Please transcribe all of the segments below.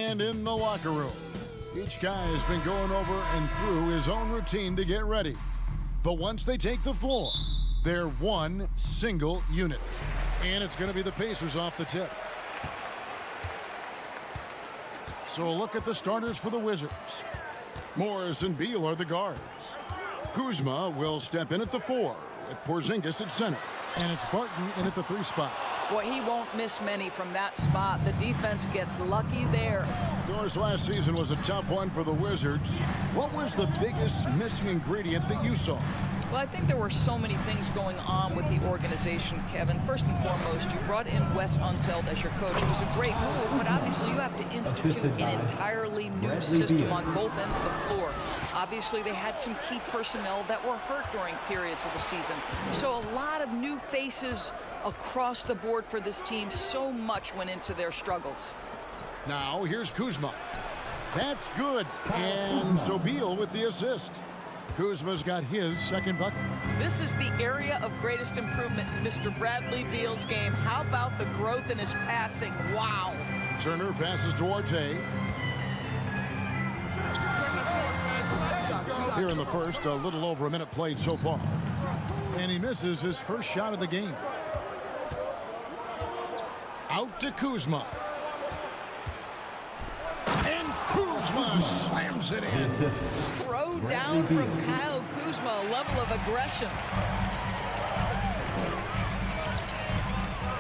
And in the locker room, each guy has been going over and through his own routine to get ready. But once they take the floor, they're one single unit. And it's going to be the Pacers off the tip. So a look at the starters for the Wizards. Morris and Beal are the guards. Kuzma will step in at the 4 with Porzingis at center. And it's Barton in at the 3 spot. Boy, he won't miss many from that spot. The defense gets lucky there. Yours last season was a tough one for the Wizards. What was the biggest missing ingredient that you saw? Well, I think there were so many things going on with the organization, Kevin. First and foremost, you brought in Wes Unteld as your coach. It was a great move, but obviously you have to institute an entirely new system on both ends of the floor. Obviously, they had some key personnel that were hurt during periods of the season. So a lot of new faces across the board for this team. So much went into their struggles. Now, here's Kuzma. That's good. And so Beal with the assist. Kuzma's got his second bucket. This is the area of greatest improvement in Mr. Bradley Beal's game. How about the growth in his passing? Wow. Turner passes to Arte. Here in the first, a little over a minute played so far. And he misses his first shot of the game. Out to Kuzma. And Kuzma slams it in. Throw down from Kyle Kuzma, a level of aggression.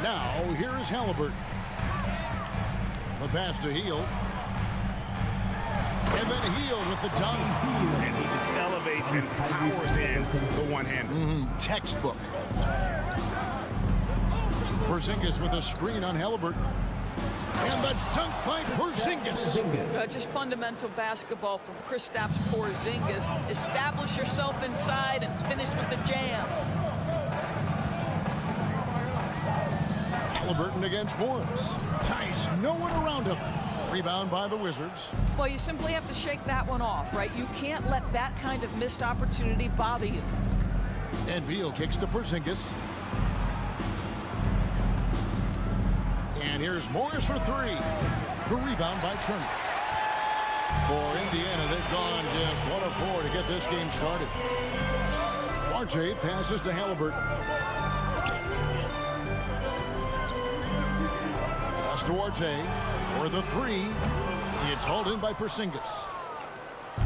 Now, here is Halliburton. The pass to Hield. And then Hield with the dunk. And he just elevates and powers in the one-hander. Textbook. Porzingis with a screen on Halliburton. And the dunk by Porzingis. Just fundamental basketball from Kristaps Porzingis. Establish yourself inside and finish with the jam. Halliburton against Morris. Tice, no one around him. Rebound by the Wizards. Well, you simply have to shake that one off, right? You can't let that kind of missed opportunity bother you. And Beal kicks to Porzingis. And here's Morris for 3. The rebound by Turner. For Indiana, they've gone just 1 of 4 to get this game started. Arte passes to Halliburton. Pass to Arte for the 3. It's hauled in by Porzingis.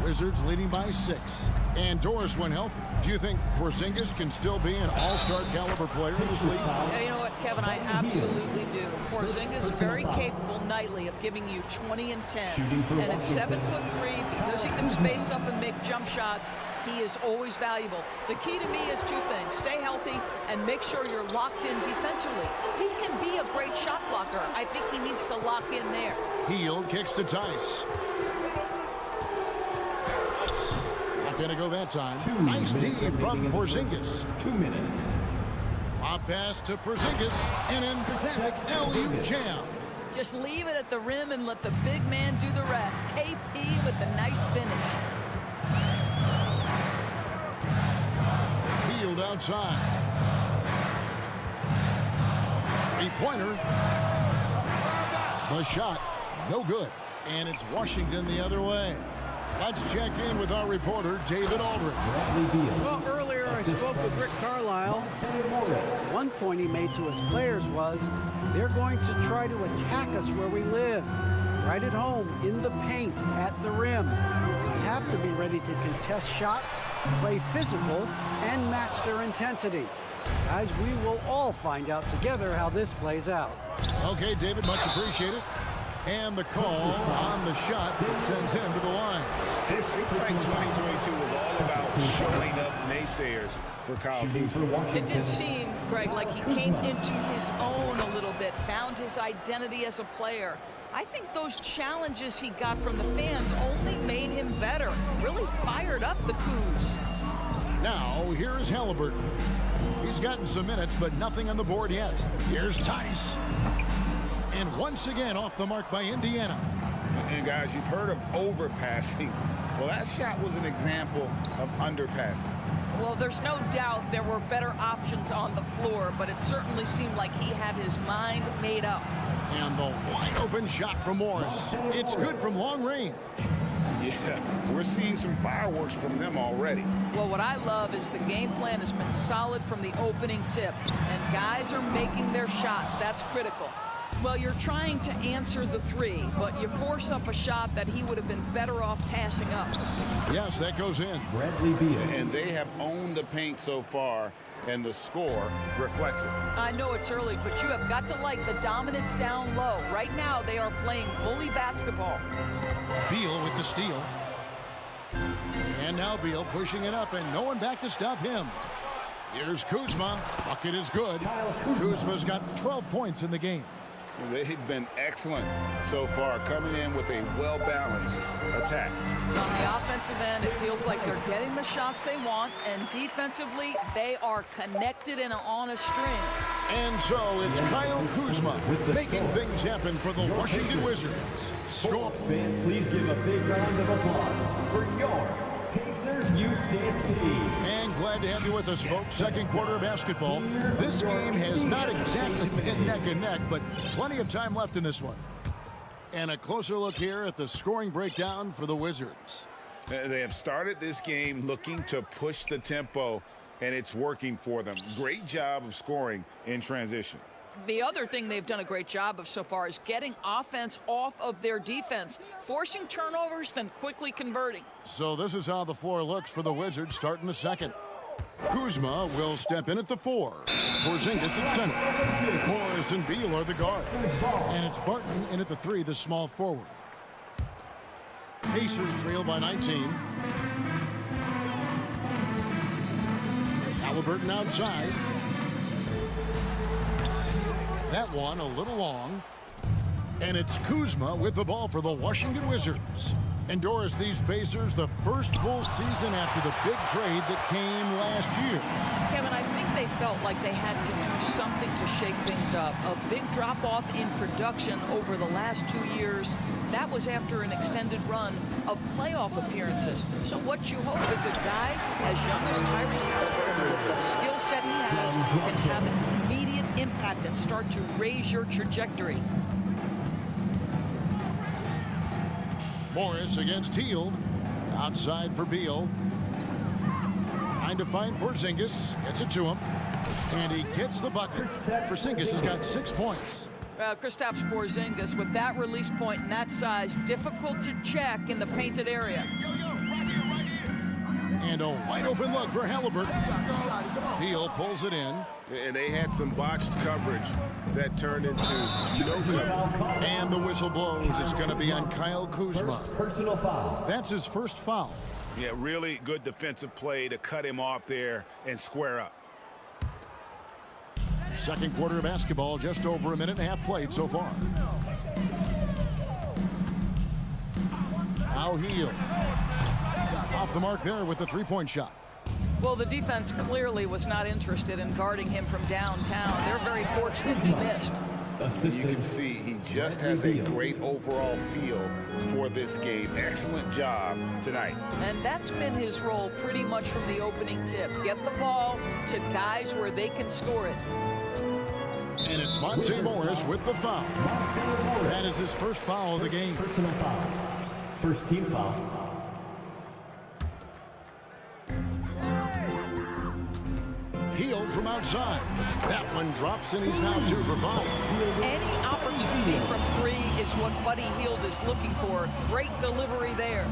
Wizards leading by 6. And Doris, when healthy, do you think Porzingis can still be an all-star caliber player in this league? Yeah, you know what, Kevin, I absolutely do. Porzingis is very capable nightly of giving you 20 and 10. And at 7'3", because he can space up and make jump shots, he is always valuable. The key to me is 2 things. Stay healthy and make sure you're locked in defensively. He can be a great shot blocker. I think he needs to lock in there. Hield kicks to Tice. Not going to go that time. Nice D from Porzingis. 2 minutes. A pass to Porzingis. An emphatic alley-oop jam. Just leave it at the rim and let the big man do the rest. KP with a nice finish. Hield outside. 3-pointer. The shot, no good. And it's Washington the other way. Let's check in with our reporter, David Aldridge. Well, earlier I spoke with Rick Carlisle. One point he made to his players was, they're going to try to attack us where we live. Right at home, in the paint, at the rim. We have to be ready to contest shots, play physical, and match their intensity. Guys, we will all find out together how this plays out. Okay, David, much appreciated. And the call on the shot that sends him to the line. This spring 2022 was all about showing up naysayers for Kyle Kuzma. It did seem, Greg, like he came into his own a little bit, found his identity as a player. I think those challenges he got from the fans only made him better, really fired up the Kuz. Now, here's Halliburton. He's gotten some minutes, but nothing on the board yet. Here's Tice. And once again, off the mark by Indiana. And guys, you've heard of overpassing. Well, that shot was an example of underpassing. Well, there's no doubt there were better options on the floor, but it certainly seemed like he had his mind made up. And the wide open shot from Morris. It's good from long range. Yeah, we're seeing some fireworks from them already. Well, what I love is the game plan has been solid from the opening tip, and guys are making their shots. That's critical. Well, you're trying to answer the three, but you force up a shot that he would have been better off passing up. Yes, that goes in. Bradley Beal. And they have owned the paint so far, and the score reflects it. I know it's early, but you have got to like the dominance down low. Right now, they are playing bully basketball. Beal with the steal. And now Beal pushing it up, and no one back to stop him. Here's Kuzma. Bucket is good. Kuzma's got 12 points in the game. They've been excellent so far, coming in with a well-balanced attack. On the offensive end, it feels like they're getting the shots they want, and defensively, they are connected and on a string. And so it's Kyle Kuzma making things happen for the Washington Wizards. Score. Fans, please give a big round of applause for your Pacers Youth Dance Team. And glad to have you with us, folks. Second quarter of basketball. This game has not exactly been neck and neck, but plenty of time left in this one. And a closer look here at the scoring breakdown for the Wizards. They have started this game looking to push the tempo, and it's working for them. Great job of scoring in transition. The other thing they've done a great job of so far is getting offense off of their defense, forcing turnovers, then quickly converting. So this is how the floor looks for the Wizards starting the second. Kuzma will step in at the 4. Porzingis at center. Morris and Beal are the guards. And it's Barton in at the 3, the small forward. Pacers trail by 19. Halliburton outside. That one a little long. And it's Kuzma with the ball for the Washington Wizards. And Doris, these Pacers, the first full season after the big trade that came last year. Kevin, I think they felt like they had to do something to shake things up. A big drop-off in production over the last 2 years. That was after an extended run of playoff appearances. So what you hope is a guy as young as Tyrese Halliburton, with the skill set he has, can have an immediate impact and start to raise your trajectory. Morris against Hield. Outside for Beal. Trying to find Porzingis. Gets it to him. And he gets the bucket. Porzingis has got 6 points. Kristaps Porzingis, with that release point and that size, difficult to check in the painted area. And a wide open look for Halliburton. Beal pulls it in. And they had some botched coverage that turned into no coverage. And the whistle blows. It's going to be on Kyle Kuzma. Personal foul. That's his first foul. Yeah, really good defensive play to cut him off there and square up. Second quarter of basketball, just over a minute and a half played so far. Now Hield. Off the mark there with the three-point shot. Well, the defense clearly was not interested in guarding him from downtown. They're very fortunate he missed. You can see he just has a great overall feel for this game. Excellent job tonight. And that's been his role pretty much from the opening tip. Get the ball to guys where they can score it. And it's Monte Morris with the foul. That is his first foul of the game. Personal foul. First team foul. Hield from outside. That one drops, and he's now 2 for 5. Any opportunity from 3 is what Buddy Hield is looking for. Great delivery there.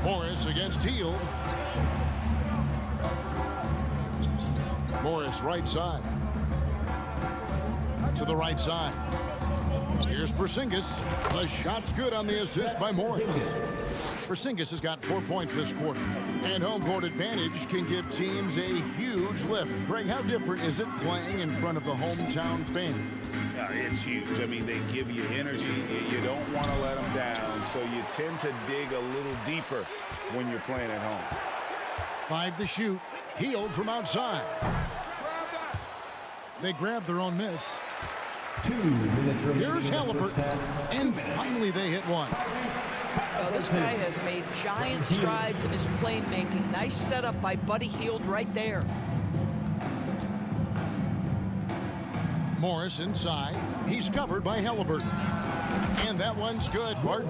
Morris against Hield. Morris right side. To the right side. Here's Porzingis. The shot's good on the assist by Morris. Porzingis has got 4 points this quarter. And home court advantage can give teams a huge lift. Greg, how different is it playing in front of the hometown fans? It's huge. I mean, they give you energy. You don't want to let them down, so you tend to dig a little deeper when you're playing at home. 5 to shoot. Hield from outside. They grab their own miss. 2 minutes remaining. Here's Halliburton. And finally they hit one. Well, this guy has made giant strides in his playmaking. Nice setup by Buddy Hield right there. Morris inside. He's covered by Halliburton. And that one's good, Barton.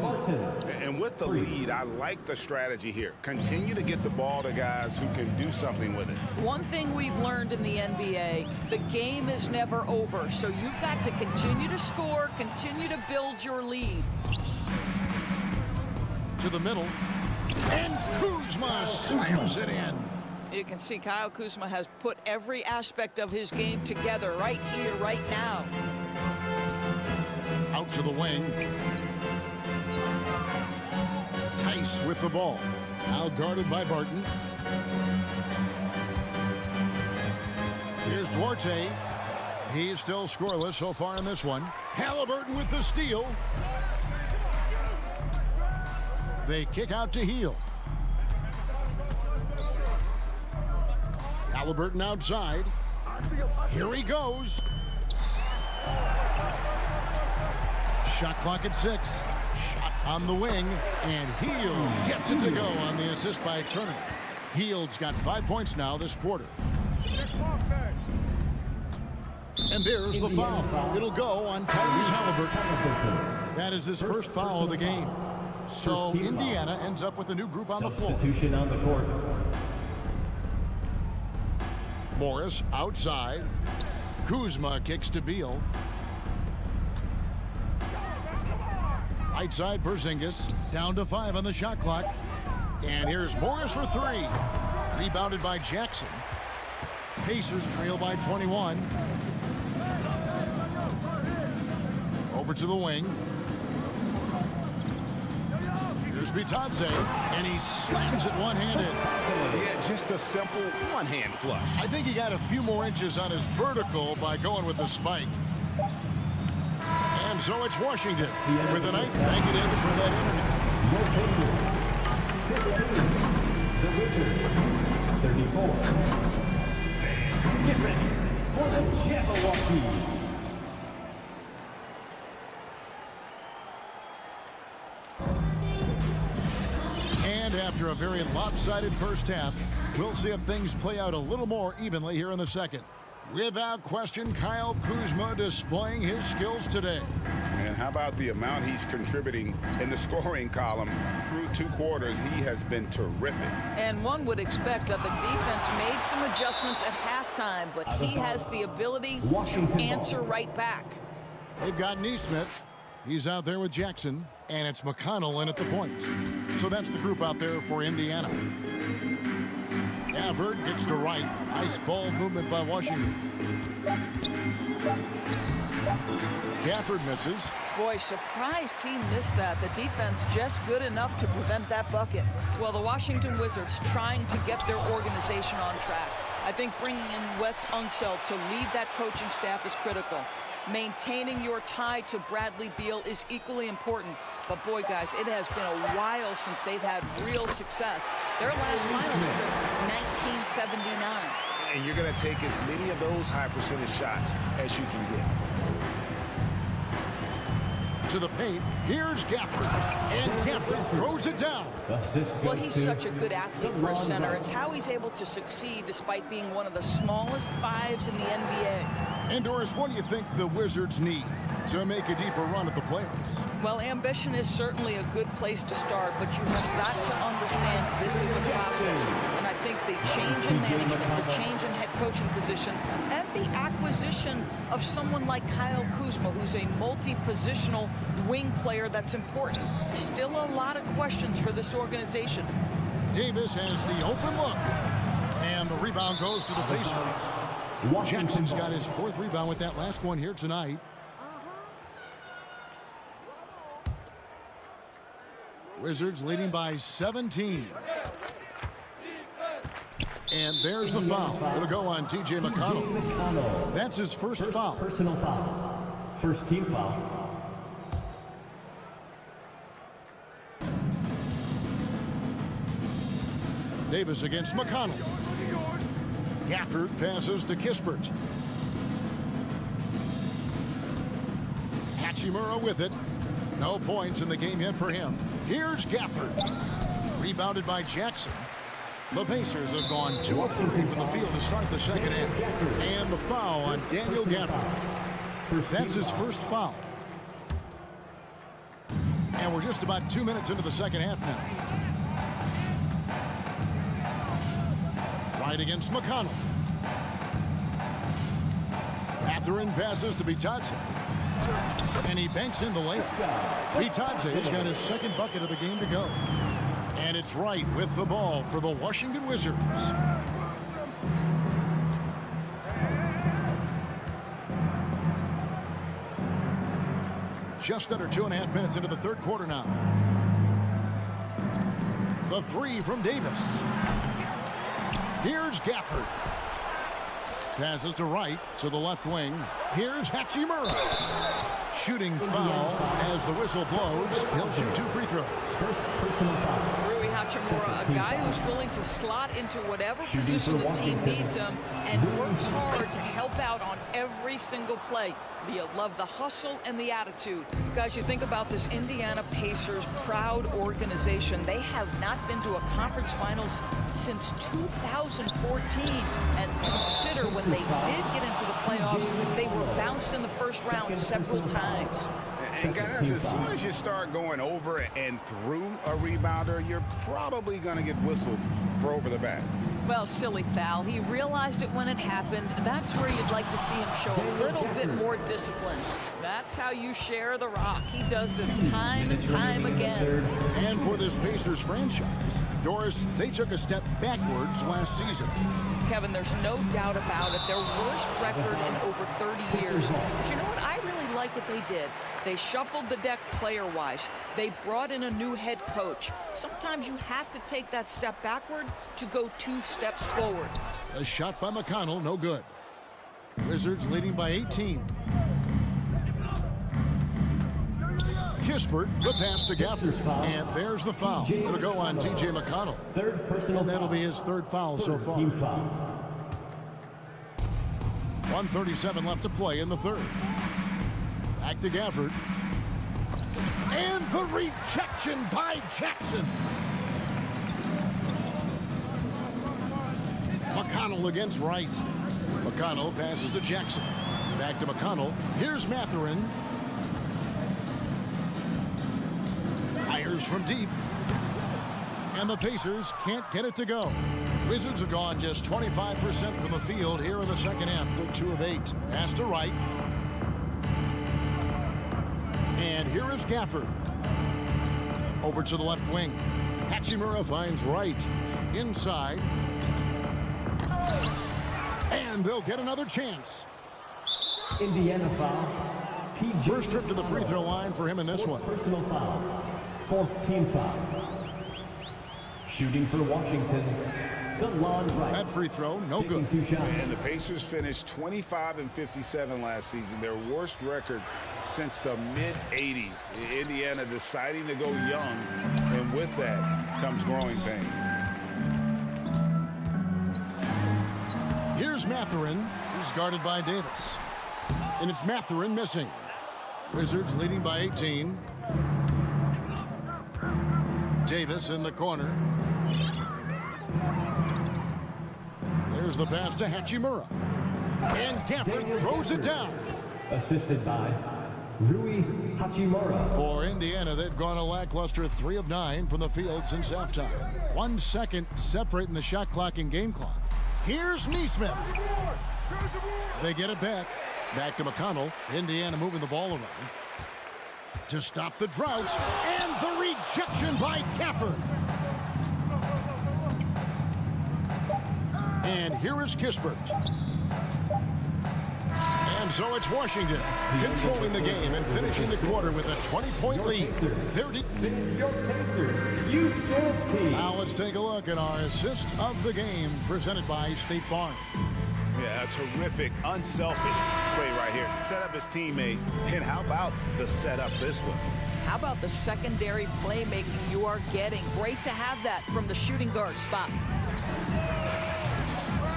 And with the lead, I like the strategy here. Continue to get the ball to guys who can do something with it. One thing we've learned in the NBA, the game is never over. So you've got to continue to score, continue to build your lead. To the middle. And Kuzma slams it in. You can see Kyle Kuzma has put every aspect of his game together right here, right now. Out to the wing. Tice with the ball. Now guarded by Barton. Here's Duarte. He's still scoreless so far in this one. Halliburton with the steal. They kick out to Heel. Halliburton outside. Here he goes. Shot clock at 6. Shot on the wing. And Heel gets it to go on the assist by Turner. Heel's got 5 points now this quarter. And there's the foul. It'll go on Tyrese Halliburton. That is his first foul of the game. So Indiana ends up with a new group on the floor. Substitution on the court. Morris outside. Kuzma kicks to Beal. Right side Porzingis. Down to 5 on the shot clock. And here's Morris for 3. Rebounded by Jackson. Pacers trail by 21. Over to the wing. Here's Bitadze, and he slams it one-handed. Yeah, just a simple one-hand flush. I think he got a few more inches on his vertical by going with the spike. And so it's Washington with a nice negative for that interview. The Wizards, 34. Get ready for the Jabberwocky. And after a very lopsided first half, we'll see if things play out a little more evenly here in the second. Without question, Kyle Kuzma displaying his skills today. And how about the amount he's contributing in the scoring column through 2 quarters? He has been terrific. And one would expect that the defense made some adjustments at halftime, but he has the ability to answer right back. They've got Nesmith. He's out there with Jackson, and it's McConnell in at the point. So that's the group out there for Indiana. Gafford kicks to right. Nice ball movement by Washington. Gafford misses. Boy, surprised he missed that. The defense just good enough to prevent that bucket. Well, the Washington Wizards trying to get their organization on track. I think bringing in Wes Unseld to lead that coaching staff is critical. Maintaining your tie to Bradley Beal is equally important. But boy, guys, it has been a while since they've had real success. Their last finals trip, 1979. And you're going to take as many of those high percentage shots as you can get. To the paint, here's Gafford. And Gafford throws it down. Well, he's such a good athlete for a center. It's how he's able to succeed despite being one of the smallest 5s in the NBA. And Doris, what do you think the Wizards need to make a deeper run at the playoffs? Well, ambition is certainly a good place to start, but you have got to understand this is a process. And I think the change in management, the change in head coaching position, and the acquisition of someone like Kyle Kuzma, who's a multi-positional wing player that's important. Still a lot of questions for this organization. Davis has the open look. And the rebound goes to the Pacers. Jackson's got his 4th rebound with that last one here tonight. Wizards leading by 17. And there's the foul. It'll go on T.J. McConnell. That's his first foul. Personal foul. First team foul. Davis against McConnell. Gafford passes to Kispert. Hachimura with it. No points in the game yet for him. Here's Gafford. Rebounded by Jackson. The Pacers have gone 2 of 3 from the field to start the second half. And the foul on Daniel Gafford. That's his first foul. And we're just about 2 minutes into the second half now. Right against McConnell. Mathurin passes to Bitadze. And he banks in the layup. Bitadze's got his second bucket of the game to go. And it's Wright with the ball for the Washington Wizards. Just under 2.5 minutes into the third quarter now. The three from Davis. Here's Gafford. Passes to Wright to the left wing. Here's Hachimura. Shooting foul as the whistle blows. He'll shoot 2 free throws. First personal foul. Rui Hachimura, a guy who's willing to slot into whatever position the team needs him and works hard to help out on every single play. You love the hustle and the attitude. Guys, you think about this Indiana Pacers proud organization. They have not been to a conference finals since 2014. And consider when they did get into the playoffs, they were bounced in the first round several times. And guys, as soon as you start going over and through a rebounder, you're probably going to get whistled for over the back. Well, silly foul. He realized it when it happened. That's where you'd like to see him show a little bit more discipline. That's how you share the rock. He does this time and time again. And for this Pacers franchise, Doris, they took a step backwards last season. Kevin, there's no doubt about it. Their worst record in over 30 years. But you know what? I really like what they did. They shuffled the deck player-wise. They brought in a new head coach. Sometimes you have to take that step backward to go 2 steps forward. A shot by McConnell, no good. Wizards leading by 18. Kispert, the pass to Gafford. And there's the foul. It'll go on T.J. McConnell. Third personal And that'll foul. be his third foul so far. Team foul. 1:37 left to play in the third. Back to Gafford. And the rejection by Jackson. McConnell against Wright. McConnell passes to Jackson. Back to McConnell. Here's Mathurin. Fires from deep. And the Pacers can't get it to go. Wizards have gone just 25% from the field here in the second half. They're 2 of 8. Pass to Wright. And here is Gafford. Over to the left wing. Hachimura finds Wright. Inside. And they'll get another chance. Indiana foul. TJ First trip to the free throw line for him in this one. Personal foul. Fourth team foul. Shooting for Washington. DeLon Wright. That free throw, no Taking good. 2 shots. And the Pacers finished 25-57 last season, their worst record since the mid-'80s. Indiana deciding to go young, and with that comes growing pain. Here's Mathurin. He's guarded by Davis. And it's Mathurin missing. Wizards leading by 18. Davis in the corner. There's the pass to Hachimura. And Gafford throws it down. Assisted by Rui Hachimura. For Indiana, they've gone a lackluster 3 of 9 from the field since halftime. 1 second separating the shot clock and game clock. Here's Nesmith. They get it back. Back to McConnell. Indiana moving the ball around. To stop the drought. And the rejection by Gafford. And here is Kispert. And so it's Washington controlling the game and finishing the quarter with a 20-point lead. It's your Pacers Youth Dance Team. Now let's take a look at our assist of the game presented by State Farm. Yeah, a terrific, unselfish play right here. Set up his teammate, and how about the setup this one? How about the secondary playmaking you are getting? Great to have that from the shooting guard spot.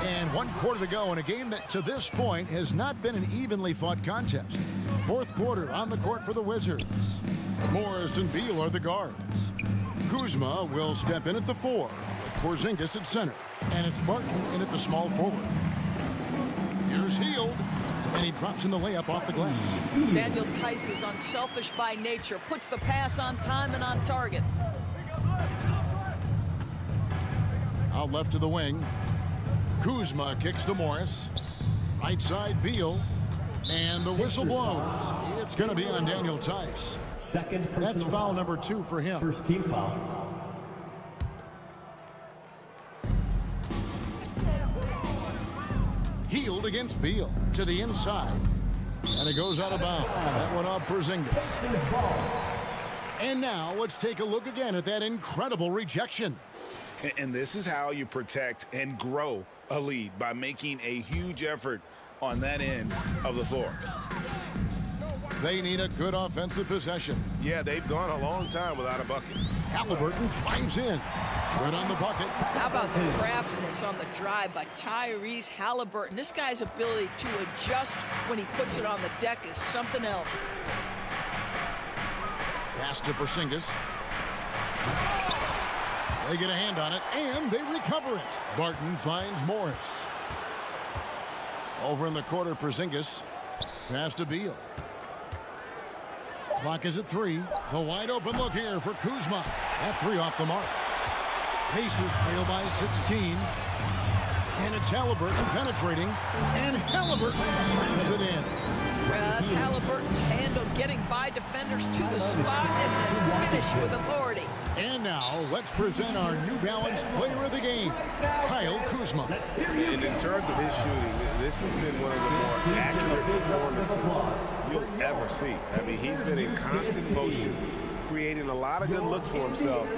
And 1 quarter to go in a game that to this point has not been an evenly fought contest. Fourth quarter on the court for the Wizards. Morris and Beal are the guards. Kuzma will step in at the 4. With Porzingis at center. And it's Barton in at the small forward. Here's Hield. And he drops in the layup off the glass. Daniel Tice is unselfish by nature, puts the pass on time and on target. Out left to the wing. Kuzma kicks to Morris. Right side, Beal. And the whistle blows. It's going to be on Daniel Tice. That's foul number 2 for him. First team foul. Healed against Beal to the inside. And it goes out of bounds. That one off Porzingis. And now let's take a look again at that incredible rejection. And this is how you protect and grow a lead, by making a huge effort on that end of the floor. They need a good offensive possession. Yeah, they've gone a long time without a bucket. Halliburton drives in. Good on the bucket. How about the craftiness on the drive by Tyrese Halliburton? This guy's ability to adjust when he puts it on the deck is something else. Pass to Porzingis. They get a hand on it, and they recover it. Barton finds Morris. Over in the corner, Porzingis. Pass to Beal. Clock is at 3. The wide open look here for Kuzma. That 3 off the mark. Pacers trail by 16. And it's Halliburton penetrating. And Halliburton slams it in. That's Halliburton's handle, getting by defenders to the spot and then finish with authority. And now let's present our New Balance player of the game, Kyle Kuzma. And in terms of his shooting, this has been one of the more accurate performances you'll ever see. I mean, he's been in constant motion, creating a lot of good looks for himself.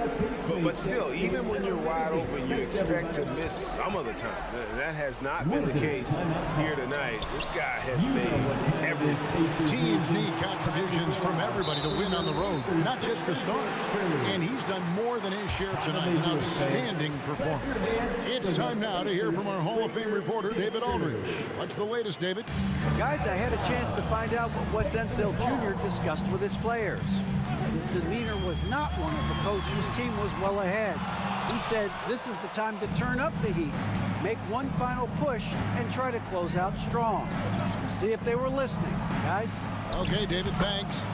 But still, even when you're wide open, you expect to miss some of the time. That has not been the case here tonight. This guy has made everything. Teams need contributions from everybody to win on the road, not just the stars. And he's done more than his share tonight. An outstanding performance. It's time now to hear from our Hall of Fame reporter, David Aldridge. What's the latest, David? Guys, I had a chance to find out what Wes Unseld Jr. discussed with his players. His demeanor was not one of a coach whose team was well ahead. He said this is the time to turn up the heat, make one final push, and try to close out strong. See if they were listening, guys. Okay, David, thanks.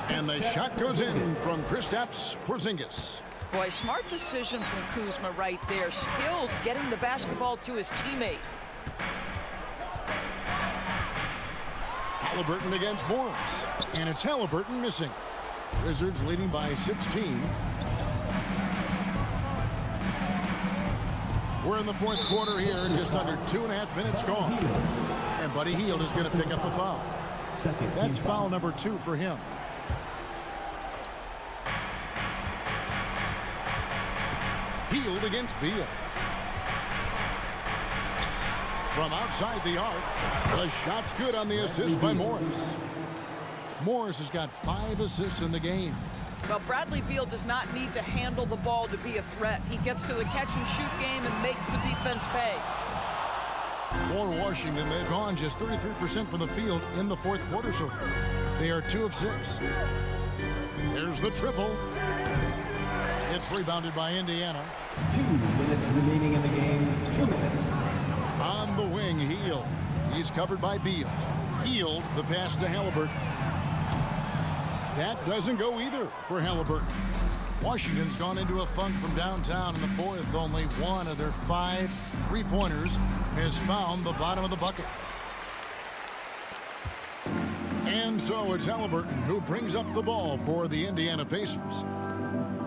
And the shot goes in from Kristaps Porzingis. Boy, smart decision from Kuzma right there. Skilled getting the basketball to his teammate. Halliburton against Morris. And it's Halliburton missing. Wizards leading by 16. We're in the fourth quarter here, just under 2.5 minutes gone. And Buddy Hield is going to pick up the foul. That's foul number 2 for him. Hield against Beal. From outside the arc, the shot's good on the assist by Morris. Morris has got 5 assists in the game. Well, Bradley Beal does not need to handle the ball to be a threat. He gets to the catch-and-shoot game and makes the defense pay. For Washington, they've gone just 33% from the field in the fourth quarter so far. They are 2 of 6. There's the triple. It's rebounded by Indiana. 2 minutes remaining in the game. 2 minutes. On the wing, Hield. He's covered by Beal. Hield, the pass to Halliburton. That doesn't go either for Halliburton. Washington's gone into a funk from downtown in the fourth. Only one of their 5 3-pointers has found the bottom of the bucket. And so it's Halliburton who brings up the ball for the Indiana Pacers.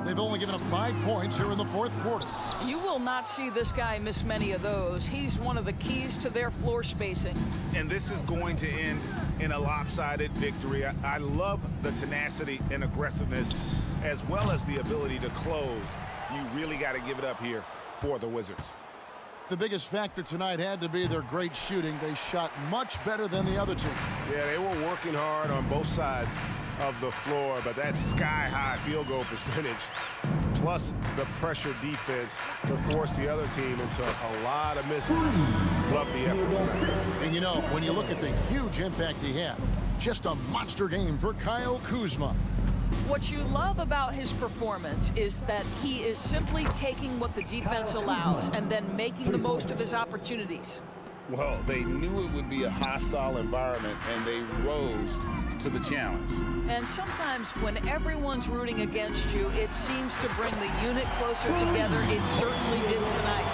They've only given up 5 points here in the fourth quarter. You will not see this guy miss many of those. He's one of the keys to their floor spacing. And this is going to end in a lopsided victory. I love the tenacity and aggressiveness, as well as the ability to close. You really got to give it up here for the Wizards. The biggest factor tonight had to be their great shooting. They shot much better than the other team. Yeah, they were working hard on both sides of the floor, but that sky-high field goal percentage, plus the pressure defense to force the other team into a lot of misses. Love the effort tonight. And you know, when you look at the huge impact he had, just a monster game for Kyle Kuzma. What you love about his performance is that he is simply taking what the defense allows and then making the most of his opportunities. Well, they knew it would be a hostile environment, and they rose to the challenge. And sometimes when everyone's rooting against you, it seems to bring the unit closer together. It certainly did tonight.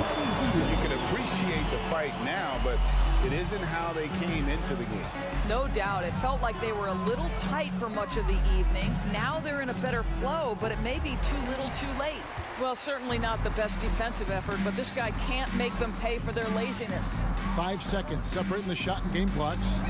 You can appreciate the fight now, but it isn't how they came into the game. No doubt. It felt like they were a little tight for much of the evening. Now they're in a better flow, but it may be too little too late. Well, certainly not the best defensive effort, but this guy can't make them pay for their laziness. 5 seconds separating the shot and game clocks.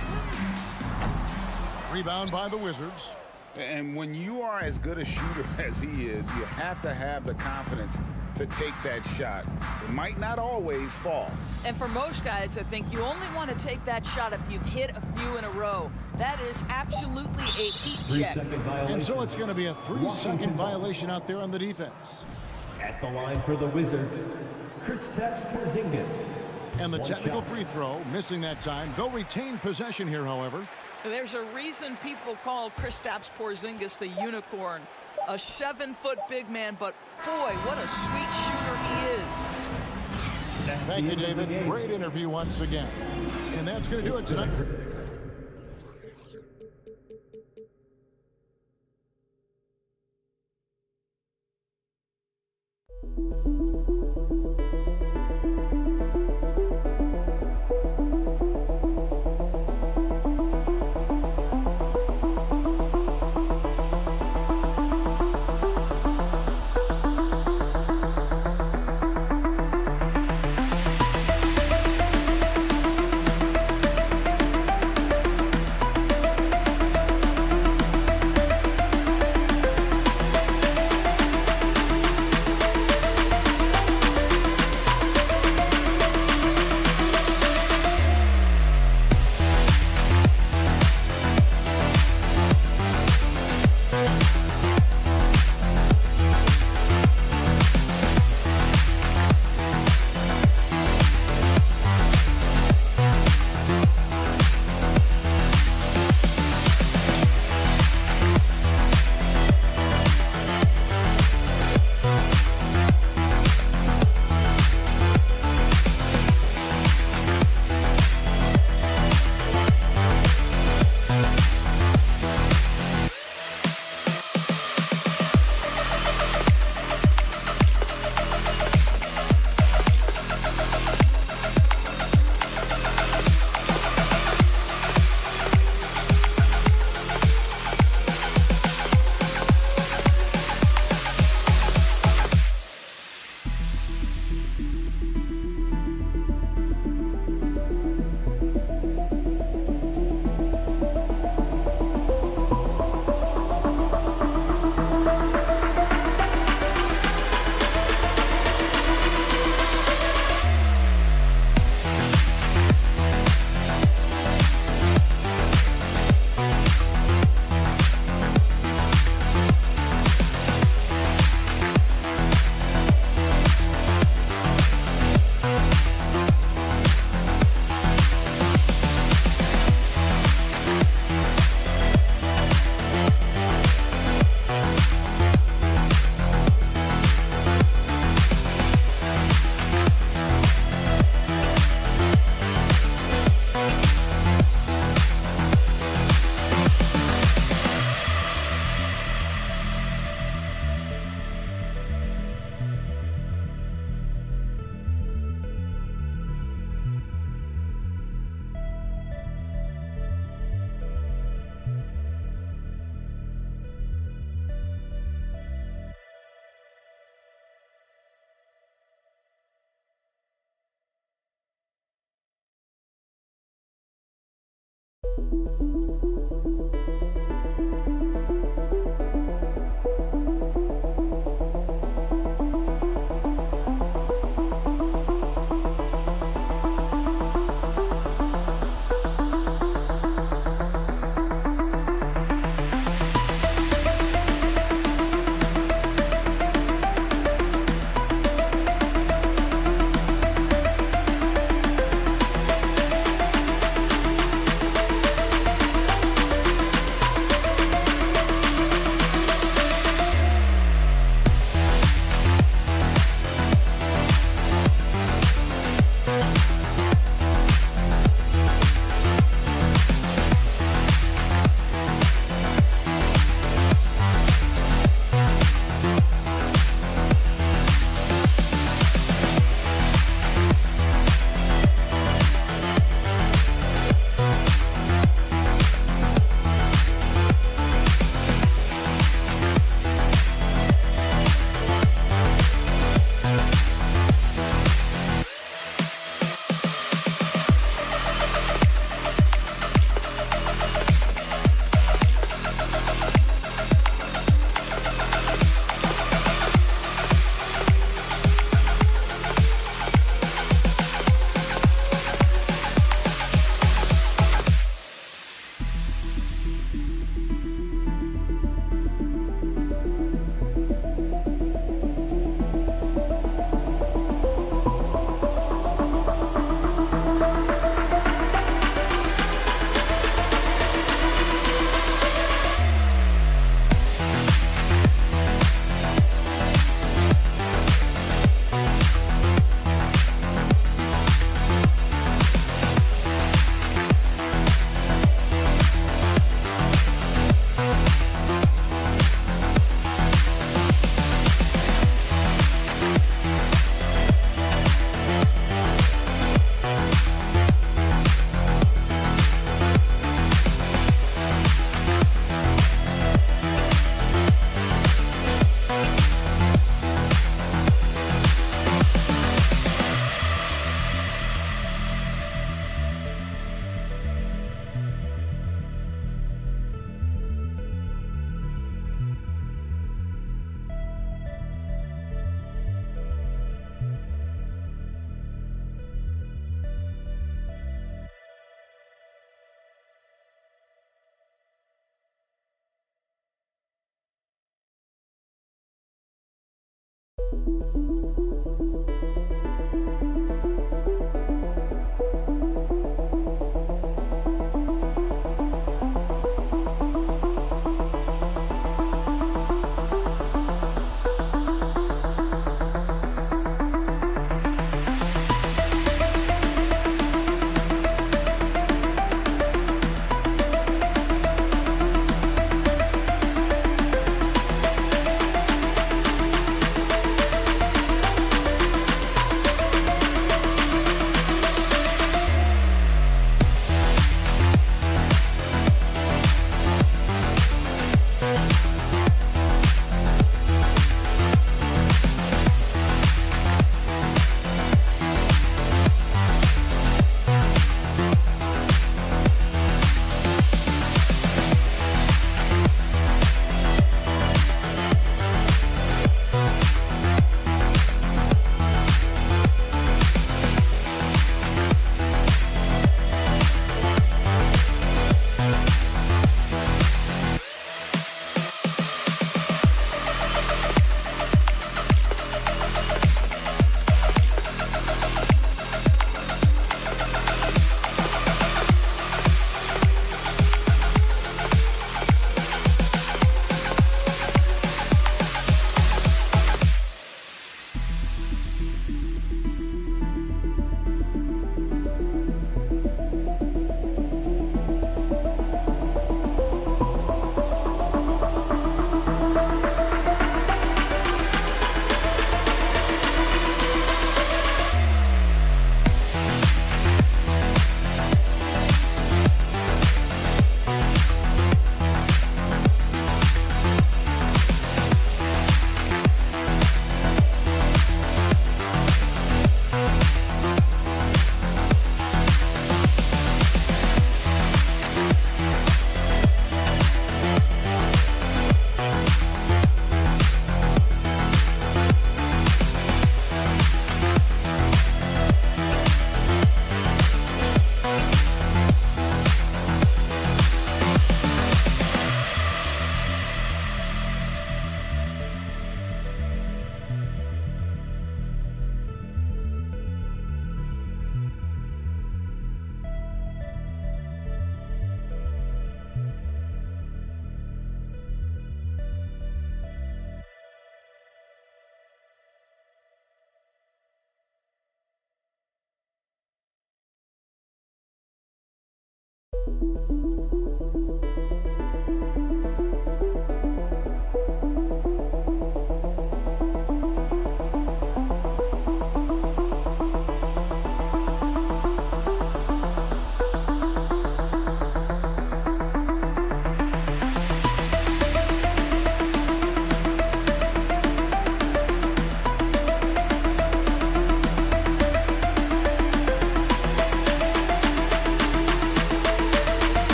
Rebound by the Wizards. And when you are as good a shooter as he is, you have to have the confidence to take that shot. It might not always fall. And for most guys, I think you only want to take that shot if you've hit a few in a row. That is absolutely a heat check. And so it's going to be a 3-second violation out there on the defense. At the line for the Wizards, Kristaps Porzingis. And the technical free throw, missing that time. They'll retain possession here, however. There's a reason people call Kristaps Porzingis the unicorn. A 7-foot big man, but boy, what a sweet shooter he is. Thank you, David. Great interview once again. And that's going to do it tonight.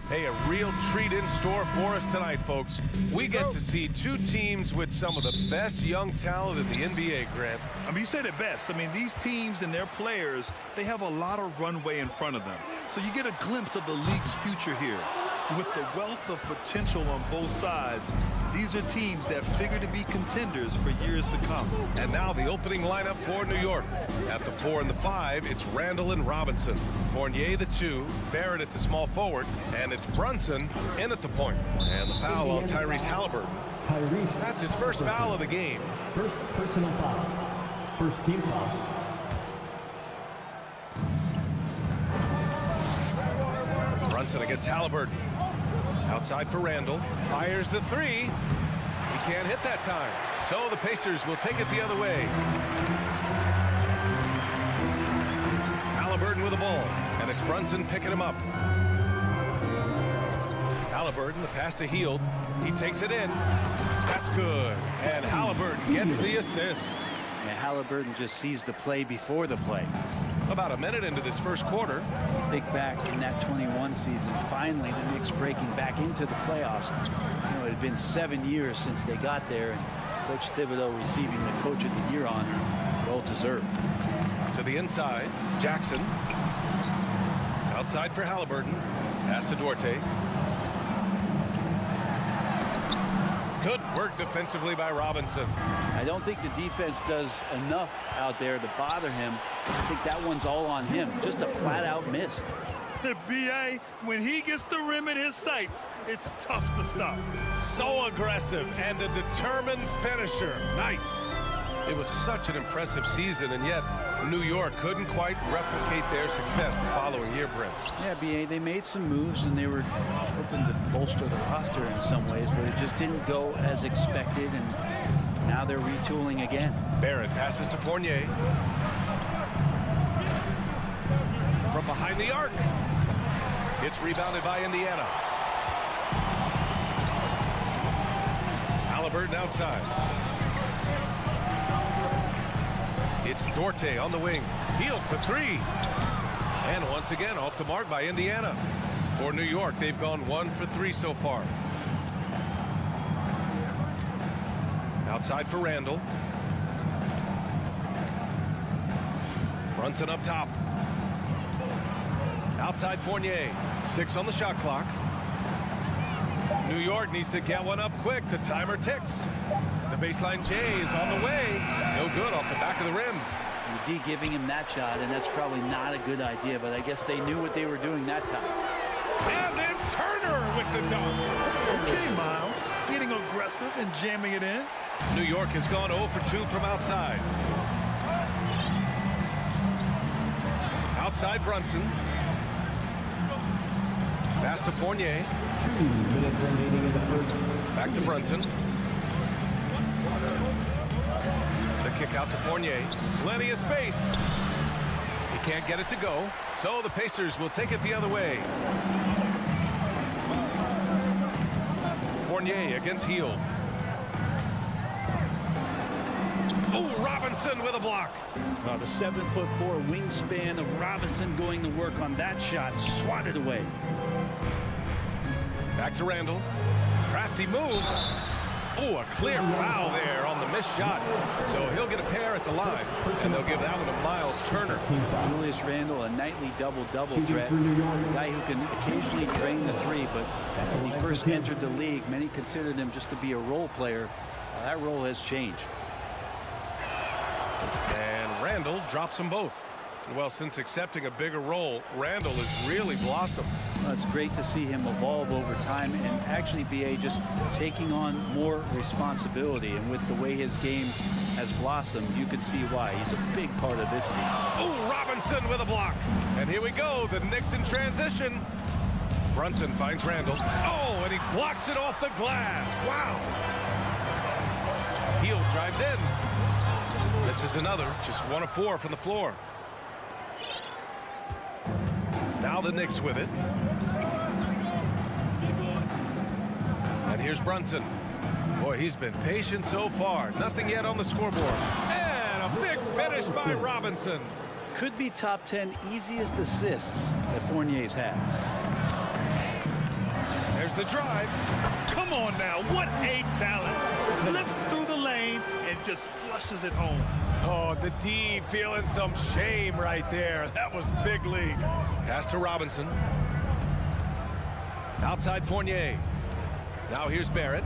Hey, a real treat in store for us tonight, folks. We get to see two teams with some of the best young talent in the NBA, Grant. I mean, you said it best. I mean, these teams and their players, they have a lot of runway in front of them. So you get a glimpse of the league's future here. With the wealth of potential on both sides, these are teams that figure to be contenders for years to come. And now the opening lineup for New York. At the 4 and the 5, it's Randle and Robinson. Fournier the 2, Barrett at the small forward, and it's Brunson in at the point. And the foul on Tyrese Halliburton. That's his first foul of the game. First personal foul. First team foul. Brunson against Halliburton. Outside for Randle. Fires the 3. He can't hit that time. So the Pacers will take it the other way. Halliburton with the ball. And it's Brunson picking him up. Halliburton, the pass to Hield. He takes it in. That's good. And Halliburton gets the assist. And Halliburton just sees the play before the play. About a minute into this first quarter. Think back in that 21 season, finally the Knicks breaking back into the playoffs. You know, it had been 7 years since they got there, and Coach Thibodeau receiving the Coach of the Year honor, well deserved. To the inside, Jackson. Outside for Halliburton. Pass to Duarte. Good work defensively by Robinson. I don't think the defense does enough out there to bother him. I think that one's all on him. Just a flat-out miss. The BA, when he gets the rim in his sights, it's tough to stop. So aggressive and a determined finisher. Nice. It was such an impressive season, and yet New York couldn't quite replicate their success the following year, Brent. Yeah, BA, they made some moves, and they were hoping to bolster the roster in some ways, but it just didn't go as expected, and now they're retooling again. Barrett passes to Fournier. From behind the arc. It's rebounded by Indiana. Halliburton outside. It's Duarte on the wing. Hield for 3. And once again off the mark by Indiana. For New York, they've gone 1 for 3 so far. Outside for Randle. Brunson up top. Outside Fournier. 6 on the shot clock. New York needs to get one up quick. The timer ticks. The baseline J is on the way. No good off the back of the rim. The D giving him that shot, and that's probably not a good idea, but I guess they knew what they were doing that time. And then Turner with the dunk. Okay, Miles. Getting aggressive and jamming it in. New York has gone 0 for 2 from outside. Outside Brunson. Pass to Fournier. 2 minutes remaining in the first. Back to Brunson. The kick out to Fournier. Plenty of space. He can't get it to go. So the Pacers will take it the other way. Fournier against Hield. Oh, Robinson with a block. Well, the 7'4" wingspan of Robinson going to work on that shot. Swatted away. Back to Randle. Crafty move. Oh, a clear foul there on the missed shot. So he'll get a pair at the line, and they'll give that one to Miles Turner. Julius Randle, a nightly double-double threat. A guy who can occasionally drain the three, but when he first entered the league, many considered him just to be a role player. That role has changed. And Randle drops them both. Well, since accepting a bigger role, Randle has really blossomed. Well, it's great to see him evolve over time and actually be just taking on more responsibility. And with the way his game has blossomed, you can see why. He's a big part of this team. Oh, Robinson with a block. And here we go, the Knicks in transition. Brunson finds Randle. Oh, and he blocks it off the glass. Wow. Beal drives in. This is another, just 1 of 4 from the floor. Now the Knicks with it. And here's Brunson. Boy, he's been patient so far. Nothing yet on the scoreboard. And a big finish by Robinson. Could be top 10 easiest assists that Fournier's had. There's the drive. Come on now, what a talent. Slips through the lane and just flushes it home. Oh, the D feeling some shame right there. That was big league. Pass to Robinson. Outside Fournier. Now here's Barrett.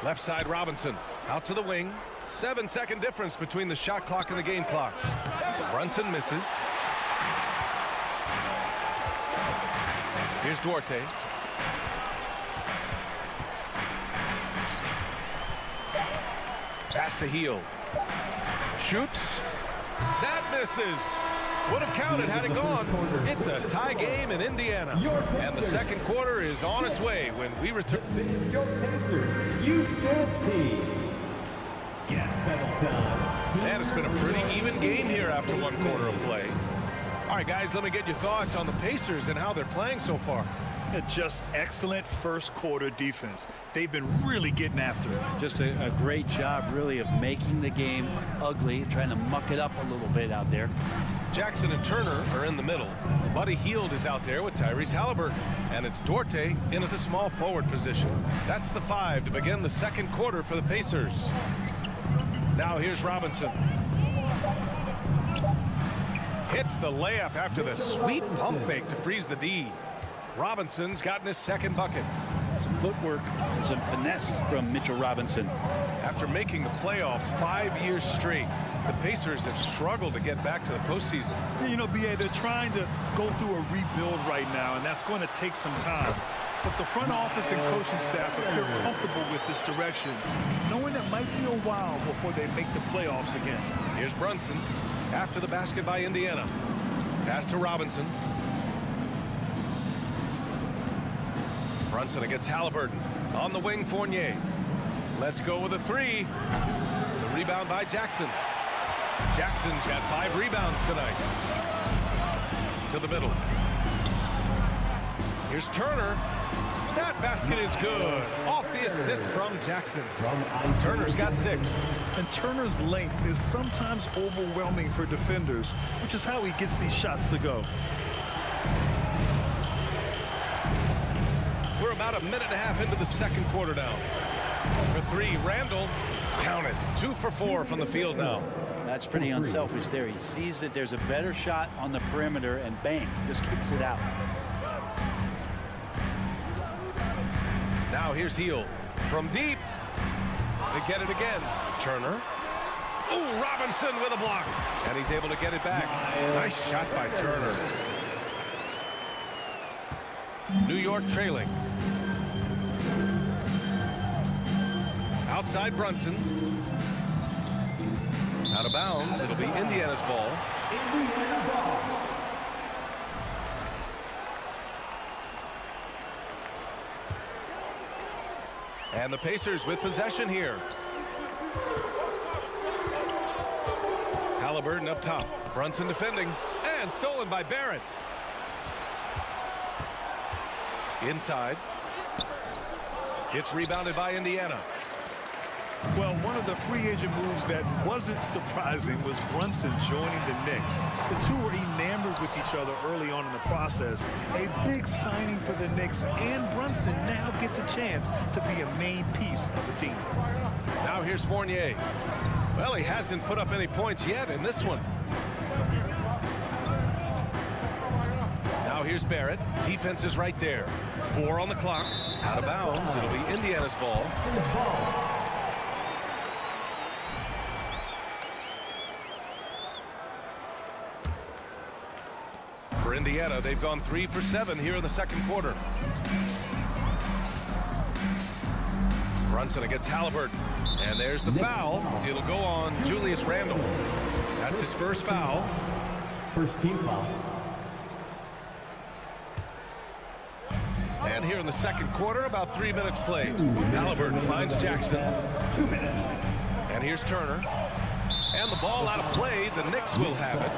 Left side Robinson. Out to the wing. 7-second difference between the shot clock and the game clock. Brunson misses. Here's Duarte. Pass to Heel. Shoots. That misses. Would have counted had it gone. It's a tie game in Indiana. And the second quarter is on its way when we return. Your Pacers Youth Dance Team. Gas pedal time. And it's been a pretty even game here after 1 quarter of play. All right, guys, let me get your thoughts on the Pacers and how they're playing so far. Just excellent first quarter defense. They've been really getting after it. Just a great job, really, of making the game ugly, trying to muck it up a little bit out there. Jackson and Turner are in the middle. Buddy Hield is out there with Tyrese Halliburton. And it's Duarte in at the small forward position. That's the 5 to begin the second quarter for the Pacers. Now here's Robinson. Hits the layup after the sweet pump fake to freeze the D. Robinson's gotten his second bucket. Some footwork and some finesse from Mitchell Robinson. After making the playoffs 5 years straight, the Pacers have struggled to get back to the postseason. You know, B.A., they're trying to go through a rebuild right now, and that's going to take some time. But the front office and coaching staff appear comfortable with this direction, knowing it might be a while before they make the playoffs again. Here's Brunson after the basket by Indiana. Pass to Robinson. Brunson against Halliburton. On the wing, Fournier. Let's go with a 3. The rebound by Jackson. Jackson's got 5 rebounds tonight. To the middle. Here's Turner. That basket is good. Off the assist from Jackson. Turner's got 6. And Turner's length is sometimes overwhelming for defenders, which is how he gets these shots to go. We're about a minute and a half into the second quarter now. For 3, Randle. Count it. 2 for 4 from the field now. That's pretty unselfish there. He sees that there's a better shot on the perimeter and bang, just kicks it out. Now here's Heel. From deep. They get it again. Turner. Oh, Robinson with a block. And he's able to get it back. Nice shot by Turner. New York trailing. Outside Brunson. Out of bounds. It'll be Indiana's ball. And the Pacers with possession here. Halliburton up top. Brunson defending. And stolen by Barrett. Inside. It's rebounded by Indiana. Well, one of the free agent moves that wasn't surprising was Brunson joining the Knicks. The two were enamored with each other early on in the process. A big signing for the Knicks, and Brunson now gets a chance to be a main piece of the team. Now here's Fournier. Well, he hasn't put up any points yet in this one. Now here's Barrett. Defense is right there. 4 on the clock. Out of bounds. It'll be Indiana's ball. For Indiana, they've gone 3 for 7 here in the second quarter. Brunson against Halliburton. And there's the foul. It'll go on Julius Randle. That's his first foul. First team foul. And here in the second quarter, about 3 minutes played. Halliburton finds Jackson. 2 minutes. And here's Turner. And the ball out of play. The Knicks will have it.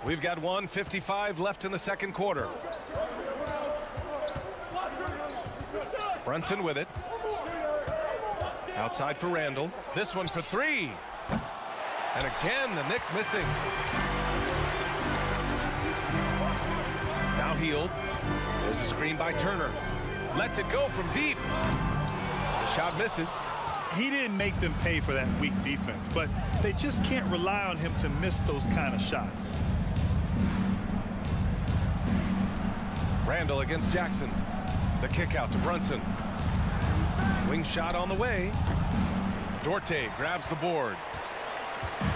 We've got 1:55 left in the second quarter. Brunson with it. Outside for Randle. This one for 3. And again, the Knicks missing. Now Heald. There's a screen by Turner. Lets it go from deep. The shot misses. He didn't make them pay for that weak defense, but they just can't rely on him to miss those kind of shots. Randle against Jackson. The kick out to Brunson. Wing shot on the way. Dorte grabs the board.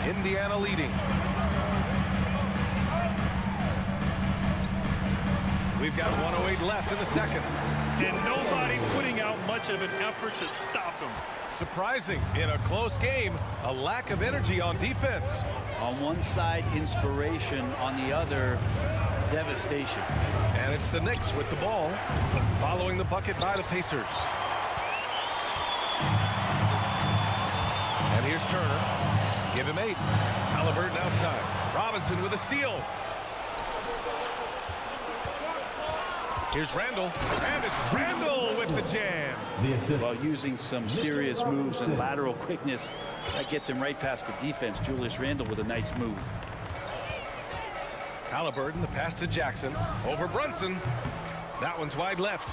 Indiana leading. We've got 1:08 left in the second. And nobody putting out much of an effort to stop him. Surprising in a close game, a lack of energy on defense. On one side, inspiration. On the other, devastation. And it's the Knicks with the ball, following the bucket by the Pacers. And here's Turner. Give him 8. Halliburton outside. Robinson with a steal. Here's Randle. And it's Randle with the jam. Well, using some serious moves and lateral quickness, that gets him right past the defense. Julius Randle with a nice move. Halliburton, the pass to Jackson. Over Brunson. That one's wide left.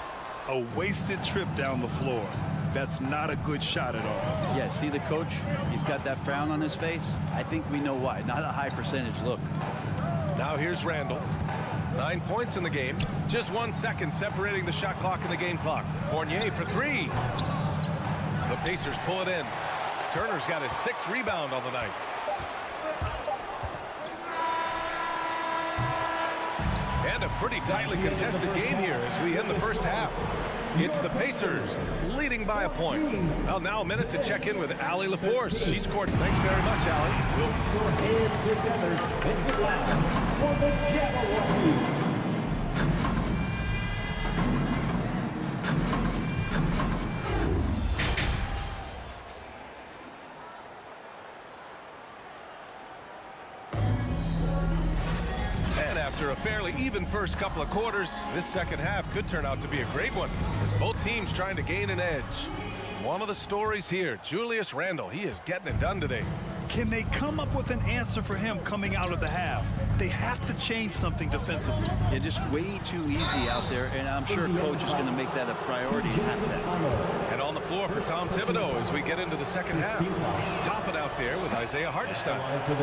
A wasted trip down the floor. That's not a good shot at all. Yeah, see the coach? He's got that frown on his face. I think we know why. Not a high percentage look. Now here's Randle. 9 points in the game. Just 1 second separating the shot clock and the game clock. Fournier for 3. The Pacers pull it in. Turner's got his 6th rebound on the night. And a pretty tightly contested game here as we end the first half. It's the Pacers leading by a point. Well, now a minute to check in with Allie LaForce. She scored. Thanks very much, Allie. Put your hands together and get loud for the Xellark. After a fairly even first couple of quarters, this second half could turn out to be a great one as both teams trying to gain an edge. One of the stories here, Julius Randle, he is getting it done today. Can they come up with an answer for him coming out of the half? They have to change something defensively. Yeah, just way too easy out there, and I'm sure coach is going to make that a priority at that. And on the floor for Tom Thibodeau as we get into the second half. Top it out there with Isaiah Hartenstein.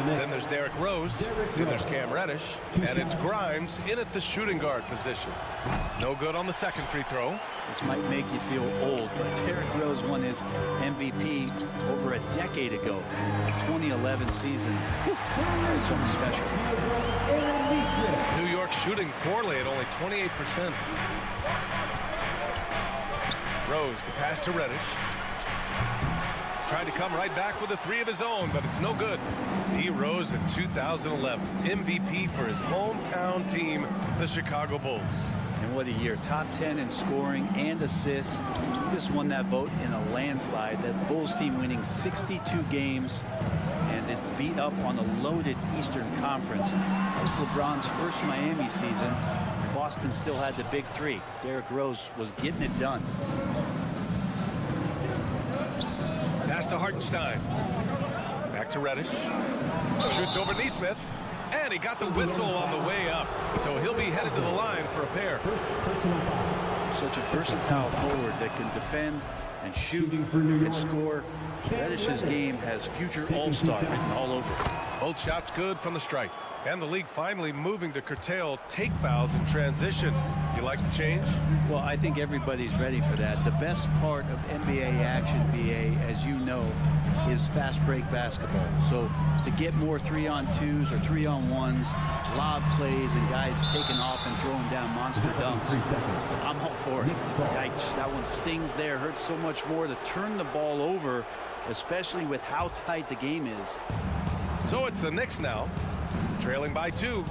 Then there's Derrick Rose. Then there's Cam Reddish. And it's Grimes in at the shooting guard position. No good on the second free throw. This might make you feel old, but Derrick Rose won his MVP over a decade ago. 2011 season. That was something special. New York shooting poorly at only 28%. Rose, the pass to Reddish. Tried to come right back with a 3 of his own, but it's no good. D. Rose in 2011, MVP for his hometown team, the Chicago Bulls. And what a year. Top 10 in scoring and assists. He just won that vote in a landslide. That Bulls team winning 62 games, and it beat up on a loaded Eastern Conference. That was LeBron's first Miami season. Boston still had the big three. Derrick Rose was getting it done. Pass to Hartenstein. Back to Reddish. Shoots over Neesmith. And he got the whistle on the way up. So he'll be headed to the line for a pair. Such a versatile forward that can defend and shoot and score. Reddish's game has future all-star written all over it. Both shots good from the stripe. And the league finally moving to curtail take fouls in transition. You like the change? Well, I think everybody's ready for that. The best part of NBA action, BA, as you know, is fast break basketball. So to get more 3-on-2s or 3-on-1s, lob plays, and guys taking off and throwing down monster dunks, I'm all for it. Yikes, that one stings there. Hurts so much more to turn the ball over, especially with how tight the game is. So it's the Knicks now, trailing by 2.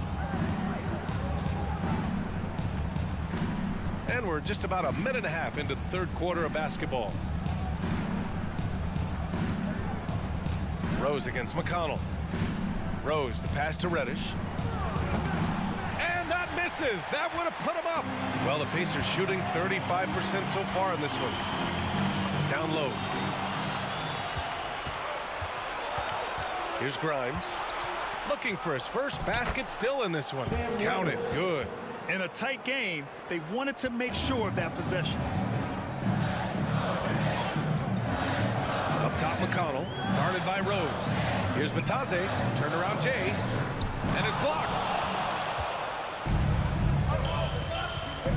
And we're just about a minute and a half into the third quarter of basketball. Rose against McConnell. Rose, the pass to Reddish. And that misses. That would have put him up. Well, the Pacers shooting 35% so far in this one. Down low. Here's Grimes. Looking for his first basket still in this one. Count it. Good. In a tight game, they wanted to make sure of that possession. Up top, McConnell, guarded by Rose. Here's Batase, turnaround Jay, and it's blocked.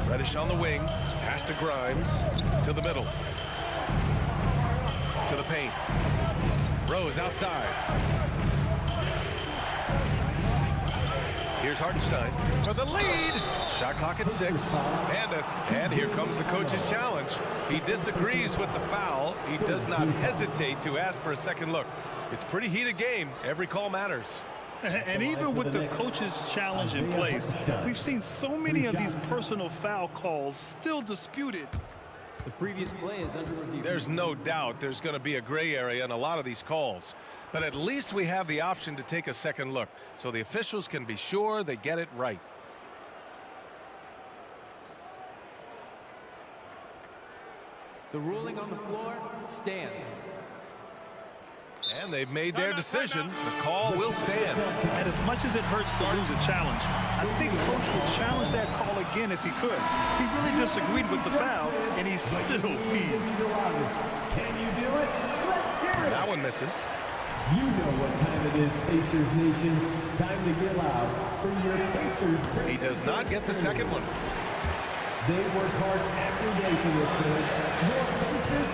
Reddish on the wing, pass to Grimes, to the middle, to the paint. Rose outside. Here's Hartenstein for the lead. Shot clock at 6. And here comes the coach's challenge. He disagrees with the foul. He does not hesitate to ask for a second look. It's a pretty heated game. Every call matters. And even with the coach's challenge in place, we've seen so many of these personal foul calls still disputed. The previous play is under review. There's no doubt there's going to be a gray area in a lot of these calls. But at least we have the option to take a second look, so the officials can be sure they get it right. The ruling on the floor stands. And they've made their decision. The call will stand. And as much as it hurts to lose a challenge, I think Coach would challenge that call again if he could. He really disagreed with the foul, and he's still peeved. Can you do it? Let's hear it. That one misses. You know what time it is, Pacers Nation. Time to get loud for your Pacers. He does not get the second one. They work hard every day for this game.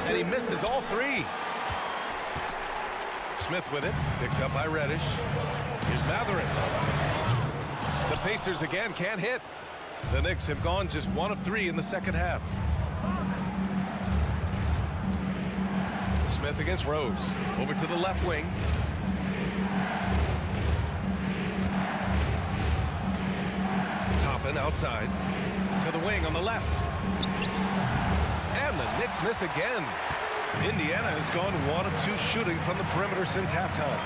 And he misses all 3. Smith with it, picked up by Reddish. Here's Matherin. The Pacers again can't hit. The Knicks have gone just 1 of 3 in the second half. Smith against Rose. Over to the left wing. Toppin outside. To the wing on the left. And the Knicks miss again. Indiana has gone 1 of 2 shooting from the perimeter since halftime.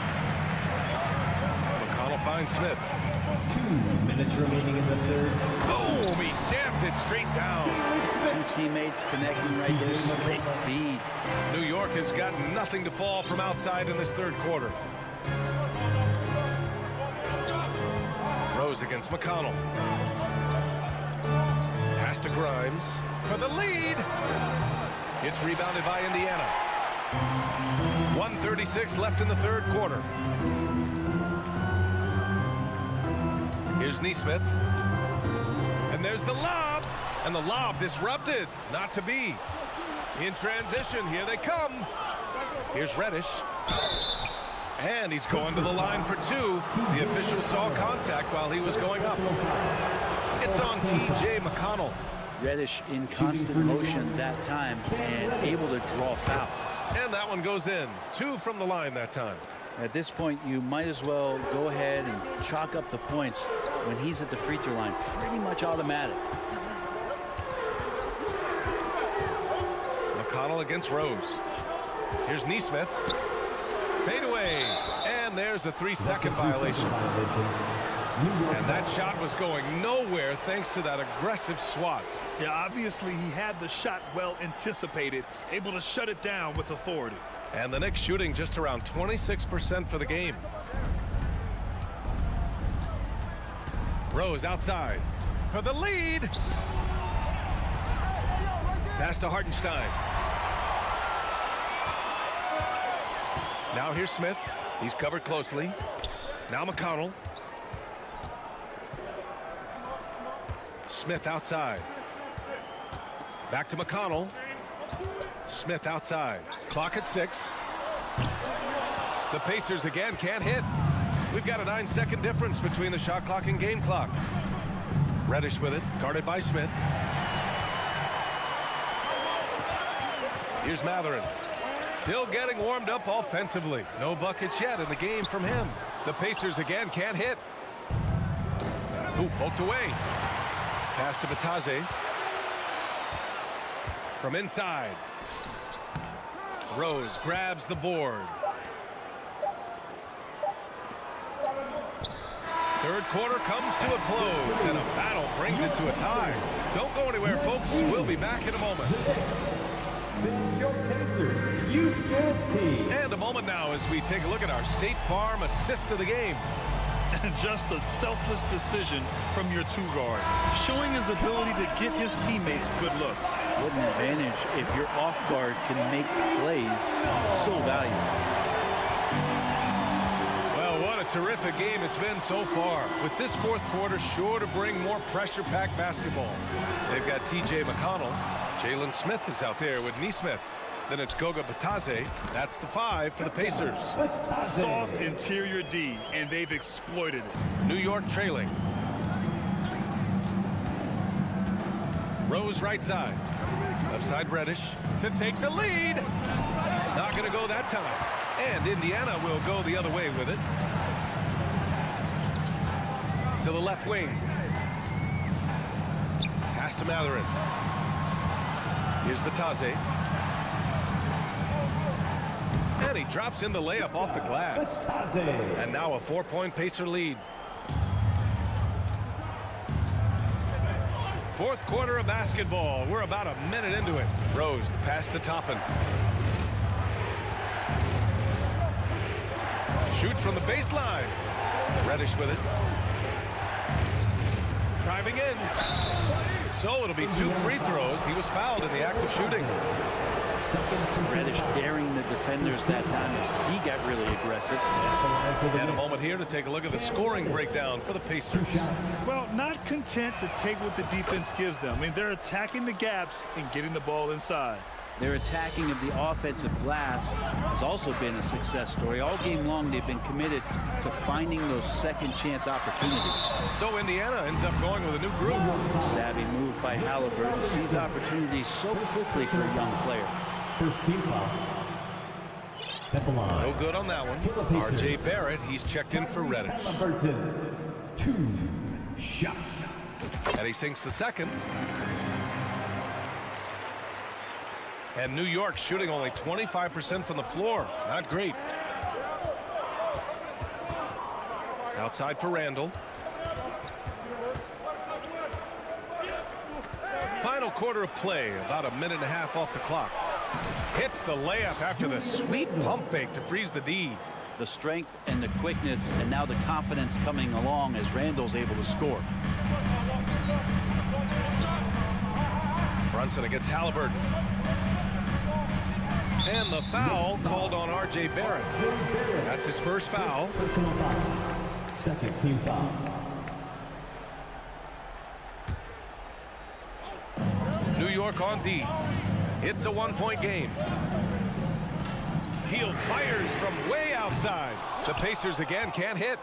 McConnell finds Smith. 2 minutes remaining in the third. Boom! He jams it straight down. 2 teammates connecting right there. Slick feed. New York has got nothing to fall from outside in this third quarter. Rose against McConnell. Pass to Grimes for the lead. It's rebounded by Indiana. 1:36 left in the third quarter. Here's Neesmith. And there's the lob. And the lob disrupted. Not to be. In transition, here they come. Here's Reddish. And he's going to the line for 2. The official saw contact while he was going up. It's on T.J. McConnell. Reddish in constant motion that time and able to draw a foul. And that one goes in. 2 from the line that time. At this point, you might as well go ahead and chalk up the points when he's at the free throw line. Pretty much automatic. McConnell against Rose. Here's Nesmith. Fade away. And there's a 3-second violation. And that shot was going nowhere thanks to that aggressive swat. Yeah, obviously he had the shot well anticipated, able to shut it down with authority. And the Knicks shooting just around 26% for the game. Rose outside for the lead. Pass to Hartenstein. Now here's Smith. He's covered closely. Now McConnell. Smith outside. Back to McConnell. Smith outside. Clock at 6. The Pacers again can't hit. We've got a 9-second difference between the shot clock and game clock. Reddish with it, guarded by Smith. Here's Matherin. Still getting warmed up offensively. No buckets yet in the game from him. The Pacers again can't hit. Ooh, poked away. Pass to Batase. From inside. Rose grabs the board. Third quarter comes to a close, and a battle brings it to a tie. Don't go anywhere, folks. We'll be back in a moment. Your Pacers Youth Dance Team. And a moment now as we take a look at our State Farm assist of the game. Just a selfless decision from your two-guard, showing his ability to get his teammates good looks. What an advantage if your off guard can make plays so valuable. Well, what a terrific game it's been so far. With this fourth quarter sure to bring more pressure-packed basketball. They've got T.J. McConnell. Jalen Smith is out there with Nesmith. Then it's Goga Batase. That's the 5 for the Pacers. Soft interior D, and they've exploited it. New York trailing. Rose right side. Left side Reddish to take the lead. Not going to go that time. And Indiana will go the other way with it. To the left wing. Pass to Matherin. Here's Batase. And he drops in the layup off the glass. And now a 4-point Pacer lead. Fourth quarter of basketball. We're about a minute into it. Rose, the pass to Toppin. Shoots from the baseline. Reddish with it. Driving in. So it'll be 2 free throws. He was fouled in the act of shooting. Reddish daring the defenders that time as he got really aggressive. And a moment here to take a look at the scoring breakdown for the Pacers. Well, not content to take what the defense gives them. I mean, they're attacking the gaps and getting the ball inside. Their attacking of the offensive glass has also been a success story. All game long, they've been committed to finding those second chance opportunities. So Indiana ends up going with a new group. Savvy move by Halliburton. Sees opportunities so quickly for a young player. First team foul. At the line. No good on that one. R.J. Barrett, he's checked in for Reddish. Halliburton, 2 shots. And he sinks the second. And New York shooting only 25% from the floor. Not great. Outside for Randle. Final quarter of play, about a minute and a half off the clock. Hits the layup after the sweet pump fake to freeze the D. The strength and the quickness, and now the confidence coming along as Randle's able to score. Brunson against Halliburton. And the foul called on R.J. Barrett. That's his first foul. Second team foul. New York on D. It's a 1-point game. Hield fires from way outside. The Pacers again can't hit.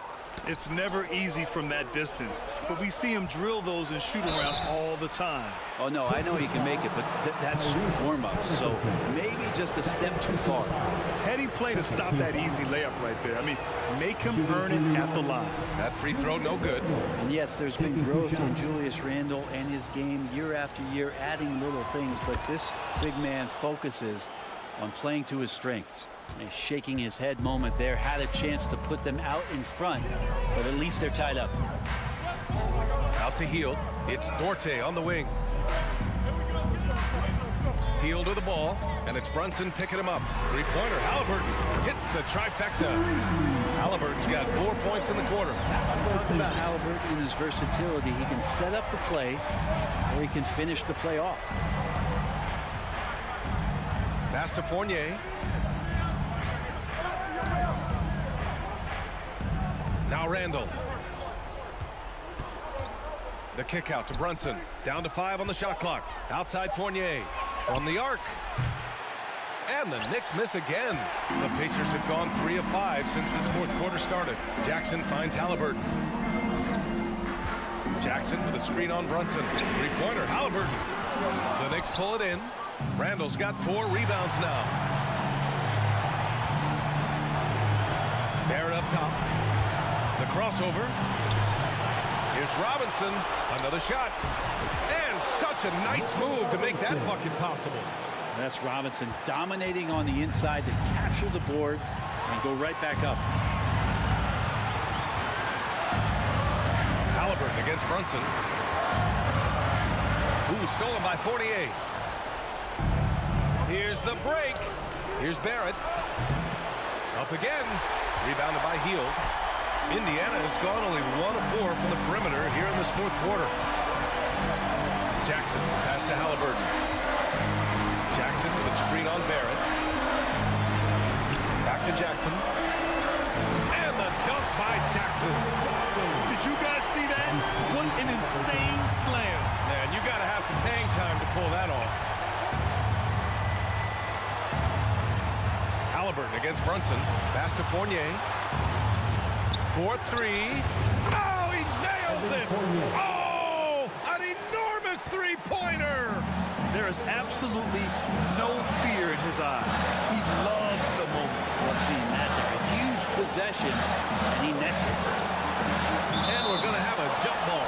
It's never easy from that distance, but we see him drill those and shoot around all the time. Oh, no, I know he can make it, but that's warm-up, so maybe just a step too far. Heady play to stop that easy layup right there. I mean, make him earn it at the line. That free throw, no good. And yes, there's been growth in Julius Randle and his game year after year, adding little things, but this big man focuses on playing to his strengths. A shaking his head moment there, had a chance to put them out in front, but at least they're tied up. Out to Hield. It's Duarte on the wing. Hield with the ball, and it's Brunson picking him up. Three-pointer, Halliburton hits the trifecta. Halliburton's got 4 points in the quarter. Talk about Halliburton and his versatility. He can set up the play, or he can finish the play off. Pass to Fournier. Now Randle. The kick out to Brunson. Down to 5 on the shot clock. Outside Fournier. From the arc. And the Knicks miss again. The Pacers have gone 3 of 5 since this fourth quarter started. Jackson finds Halliburton. Jackson with a screen on Brunson. Three-pointer, Halliburton. The Knicks pull it in. Randle's got 4 rebounds now. Barrett up top. The crossover. Here's Robinson. Another shot. And such a nice move to make that bucket possible. That's Robinson dominating on the inside to capture the board and go right back up. Halliburton against Brunson. Ooh, stolen by Fournier. Here's the break. Here's Barrett. Up again. Rebounded by Hield. Indiana has gone only 1 of 4 from the perimeter here in this fourth quarter. Jackson pass to Halliburton. Jackson with a screen on Barrett. Back to Jackson. And the dunk by Jackson. Did you guys see that? What an insane slam. Man, you got to have some hang time to pull that off. Halliburton against Brunson. Pass to Fournier. 4-3. Oh, he nails it. Oh, an enormous three-pointer. There is absolutely no fear in his eyes. He loves the moment. Love seeing that there. A huge possession, and he nets it. And we're going to have a jump ball.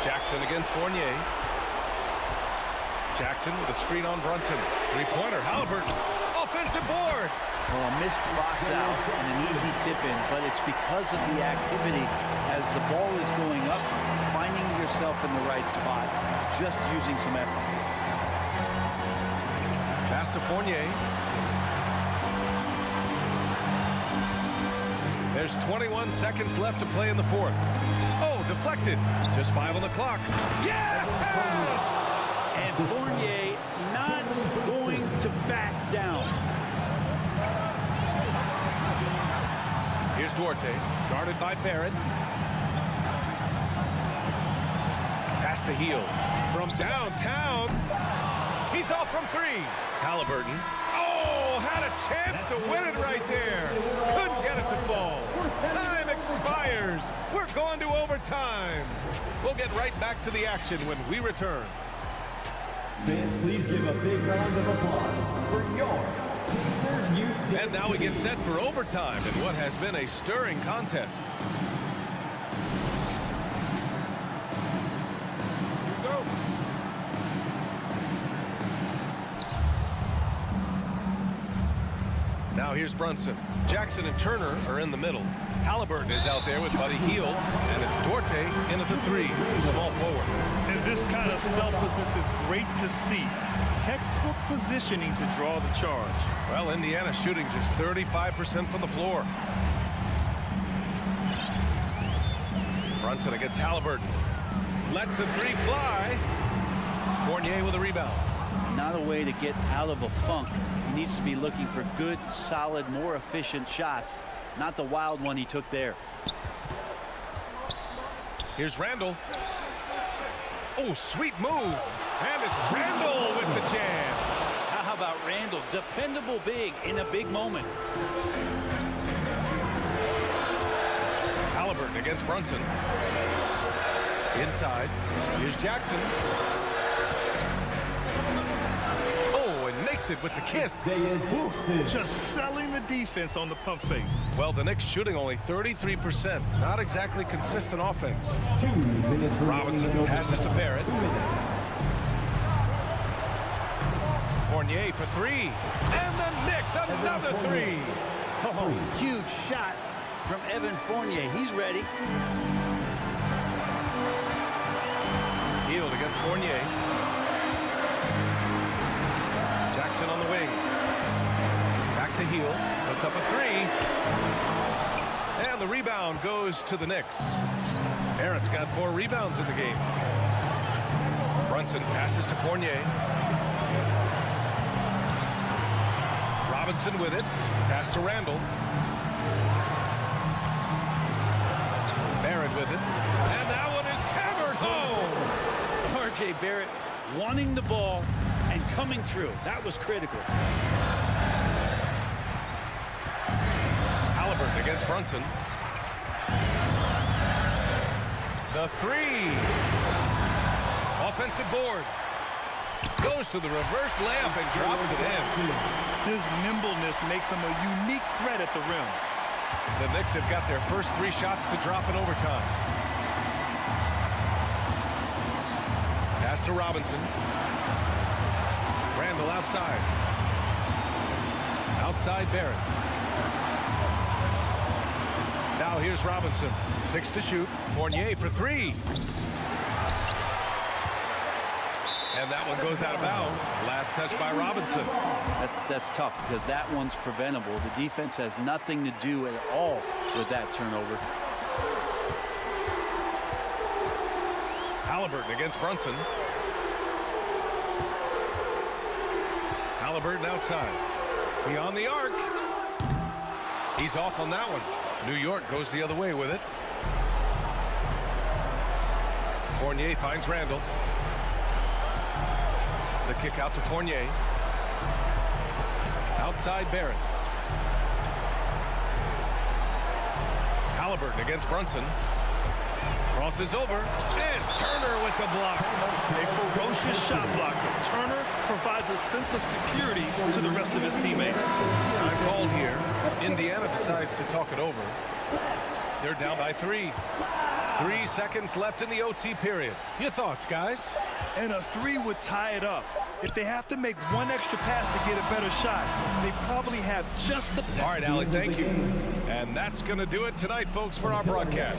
Jackson against Fournier. Jackson with a screen on Brunson. Three-pointer, Halliburton. Offensive board. Well, a missed box out and an easy tip-in, but it's because of the activity as the ball is going up, finding yourself in the right spot, just using some effort. Pass to Fournier. There's 21 seconds left to play in the fourth. Oh, deflected. Just 5 on the clock. Yes! And Fournier not going to back down. Here's Duarte, guarded by Barrett. Pass to Hield. From downtown. He's off from 3. Halliburton. Oh, had a chance to win it right there. Couldn't get it to fall. Time expires. We're going to overtime. We'll get right back to the action when we return. Fans, please give a big round of applause for your Pacers Youth. And now we get set for overtime in what has been a stirring contest. Here we go. Now here's Brunson. Jackson and Turner are in the middle. Halliburton is out there with Buddy Hield, and it's Duarte in at the 3, small forward. And this kind of selflessness is great to see. Textbook positioning to draw the charge. Well, Indiana shooting just 35% from the floor. Brunson against Halliburton. Lets the 3 fly. Fournier with a rebound. Not a way to get out of a funk. He needs to be looking for good, solid, more efficient shots, not the wild one he took there. Here's Randle. Oh, sweet move. And it's Randle with the jam. How about Randle? Dependable big in a big moment. Halliburton against Brunson. Inside. Here's Jackson. Oh, and makes it with the kiss. Just selling the defense on the pump fake. Well, the Knicks shooting only 33%. Not exactly consistent offense. Robinson passes to Barrett. Fournier for three. And the Knicks another three. Oh, huge shot from Evan Fournier. He's ready. Beal against Fournier. Jackson on the wing. Back to Heel. Puts up a three. And the rebound goes to the Knicks. Barrett's got 4 rebounds in the game. Brunson passes to Fournier. Robinson with it. Pass to Randle. Barrett with it. And that one is hammered home. R.J. Barrett wanting the ball and coming through. That was critical. Halliburton against Brunson. The three. Offensive board. Goes to the reverse layup and drops it in. His nimbleness makes him a unique threat at the rim. The Knicks have got their first 3 shots to drop in overtime. Pass to Robinson. Randle outside. Outside Barrett. Now here's Robinson. 6 to shoot. Fournier for 3. And that one goes out of bounds. Last touch by Robinson. That's tough because that one's preventable. The defense has nothing to do at all with that turnover. Halliburton against Brunson. Halliburton outside. Beyond the arc. He's off on that one. New York goes the other way with it. Fournier finds Randle. The kick out to Fournier. Outside Barrett. Halliburton against Brunson. Crosses over. And Turner with the block. A ferocious shot blocker. Turner provides a sense of security to the rest of his teammates. Time called here. Indiana decides to talk it over. They're down by 3. 3 seconds left in the OT period. Your thoughts, guys? And a 3 would tie it up. If they have to make 1 extra pass to get a better shot, they probably have just a... All right, Allie, thank you. And that's going to do it tonight, folks, for our broadcast.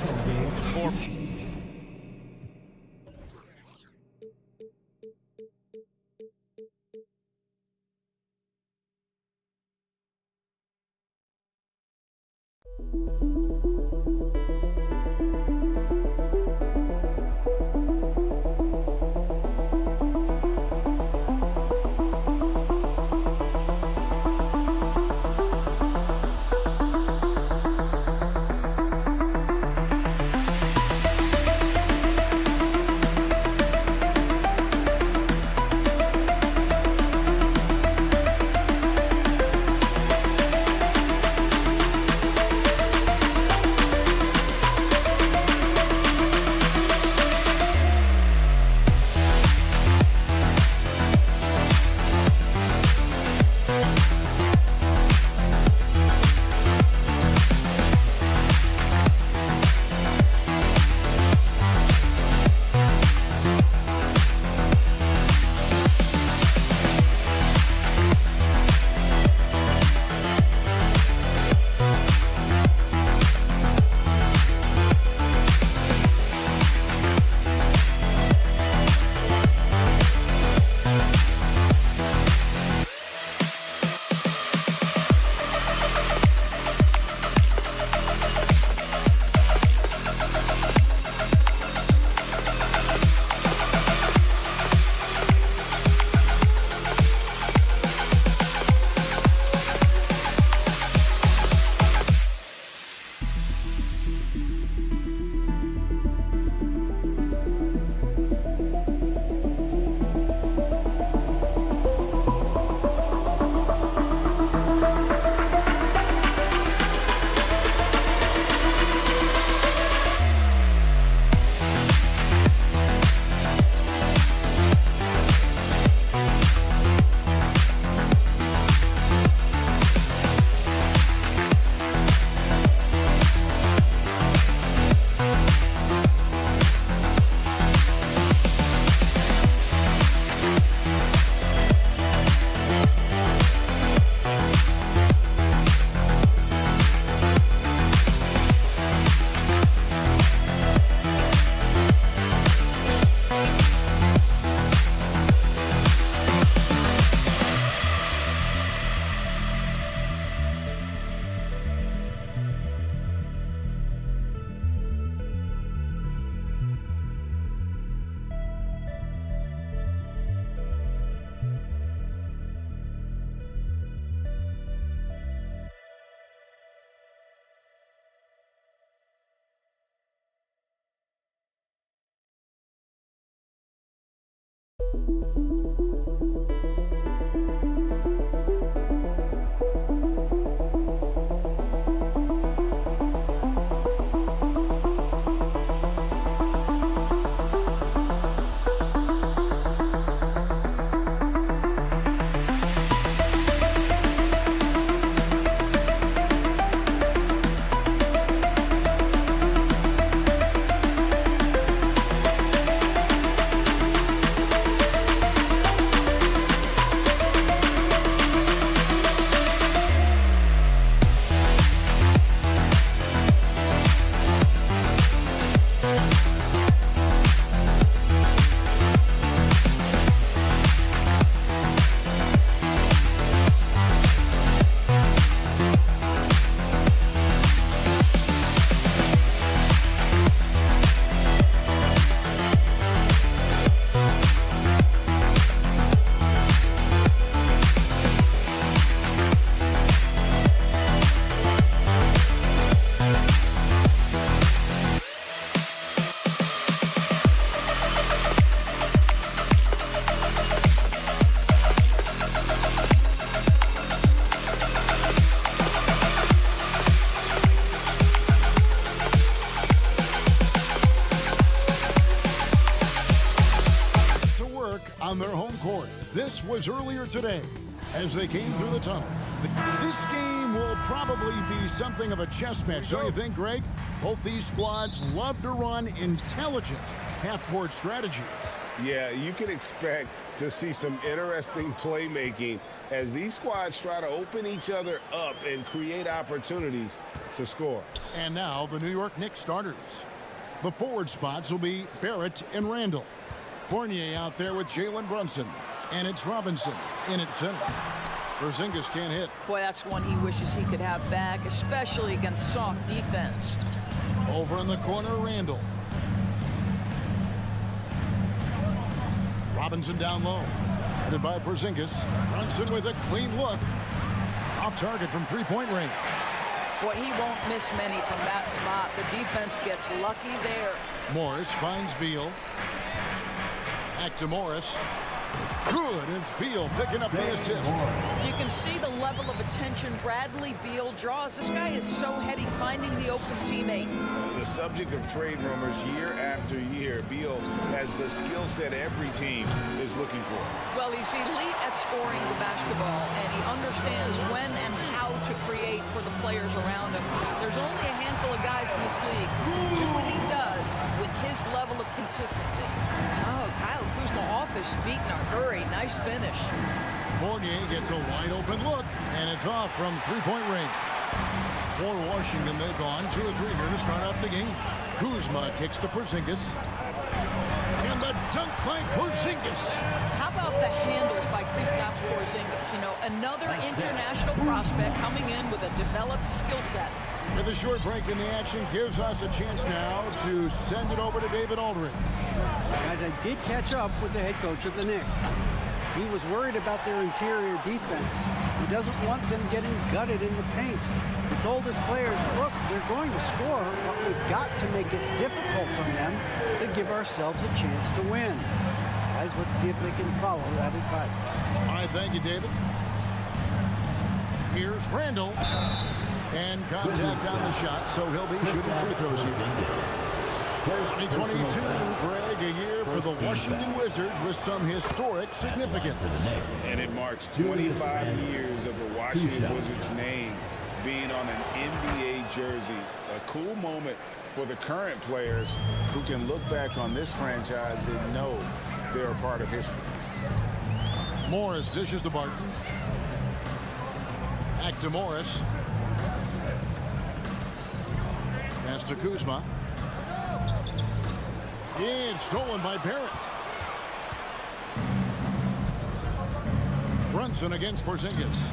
This was earlier today as they came through the tunnel. This game will probably be something of a chess match, don't you think, Greg? Both these squads love to run intelligent half-court strategies. Yeah, you can expect to see some interesting playmaking as these squads try to open each other up and create opportunities to score. And now the New York Knicks starters. The forward spots will be Barrett and Randle. Fournier out there with Jalen Brunson. And it's Robinson in at center. Porzingis can't hit. Boy, that's one he wishes he could have back, especially against soft defense. Over in the corner, Randle. Robinson down low. Headed by Porzingis. Brunson with a clean look. Off target from three-point range. Boy, he won't miss many from that spot. The defense gets lucky there. Morris finds Beal. Back to Morris. Good. It's Beal picking up the assist. You can see the level of attention Bradley Beal draws. This guy is so heady finding the open teammate. The subject of trade rumors year after year, Beal has the skill set every team is looking for. Well, he's elite at scoring the basketball, and he understands when and how to create for the players around him. There's only a handful of guys in this league who do what he does with his level of consistency. Oh, Kyle Kuzma off his feet in a hurry. Nice finish. Fournier gets a wide open look, and it's off from three-point range. For Washington, they've gone 2 or 3 here to start off the game. Kuzma kicks to Porzingis. And the dunk by Porzingis. How about the handles by Kristaps Porzingis? You know, another international prospect coming in with a developed skill set. With a short break in the action, gives us a chance now to send it over to David Aldridge. Guys, I did catch up with the head coach of the Knicks. He was worried about their interior defense. He doesn't want them getting gutted in the paint. He told his players, look, they're going to score, but we've got to make it difficult on them to give ourselves a chance to win. Guys, let's see if they can follow that advice. All right, thank you, David. Here's Randle. And contact on the shot, so he'll be shooting free throws here. 2022, Greg, a year for the Washington Wizards with some historic significance. And it marks 25 years of the Washington Wizards name being on an NBA jersey. A cool moment for the current players who can look back on this franchise and know they're a part of history. Morris dishes to Barton. Back to Morris. Pass to Kuzma. Yeah, it's stolen by Barrett. Brunson against Porzingis.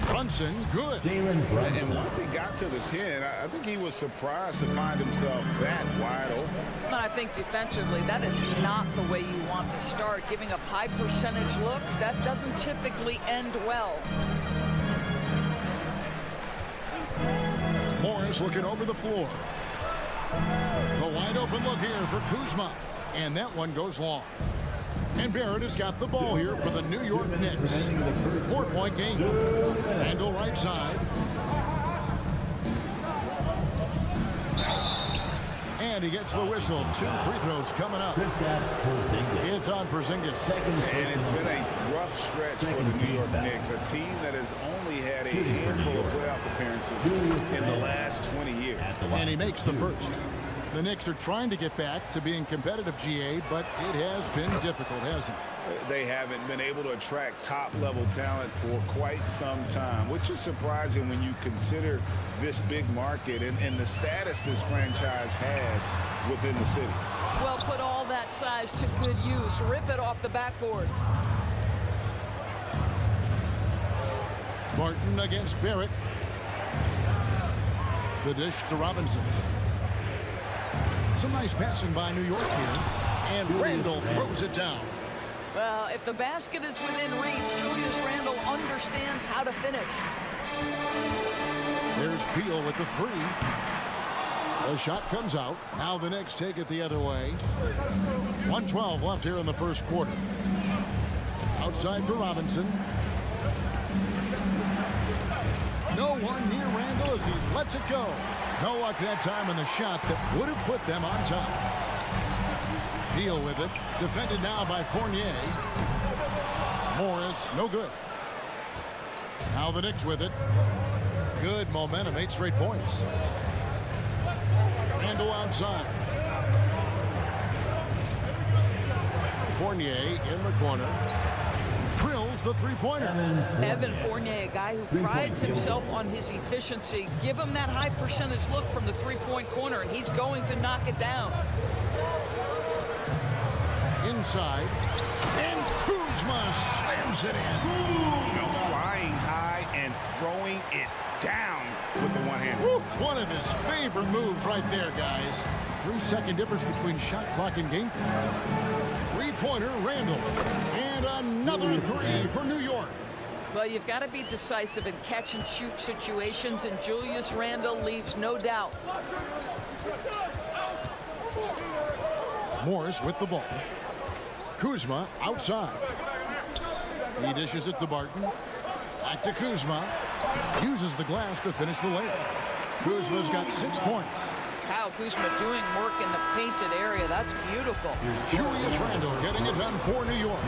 Brunson, good. And once he got to the 10, I think he was surprised to find himself that wide open. I think defensively, that is not the way you want to start. Giving up high percentage looks, that doesn't typically end well. Morris looking over the floor. The wide open look here for Kuzma. And that one goes long. And Barrett has got the ball here for the New York Knicks. 4-point game. Randle right side. And he gets the whistle. 2 free throws coming up. It's on Porzingis. And it's been a rough stretch for the New York Knicks, a team that has only had a handful of playoff appearances in the last 20 years. And he makes the first. The Knicks are trying to get back to being competitive, GA, but it has been difficult, hasn't it? They haven't been able to attract top-level talent for quite some time, which is surprising when you consider this big market and the status this franchise has within the city. Well, put all that size to good use. Rip it off the backboard. Martin against Barrett. The dish to Robinson. Some nice passing by New York here. And Randle throws it down. Well, if the basket is within reach, Julius Randle understands how to finish. There's Beal with the 3. The shot comes out. Now the Knicks take it the other way. 1:12 left here in the first quarter. Outside for Robinson. No one near Randle as he lets it go. No luck that time on the shot that would have put them on top. Beal with it. Defended now by Fournier. Morris, no good. Now the Knicks with it. Good momentum, 8 straight points. Randle outside. Fournier in the corner. Drills the three-pointer. Evan Fournier, a guy who prides himself on his efficiency. Give him that high percentage look from the three-point corner, and he's going to knock it down. Inside. And Kuzma slams it in. Flying high and throwing it down with the one hand. One of his favorite moves right there, guys. 3-second difference between shot clock and game clock. Three-pointer, Randle. And another three for New York. Well, you've got to be decisive in catch-and-shoot situations, and Julius Randle leaves no doubt. Morris with the ball. Kuzma outside. He dishes it to Barton. Back to Kuzma. Uses the glass to finish the layup. Kuzma's got 6 points. Kyle Kuzma doing work in the painted area. That's beautiful. Julius Randle getting it done for New York.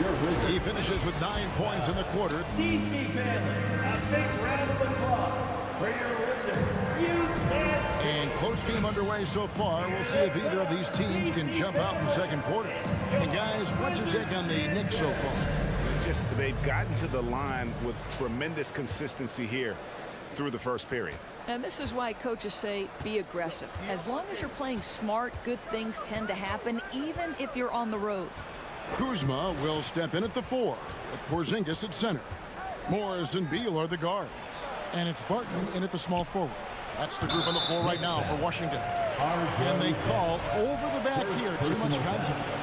He finishes with 9 points in the quarter. DC fans, a big round of applause for your Wizards. And close game underway so far. We'll see if either of these teams can jump out in the second quarter. And guys, what's your take on the Knicks so far? They've gotten to the line with tremendous consistency here through the first period. And this is why coaches say be aggressive. As long as you're playing smart, good things tend to happen, even if you're on the road. Kuzma will step in at the 4, with Porzingis at center. Morris and Beal are the guards. And it's Barton in at the small forward. That's the group on the floor right now for Washington. And they call over the back here. Too much contact.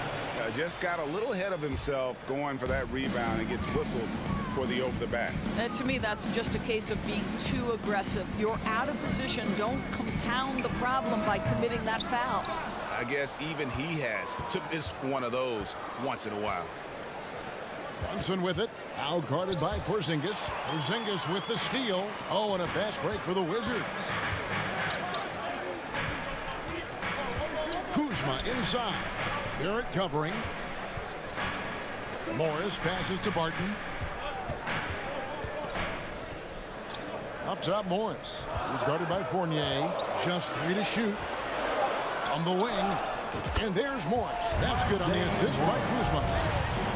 Just got a little ahead of himself going for that rebound and gets whistled for the over the back. And to me, that's just a case of being too aggressive. You're out of position. Don't compound the problem by committing that foul. I guess even he has to miss one of those once in a while. Brunson with it. Now guarded by Porzingis. Porzingis with the steal. Oh, and a fast break for the Wizards. Kuzma inside. Barrett covering. Morris passes to Barton. Up top, Morris. He's guarded by Fournier. Just 3 to shoot. On the wing. And there's Morris. That's good on the assist by Kuzma.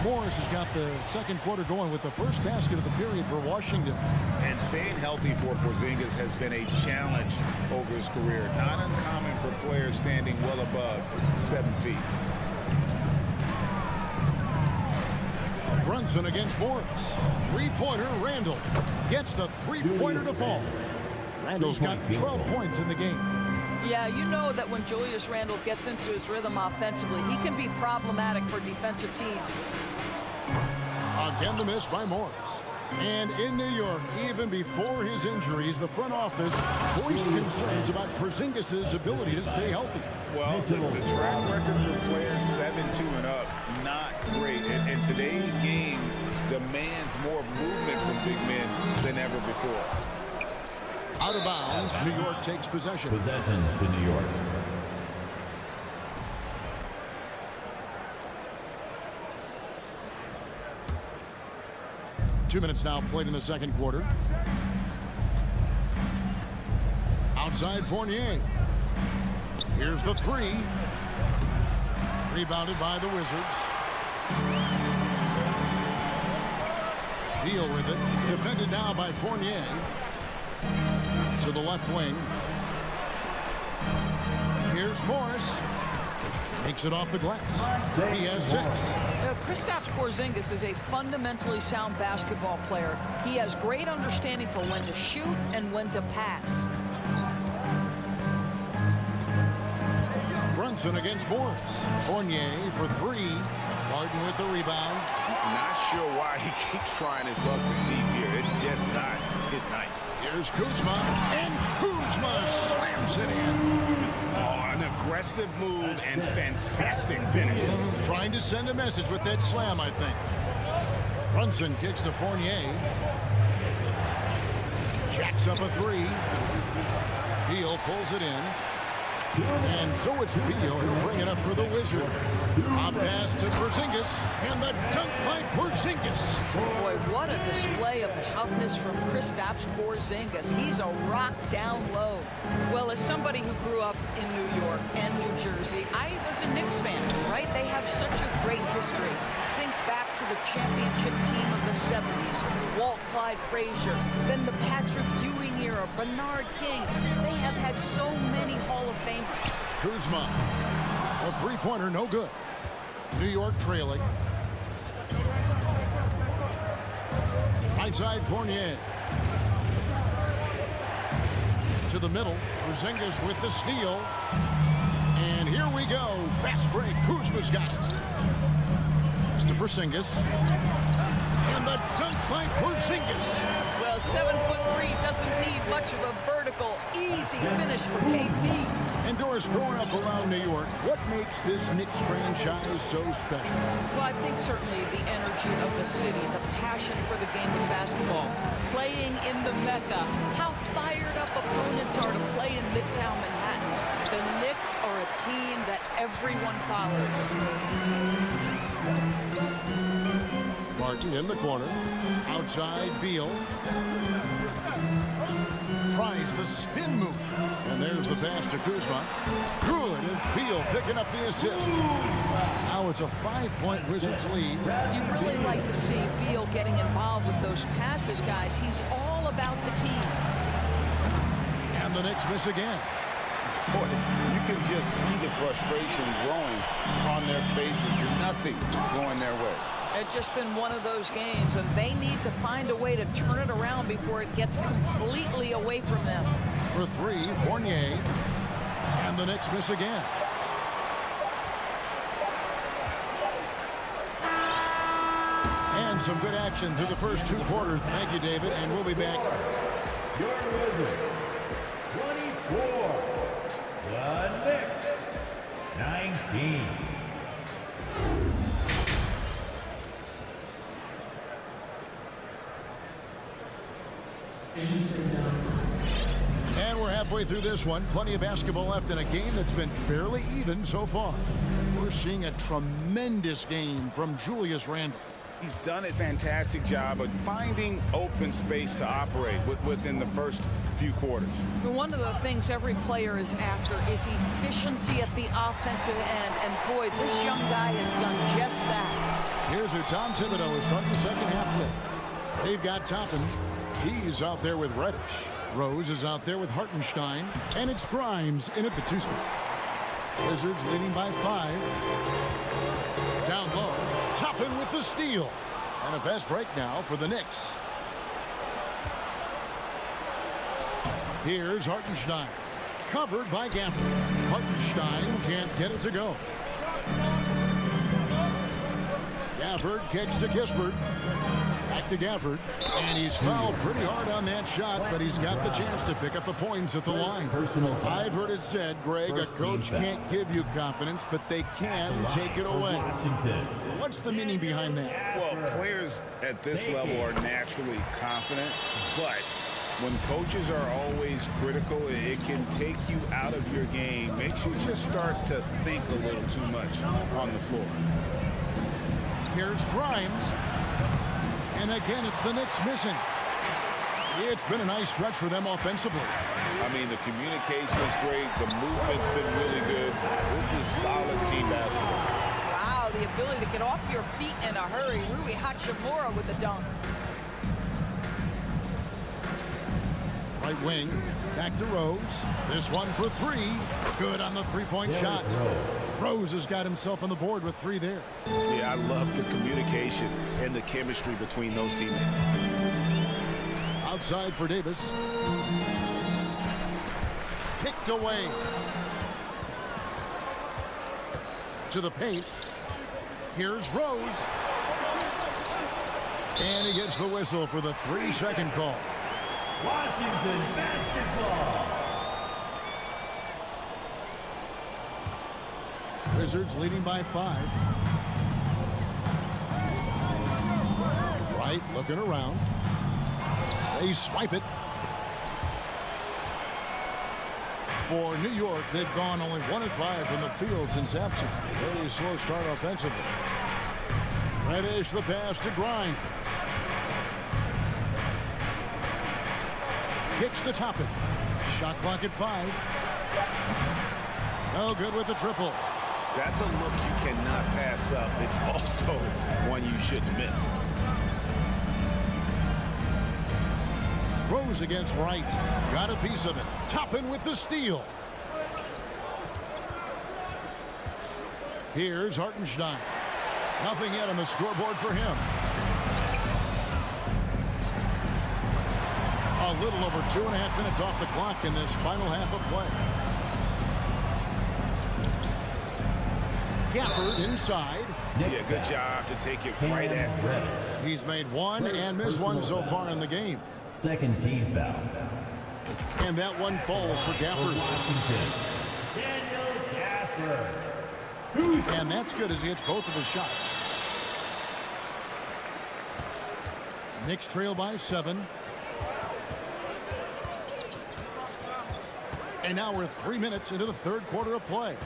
Morris has got the second quarter going with the first basket of the period for Washington. And staying healthy for Porzingis has been a challenge over his career. Not uncommon for players standing well above 7 feet. Brunson against Morris. Three-pointer, Randle gets the three-pointer to fall. Randle's got 12 points in the game. Yeah, you know that when Julius Randle gets into his rhythm offensively, he can be problematic for defensive teams. Again, the miss by Morris. And in New York, even before his injuries, the front office voiced concerns about Porzingis' ability to stay healthy. Well, the track record for players 7-2 and up, not great. And today's game demands more movement from big men than ever before. Out of bounds, New York takes possession. Possession to New York. Two minutes now played in the second quarter. Outside Fournier. Here's the 3. Rebounded by the Wizards. Beal with it. Defended now by Fournier. To the left wing. Here's Morris. Takes it off the glass. He has 6. Kristaps Porzingis is a fundamentally sound basketball player. He has great understanding for when to shoot and when to pass. Brunson against Morris. Fournier for 3. Barton with the rebound. Not sure why he keeps trying his luck from deep here. It's just not his night. Here's Kuzma, and Kuzma slams it in. Oh, an aggressive move and fantastic finish. Trying to send a message with that slam, I think. Brunson kicks to Fournier. Jacks up a 3. Beal pulls it in. And so it's Beal who'll bring it up for the Wizards. A pass to Porzingis, and the dunk by Porzingis. Boy, what a display of toughness from Kristaps Porzingis. He's a rock down low. Well, as somebody who grew up in New York and New Jersey, I was a Knicks fan, right? They have such a great history. Think back to the championship team of the 70s, Walt Clyde Frazier, then the Patrick Ewing era, Bernard King. They have had so many Hall of Famers. Kuzma, a three-pointer, no good. New York trailing. Right side, Fournier. To the middle, Porzingis with the steal. And here we go. Fast break. Kuzma's got it. It's to Porzingis. And the dunk by Porzingis. Well, 7'3" doesn't need much of a vertical, easy finish for KP. And Doris, growing up around New York, what makes this Knicks franchise so special? Well, I think certainly the energy of the city, the passion for the game of basketball, playing in the Mecca, how fired up opponents are to play in Midtown Manhattan. The Knicks are a team that everyone follows. Martin in the corner. Outside, Beal. Tries the spin move. And there's the pass to Kuzma. Good. It's Beal picking up the assist. Now it's a 5-point Wizards lead. You really like to see Beal getting involved with those passes, guys. He's all about the team. And the Knicks miss again. Boy, you can just see the frustration growing on their faces. Nothing going their way. It's just been one of those games, and they need to find a way to turn it around before it gets completely away from them. For three, Fournier. And the Knicks miss again. And some good action through the first two quarters. Thank you, David, and we'll be back. Your Wizards, 24. The Knicks, 19. And we're halfway through this one. Plenty of basketball left in a game that's been fairly even so far. We're seeing a tremendous game from Julius Randle. He's done a fantastic job of finding open space to operate within the first few quarters. One of the things every player is after is efficiency at the offensive end. And boy, this young guy has done just that. Here's who Tom Thibodeau is starting the second half with. They've got Toppin. He's out there with Reddish. Rose is out there with Hartenstein. And it's Grimes in at the two-spot. Wizards leading by 5. Down low. Toppin with the steal. And a fast break now for the Knicks. Here's Hartenstein. Covered by Gafford. Hartenstein can't get it to go. Gafford kicks to Kispert. Back to Gafford. And he's fouled pretty hard on that shot, but he's got the chance to pick up the points at the line. I've heard it said, Greg, a coach can't give you confidence, but they can take it away. What's the meaning behind that? Well, players at this level are naturally confident, but when coaches are always critical, it can take you out of your game. Makes you just start to think a little too much on the floor. Here's Grimes. And again, it's the Knicks missing. It's been a nice stretch for them offensively. I mean, the communication is great. The movement's been really good. This is solid team basketball. Wow, the ability to get off your feet in a hurry. Rui Hachimura with the dunk. Right wing, back to Rose. This one for 3. Good on the three-point shot. Rose has got himself on the board with 3 there. Yeah, I love the communication and the chemistry between those teammates. Outside for Davis. Kicked away. To the paint. Here's Rose. And he gets the whistle for the 3-second call. Washington basketball. Wizards leading by 5. Right, looking around. They swipe it. For New York, they've gone only 1 of 5 from the field since halftime. Very slow start offensively. Reddish the pass to Grimes. Kicks to top it. Shot clock at 5. No good with the triple. That's a look you cannot pass up. It's also one you shouldn't miss. Rose against Wright. Got a piece of it. Toppin with the steal. Here's Hartenstein. Nothing yet on the scoreboard for him. A little over 2.5 minutes off the clock in this final half of play. Gafford inside. Yeah, good job to take it right at them. He's made 1 and missed 1 so far in the game. Second team foul. And that one falls for Gafford. And that's good as he hits both of his shots. Knicks trail by 7. And now we're 3 minutes into the third quarter of play.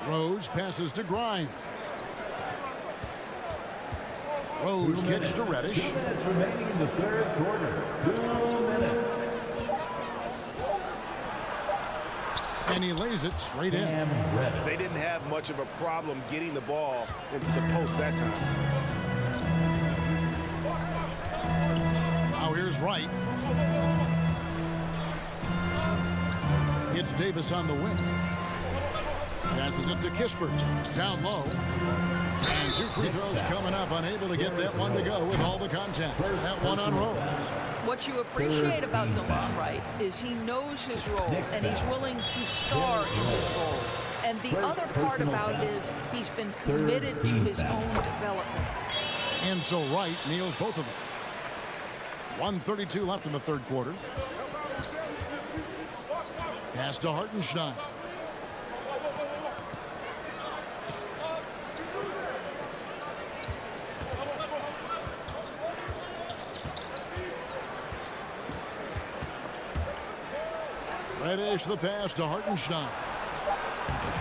Rose passes to Grimes. Rose kicks to Reddish. 2 minutes remaining in the third quarter. 2 minutes. And he lays it straight in. They didn't have much of a problem getting the ball into the post that time. Now here's Wright. It's Davis on the wing. Passes it to Kispert. Down low. And 2 free throws coming up. Unable to get that one to go with all the contact. That one on Rose. What you appreciate about DeLon Wright is he knows his role, and he's willing to star in his role. And the other part about it is he's been committed to his own development. And so Wright nails both of them. 1:32 left in the third quarter. Pass to Hartenstein. Reddish the pass to Hartenstein.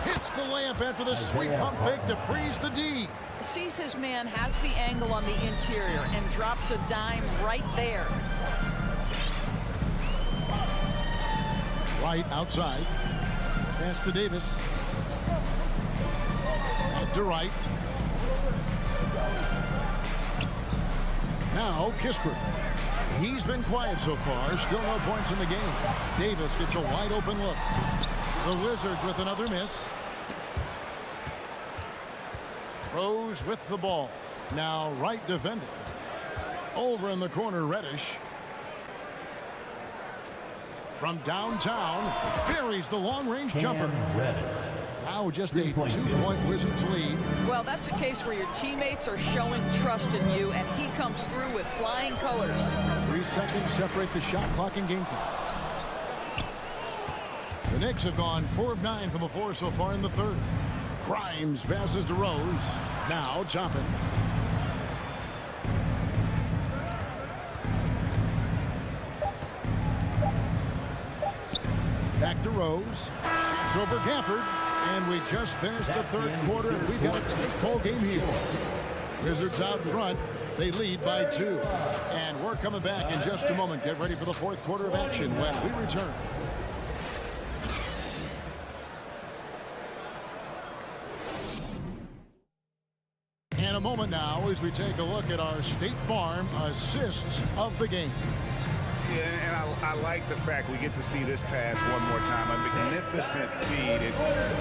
Hits the layup after the sweet pump fake to freeze the D. Sees his man, has the angle on the interior, and drops a dime right there. Wright outside. Pass to Davis. Back to Wright. Now Kispert. He's been quiet so far. Still no points in the game. Davis gets a wide open look. The Wizards with another miss. Rose with the ball. Now Wright defending. Over in the corner, Reddish. From downtown, buries the long-range jumper. Now just a 2-point Wizards lead. Well, that's a case where your teammates are showing trust in you, and he comes through with flying colors. 3 seconds separate the shot clock and game clock. The Knicks have gone 4 of 9 from the floor so far in the third. Grimes passes to Rose. Now Toppin. Back to Rose. Shoots over Gafford. And we just finished the third quarter, and we've got a tight ball game here. Wizards out front. They lead by 2. And we're coming back in just a moment. Get ready for the fourth quarter of action when we return. In a moment now as we take a look at our State Farm assists of the game. Yeah, and I like the fact we get to see this pass one more time. A magnificent feed. And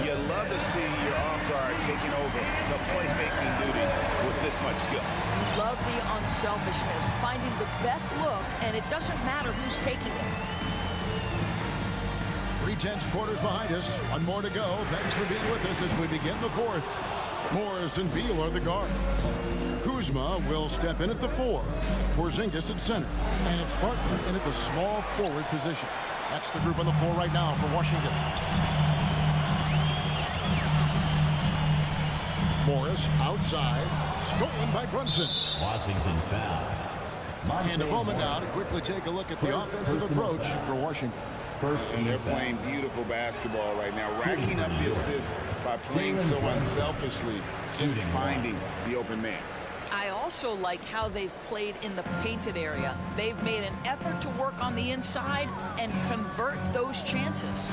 you love to see your off guard taking over the playmaking duties with this much skill. You love the unselfishness, finding the best look, and it doesn't matter who's taking it. 3/10 quarters behind us. One more to go. Thanks for being with us as we begin the fourth. Morris and Beal are the guards. Kuzma will step in at the 4. Porzingis at center. And it's Barkley in at the small forward position. That's the group on the floor right now for Washington. Morris outside. Stolen by Brunson. Washington foul. And a moment now to quickly take a look at the offensive approach for Washington. And they're playing beautiful basketball right now, racking up the assists by playing so unselfishly, just finding the open man. I also like how they've played in the painted area. They've made an effort to work on the inside and convert those chances.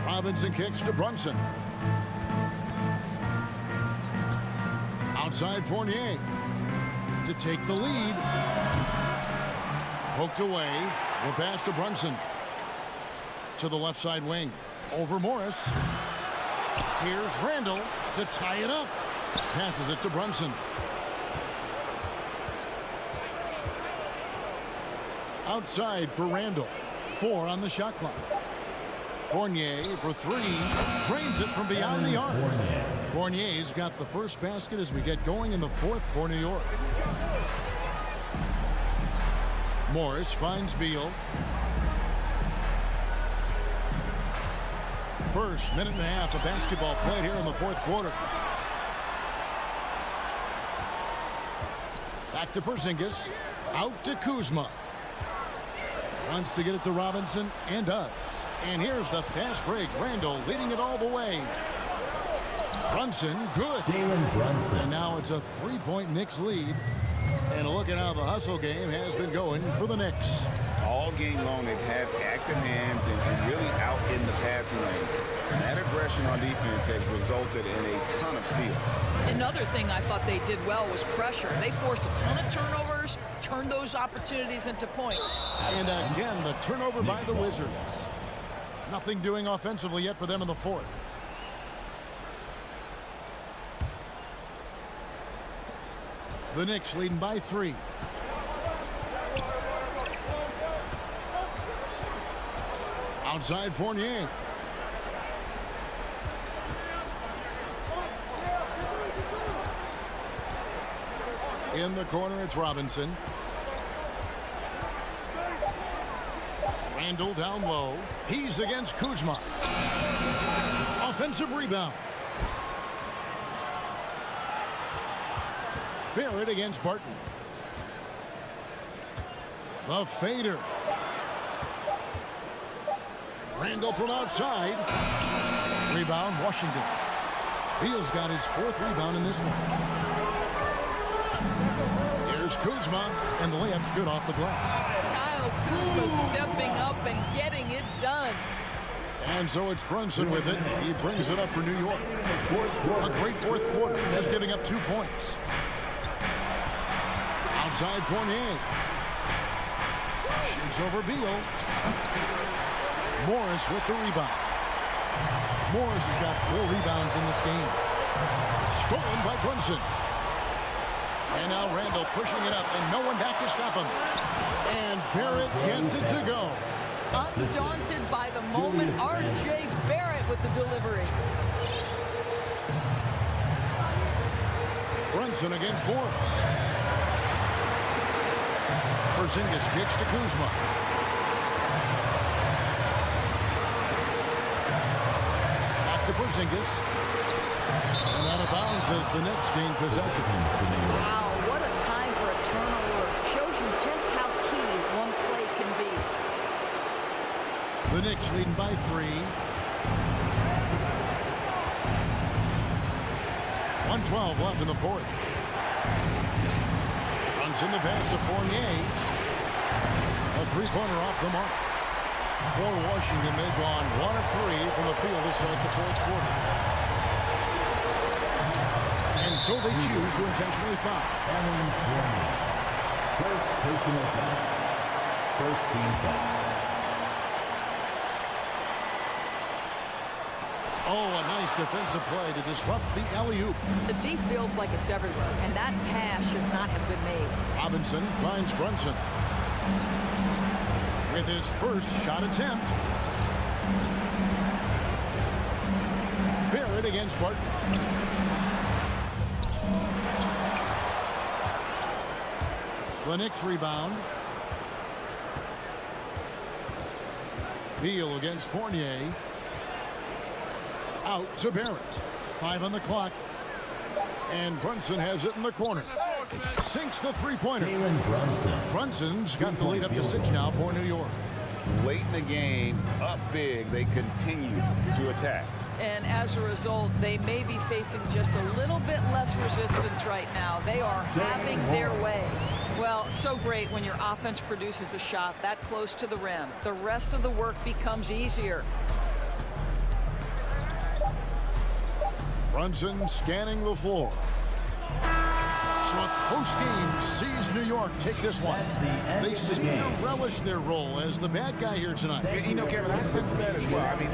Robinson kicks to Brunson. Outside Fournier to take the lead. Poked away. We'll pass to Brunson. To the left side wing. Over Morris. Here's Randle to tie it up. Passes it to Brunson. Outside for Randle. 4 on the shot clock. Fournier for 3. Drains it from beyond the arc. Fournier's got the first basket as we get going in the 4th for New York. Morris finds Beal. First minute and a half of basketball played here in the 4th quarter. Back to Porzingis. Out to Kuzma. Wants to get it to Robinson and does. And here's the fast break. Randle leading it all the way. Brunson, good. And now it's a 3-point Knicks lead. And look at how the hustle game has been going for the Knicks. All game long, they've had active hands and really out in the passing lanes. And that aggression on defense has resulted in a ton of steals. Another thing I thought they did well was pressure. They forced a ton of turnovers, turned those opportunities into points. And again, the turnover by the Wizards. Nothing doing offensively yet for them in the 4th. The Knicks leading by 3. Outside Fournier. In the corner, it's Robinson. Randle down low. He's against Kuzma. Offensive rebound. Barrett against Barton. The fader. Randle from outside. Rebound, Washington. Beal's got his 4th rebound in this one. Here's Kuzma, and the layup's good off the glass. Kyle Kuzma stepping up and getting it done. And so it's Brunson with it. He brings it up for New York. A great 4th quarter, just giving up 2 points. Outside Fournier. Shoots over Beal. Morris with the rebound. Morris has got 4 rebounds in this game. Stolen by Brunson. And now Randle pushing it up, and no one back to stop him. And Barrett gets it to go. Undaunted by the moment, R.J. Barrett with the delivery. Brunson against Morris. Porzingis kicks to Kuzma. Back to Porzingis. And out of bounds as the Knicks gain possession. Wow, what a time for a turnover. Shows you just how key one play can be. The Knicks leading by 3. 1:12 left in the 4th. Runs in the pass to Fournier. A 3-pointer off the mark. For Washington, they've gone 1 of 3 from the field to start the 4th quarter. And so they choose to intentionally foul. First personal foul. First team foul. Oh, a nice defensive play to disrupt the alley-oop. The D feels like it's everywhere, and that pass should not have been made. Robinson finds Brunson. With his first shot attempt. Barrett against Barton. The Knicks rebound. Beal against Fournier. Out to Barrett. 5 on the clock. And Brunson has it in the corner. Sinks the 3-pointer. Brunson. Brunson's got the lead up to 6 now for New York. late in the game, up big, they continue to attack. And as a result, they may be facing just a little bit less resistance right now. They are having their way. Well, so great when your offense produces a shot that close to the rim. The rest of the work becomes easier. Brunson scanning the floor. So a close game sees New York take this one. They seem to relish their role as the bad guy here tonight. You know, Kevin, I sense that as well. I mean,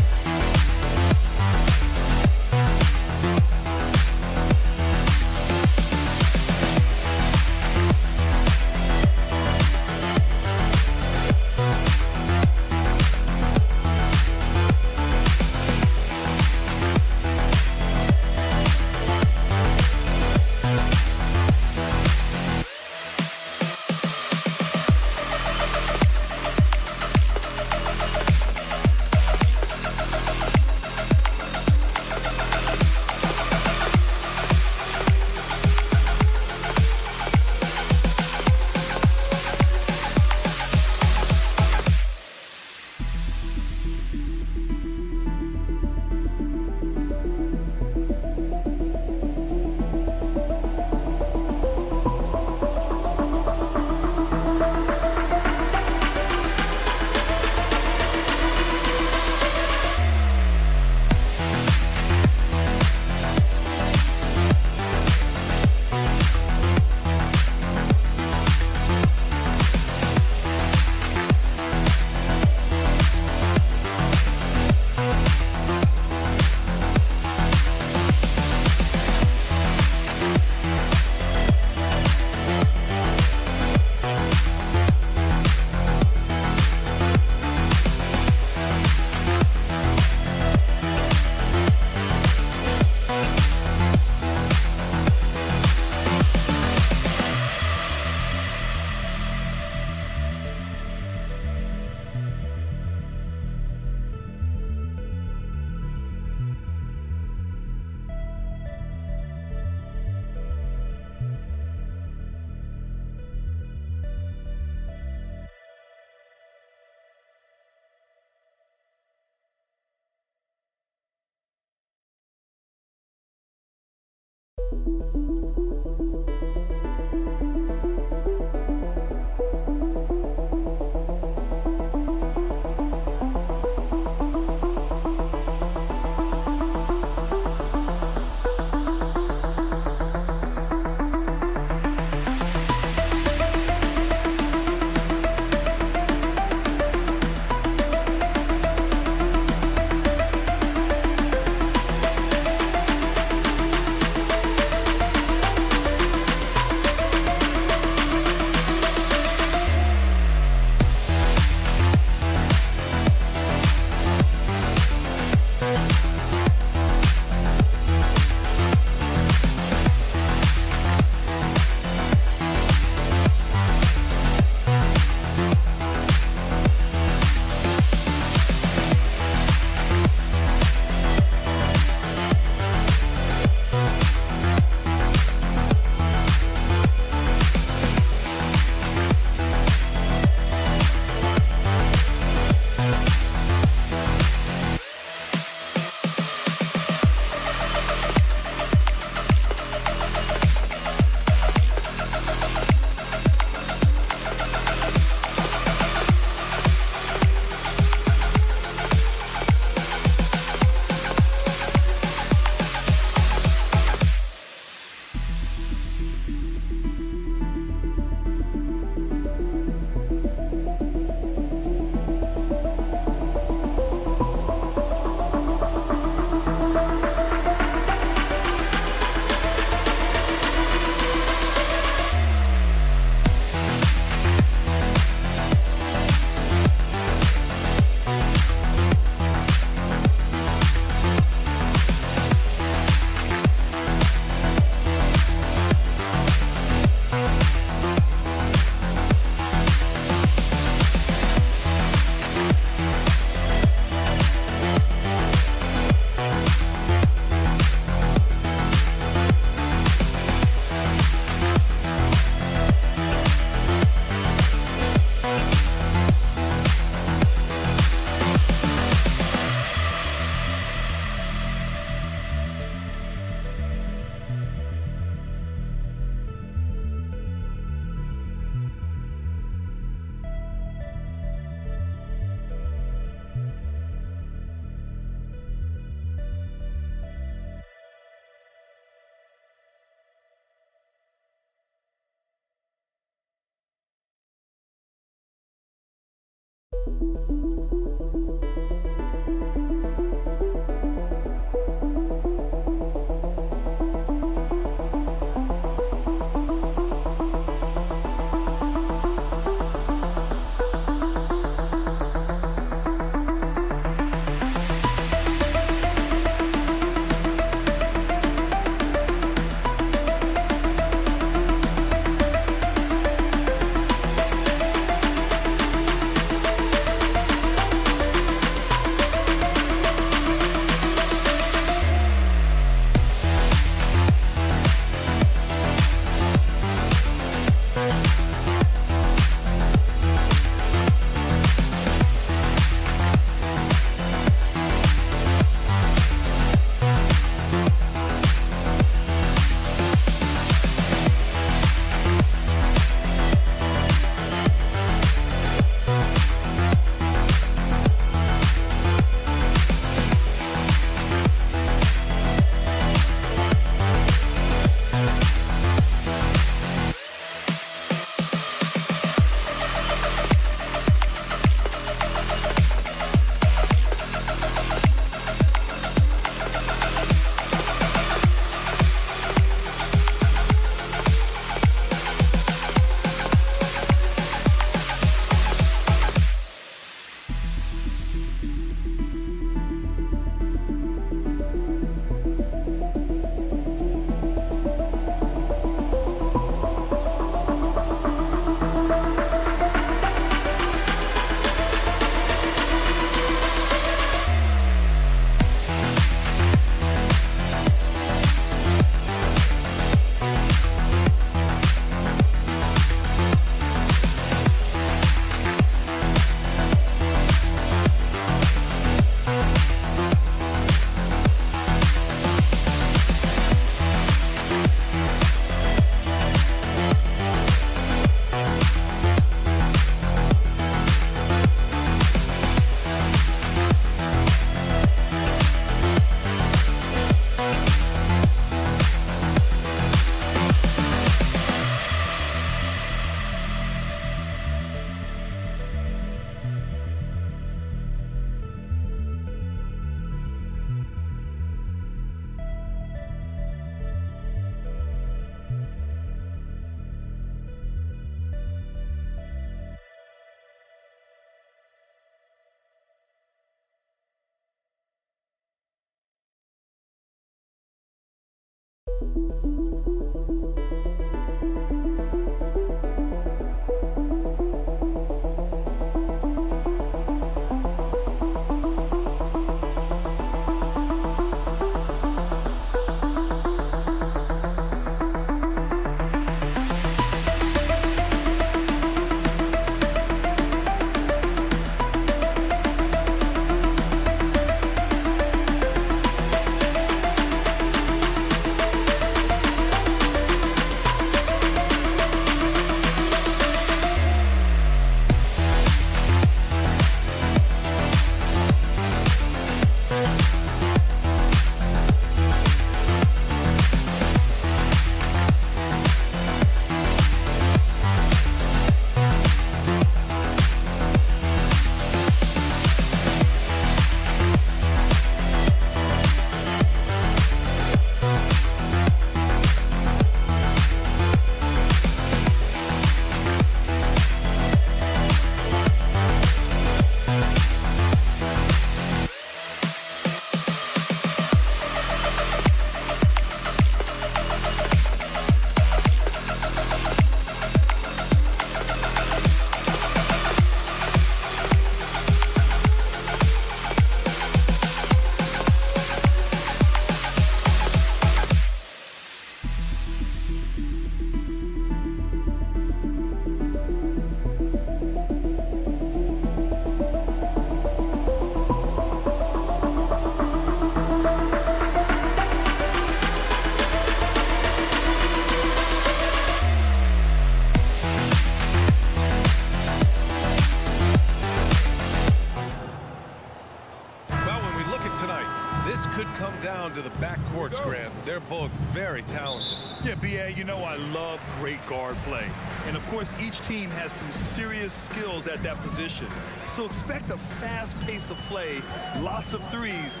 down to the backcourts, Grant. They're both very talented. Yeah, B.A., you know I love great guard play. And, of course, each team has some serious skills at that position. So expect a fast pace of play, lots of threes.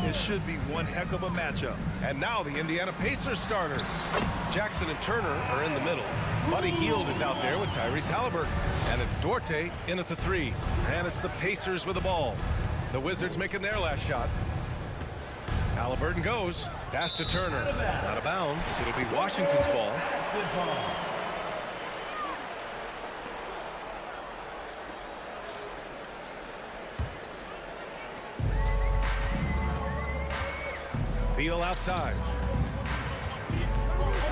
It should be one heck of a matchup. And now the Indiana Pacers starters. Jackson and Turner are in the middle. Buddy Hield is out there with Tyrese Halliburton. And it's Duarte in at the three. And it's the Pacers with the ball. The Wizards making their last shot. Halliburton goes. Pass to Turner. Out of bounds. It'll be Washington's ball. Beal outside.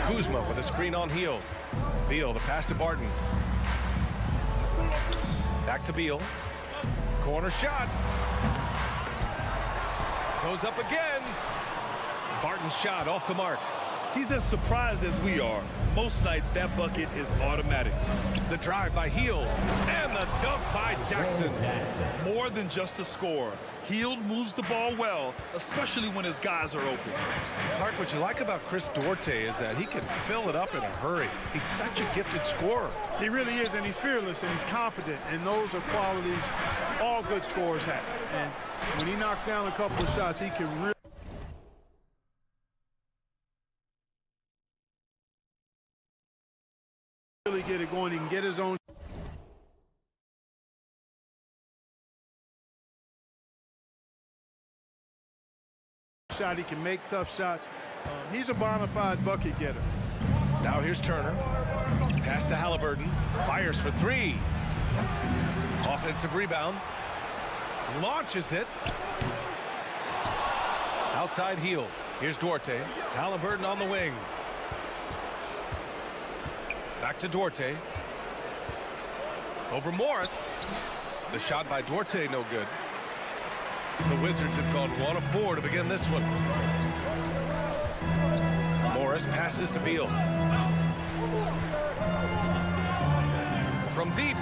Kuzma with a screen on Hield. Beal, the pass to Barton. Back to Beal. Corner shot. Goes up again. Barton's shot off the mark. He's as surprised as we are. Most nights that bucket is automatic. The drive by Hield and the dunk by Jackson. More than just a score. Hield moves the ball well, especially when his guys are open. Clark, what you like about Chris Duarte is that he can fill it up in a hurry. He's such a gifted scorer. He really is, and he's fearless, and he's confident, and those are qualities all good scorers have. And when he knocks down a couple of shots, he can really get it going. He can get his own shot. He can make tough shots. He's a bona fide bucket getter. Now here's Turner. Pass to Halliburton. Fires for three. Offensive rebound. Launches it. Outside Hield. Here's Duarte. Halliburton on the wing. Back to Duarte. Over Morris. The shot by Duarte no good. The Wizards have gone 1 of 4 to begin this one. Morris passes to Beal. From deep.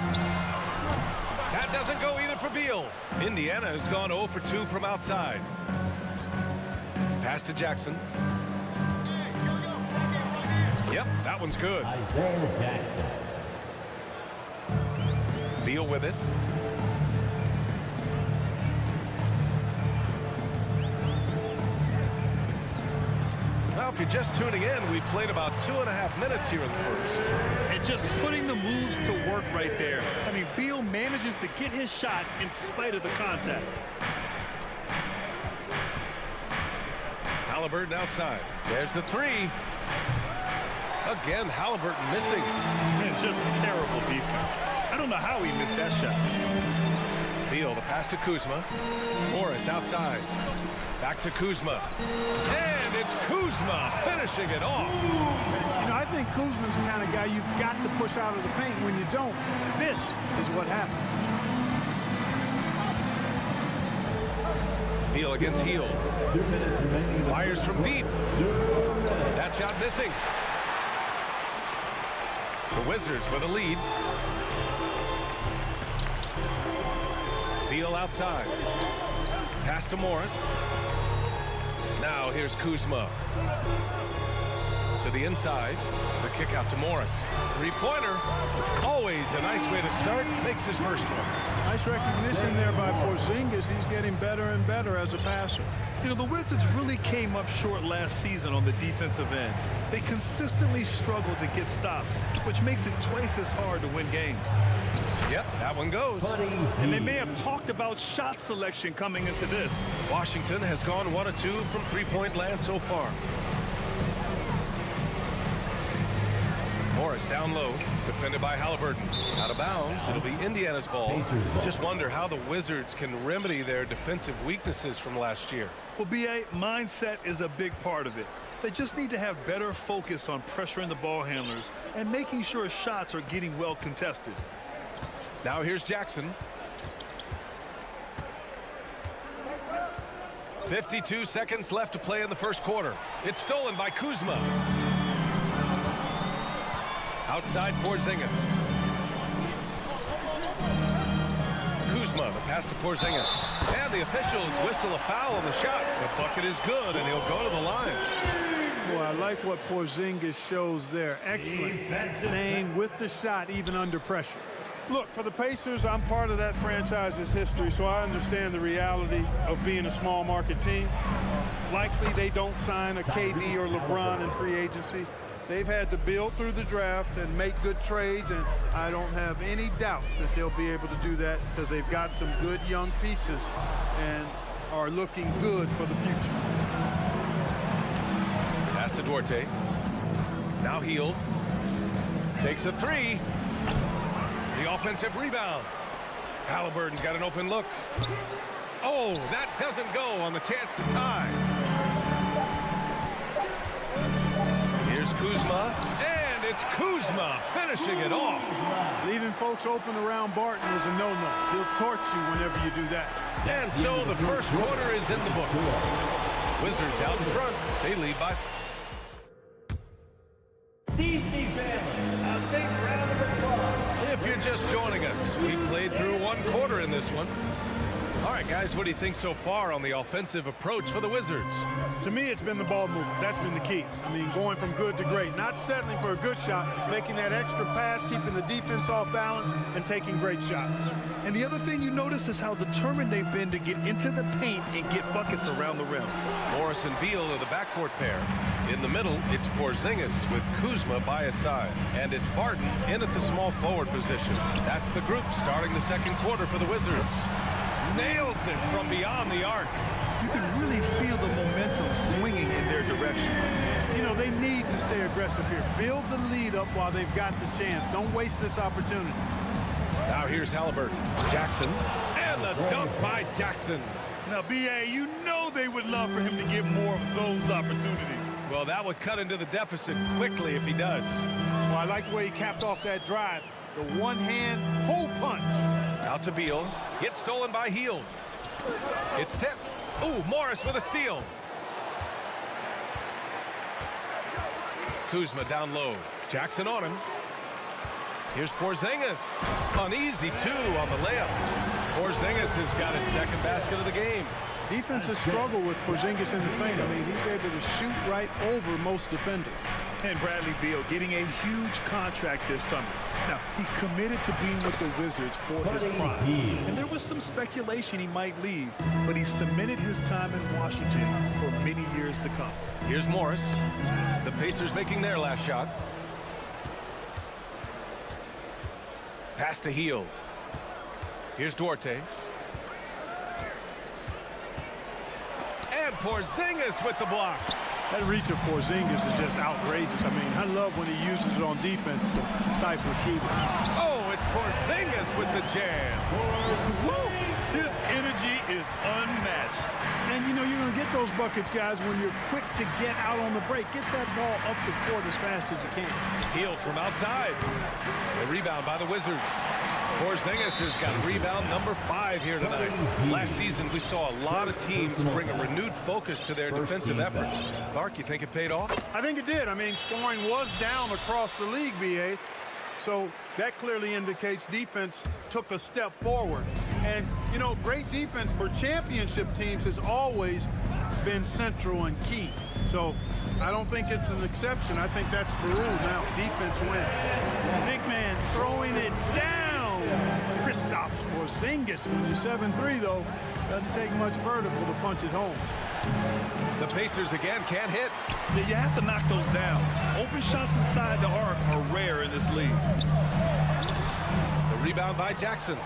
That doesn't go either for Beal. Indiana has gone 0 for 2 from outside. Pass to Jackson. Yep, that one's good. Isaiah Jackson. Beal with it. Now, if you're just tuning in, we've played about 2.5 minutes here in the first. And just putting the moves to work right there. I mean, Beal manages to get his shot in spite of the contact. Halliburton outside. There's the three. Again, Halliburton missing. Man, just terrible defense. I don't know how he missed that shot. Beal, the pass to Kuzma. Morris outside. Back to Kuzma. And it's Kuzma finishing it off. You know, I think Kuzma's the kind of guy you've got to push out of the paint. When you don't, this is what happens. Beal against Hield. Fires from deep. That shot missing. The Wizards with a lead. Beal outside. Pass to Morris. Now here's Kuzma. To the inside. The kick out to Morris. Three-pointer. Always a nice way to start. Makes his first one. Nice recognition there by Porzingis. He's getting better and better as a passer. You know, the Wizards really came up short last season on the defensive end. They consistently struggled to get stops, which makes it twice as hard to win games. Yep, that one goes. And they may have talked about shot selection coming into this. Washington has gone 1 of 2 from three-point land so far. Morris down low, defended by Halliburton. Out of bounds, it'll be Indiana's ball. Just wonder how the Wizards can remedy their defensive weaknesses from last year. Well, BA, mindset is a big part of it. They just need to have better focus on pressuring the ball handlers and making sure shots are getting well contested. Now here's Jackson. 52 seconds left to play in the first quarter. It's stolen by Kuzma. Outside Porzingis. Kuzma, the pass to Porzingis. And the officials whistle a foul on the shot. The bucket is good, and he'll go to the line. Boy, I like what Porzingis shows there. Excellent. Staying with the shot even under pressure. Look, for the Pacers, I'm part of that franchise's history, so I understand the reality of being a small market team. Likely they don't sign a KD or LeBron in free agency. They've had to build through the draft and make good trades, and I don't have any doubts that they'll be able to do that because they've got some good young pieces and are looking good for the future. Pass to Duarte. Now Hield. Takes a three. The offensive rebound. Halliburton's got an open look. Oh, that doesn't go on the chance to tie. Here's Kuzma, and it's Kuzma finishing it off. Leaving folks open around Barton is a no-no. He'll torch you whenever you do that. And so the first quarter is in the books. Wizards out in front. They lead by... DC family, a big round of applause. If you're just joining us, we played through one quarter in this one. All right, guys, what do you think so far on the offensive approach for the Wizards? To me, it's been the ball movement. That's been the key. I mean, going from good to great. Not settling for a good shot, making that extra pass, keeping the defense off balance, and taking great shots. And the other thing you notice is how determined they've been to get into the paint and get buckets around the rim. Morris and Beal are the backcourt pair. In the middle, it's Porzingis with Kuzma by his side. And it's Barton in at the small forward position. That's the group starting the second quarter for the Wizards. Nails it from beyond the arc. You can really feel the momentum swinging in their direction. You know, they need to stay aggressive here. Build the lead up while they've got the chance. Don't waste this opportunity. Now here's Halliburton. Jackson. And the dunk by Jackson. Now, BA, you know they would love for him to get more of those opportunities. Well, that would cut into the deficit quickly if he does. Well, I like the way he capped off that drive. The one-hand hole punch. Out to Beal. It's stolen by Hield. It's tipped. Ooh, Morris with a steal. Kuzma down low. Jackson on him. Here's Porzingis. Uneasy, too, on the layup. Porzingis has got his second basket of the game. Defenses struggle with Porzingis in the paint. I mean, he's able to shoot right over most defenders. And Bradley Beal getting a huge contract this summer. Now, he committed to being with the Wizards for his prime. And there was some speculation he might leave, but he cemented his time in Washington for many years to come. Here's Morris. The Pacers making their last shot. Pass to Hield. Here's Duarte. And Porzingis with the block. That reach of Porzingis is just outrageous. I mean, I love when he uses it on defense to stifle shooting. Oh, it's Porzingis with the jam. Woo! His energy is unmatched. And, you know, you're going to get those buckets, guys, when you're quick to get out on the break. Get that ball up the court as fast as you can. Field from outside. A rebound by the Wizards. Porzingis has got rebound number 5 here tonight. Last season, we saw a lot of teams bring a renewed focus to their defensive efforts. Clark, you think it paid off? I think it did. I mean, scoring was down across the league, B.A., so that clearly indicates defense took a step forward. And, you know, great defense for championship teams has always been central and key. So I don't think it's an exception. I think that's the rule now. Defense wins. Big man throwing it down. Kristaps Porzingis. When you're 7'3", though, doesn't take much vertical to punch it home. The Pacers again can't hit. Yeah, you have to knock those down. Open shots inside the arc are rare in this league. The rebound by Jackson.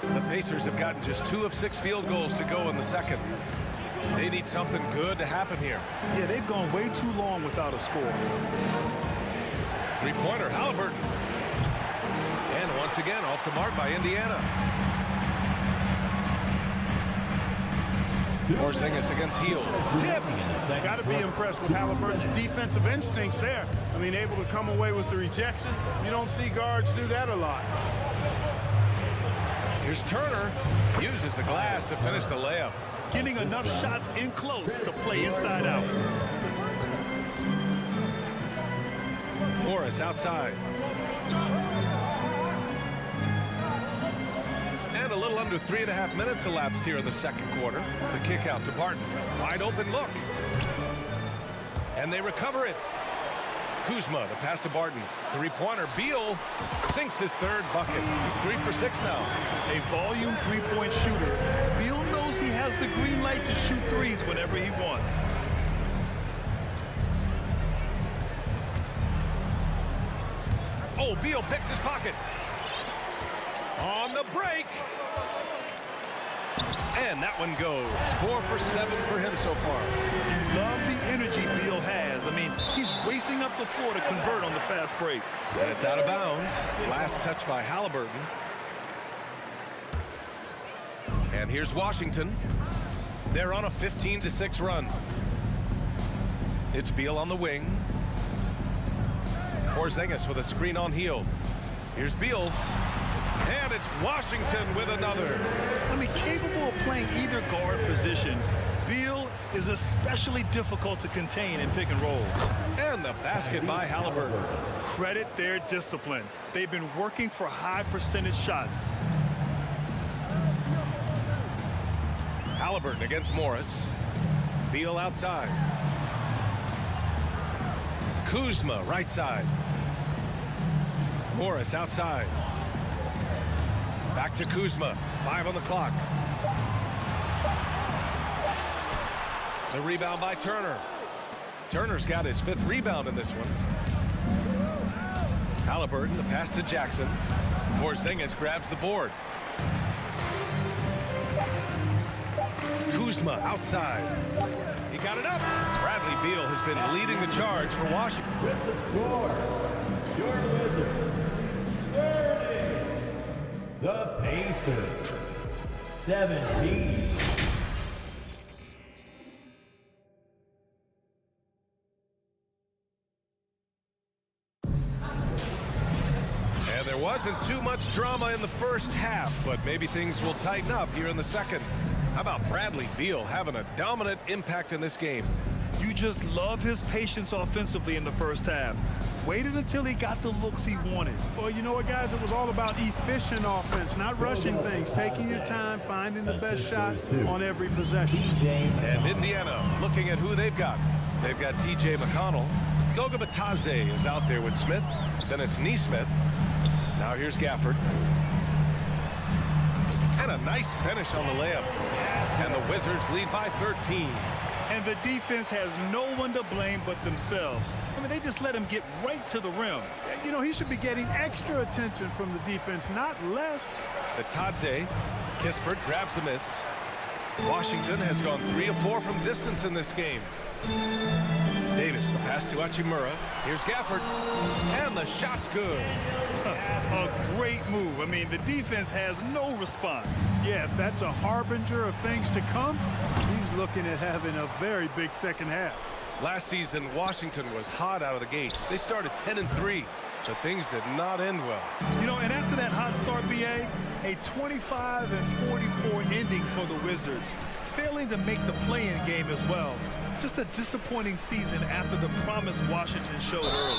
The Pacers have gotten just 2 of 6 field goals to go in the second. They need something good to happen here. Yeah, they've gone way too long without a score. Three-pointer, Halliburton. And once again, off the mark by Indiana. Porzingis against Hield. Tipped. Got to be impressed with Halliburton's defensive instincts there. I mean, able to come away with the rejection. You don't see guards do that a lot. Here's Turner. Uses the glass to finish the layup. Getting enough shots in close to play inside out. Morris outside. And a little under 3.5 minutes elapsed here in the second quarter. The kick out to Barton. Wide open look. And they recover it. Kuzma, the pass to Barton. Three-pointer. Beal sinks his 3rd bucket. He's 3 for 6 now. A volume three-point shooter. Beal knows he has the green light to shoot threes whenever he wants. Oh, Beal picks his pocket. On the break. And that one goes. 4 for 7 for him so far. Love the energy Beal has. I mean, he's racing up the floor to convert on the fast break. And it's out of bounds. Last touch by Halliburton. And here's Washington. They're on a 15-6 run. It's Beal on the wing. Porzingis with a screen on Hield. Here's Beal. And it's Washington with another. I mean, capable of playing either guard position, Beal is especially difficult to contain in pick and rolls. And the basket by Halliburton. Credit their discipline. They've been working for high percentage shots. Halliburton against Morris. Beal outside. Kuzma right side. Morris outside. Back to Kuzma. 5 on the clock. The rebound by Turner. Turner's got his 5th rebound in this one. Halliburton, the pass to Jackson. Porzingis grabs the board. Kuzma outside. He got it up. Bradley Beal has been leading the charge for Washington. With the score, your Wizards, 30. The Pacers, 17. And there wasn't too much drama in the first half, but maybe things will tighten up here in the second. How about Bradley Beal having a dominant impact in this game? You just love his patience offensively in the first half. Waited until he got the looks he wanted. Well, you know what, guys? It was all about efficient offense, not rushing things, taking your time, finding the best shot on every possession. And Indiana looking at who they've got. They've got T.J. McConnell. Goga Bitadze is out there with Smith. Then it's Neesmith. Now here's Gafford. And a nice finish on the layup. And the Wizards lead by 13. And the defense has no one to blame but themselves. I mean, they just let him get right to the rim. You know, he should be getting extra attention from the defense, not less. Bitadze. Kispert grabs the miss. Washington has gone 3 of 4 from distance in this game. Davis, the pass to Hachimura. Here's Gafford, and the shot's good. A great move. I mean, the defense has no response. Yeah, if that's a harbinger of things to come, he's looking at having a very big second half. Last season, Washington was hot out of the gates. They started 10-3, but things did not end well. You know, and after that hot start, BA, a 25-44 ending for the Wizards, failing to make the play-in game as well. Just a disappointing season after the promise Washington showed early.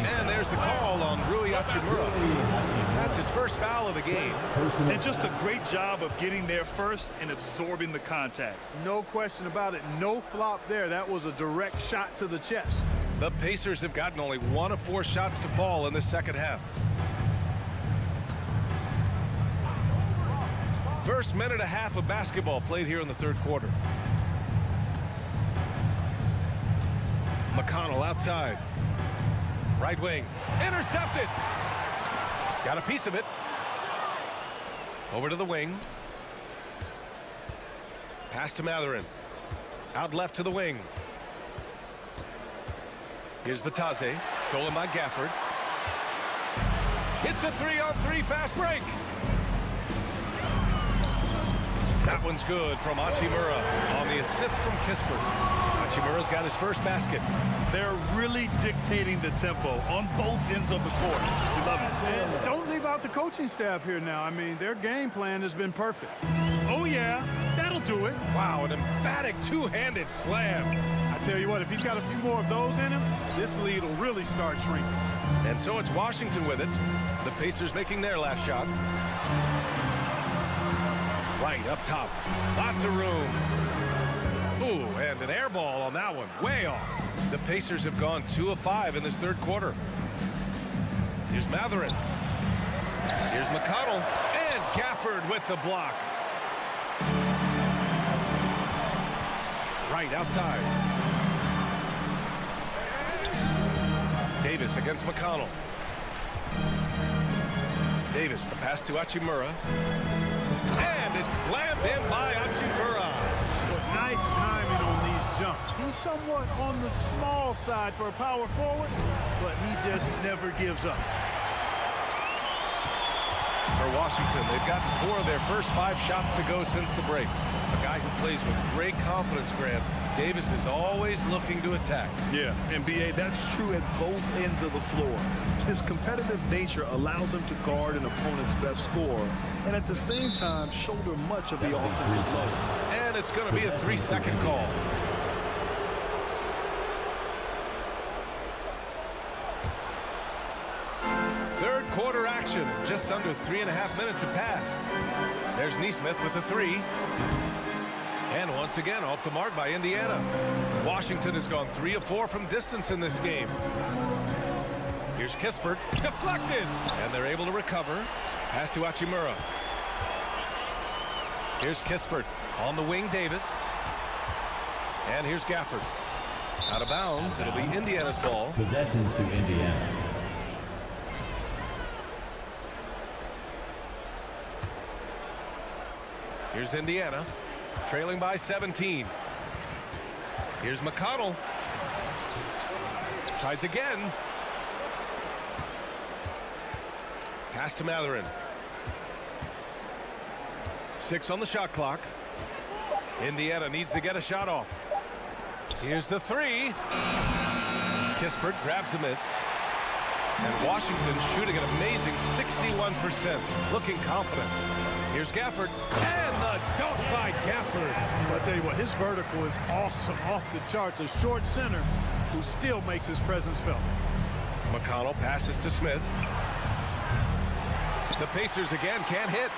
And there's the call on Rui Hachimura. That's his first foul of the game. And just a great job of getting there first and absorbing the contact. No question about it. No flop there. That was a direct shot to the chest. The Pacers have gotten only 1 of 4 shots to fall in the second half. First minute and a half of basketball played here in the third quarter. McConnell outside. Right wing. Intercepted. Got a piece of it. Over to the wing. Pass to Matherin. Out left to the wing. Here's Batase. Stolen by Gafford. Hits a 3-on-3 fast break. That one's good from Hachimura on the assist from Kispert. Hachimura's got his first basket. They're really dictating the tempo on both ends of the court. We love it. And don't leave out the coaching staff here now. I mean, their game plan has been perfect. Oh, yeah. That'll do it. Wow, an emphatic two-handed slam. I tell you what, if he's got a few more of those in him, this lead will really start shrinking. And so it's Washington with it. The Pacers making their last shot. Right up top. Lots of room. Ooh, and an air ball on that one. Way off. The Pacers have gone 2 of 5 in this third quarter. Here's Matherin. Here's McConnell. And Gafford with the block. Right outside. Davis against McConnell. Davis, the pass to Hachimura. And it's slammed in by Hachimura. Nice timing on these jumps. He's somewhat on the small side for a power forward, but he just never gives up. For Washington, they've gotten 4 of their first 5 shots to go since the break. A guy who plays with great confidence, Grant. Davis is always looking to attack. Yeah, and BA, that's true at both ends of the floor. His competitive nature allows him to guard an opponent's best scorer and at the same time shoulder much of the offensive load. And it's going to be a 3-second call. Third quarter action. Just under 3.5 minutes have passed. There's Nesmith with a 3. And once again off the mark by Indiana. Washington has gone 3 of 4 from distance in this game. Here's Kispert. Deflected. And they're able to recover. Pass to Hachimura. Here's Kispert. On the wing, Davis. And here's Gafford. Out of bounds. It'll be Indiana's ball. Possession to Indiana. Here's Indiana. Trailing by 17. Here's McConnell. Tries again. Pass to Matherin. 6 on the shot clock. Indiana needs to get a shot off. Here's the 3. Kispert grabs a miss. And Washington shooting an amazing 61%. Looking confident. Here's Gafford. And the dunk by Gafford. I'll tell you what, his vertical is awesome, off the charts. A short center who still makes his presence felt. McConnell passes to Smith. The Pacers again can't hit.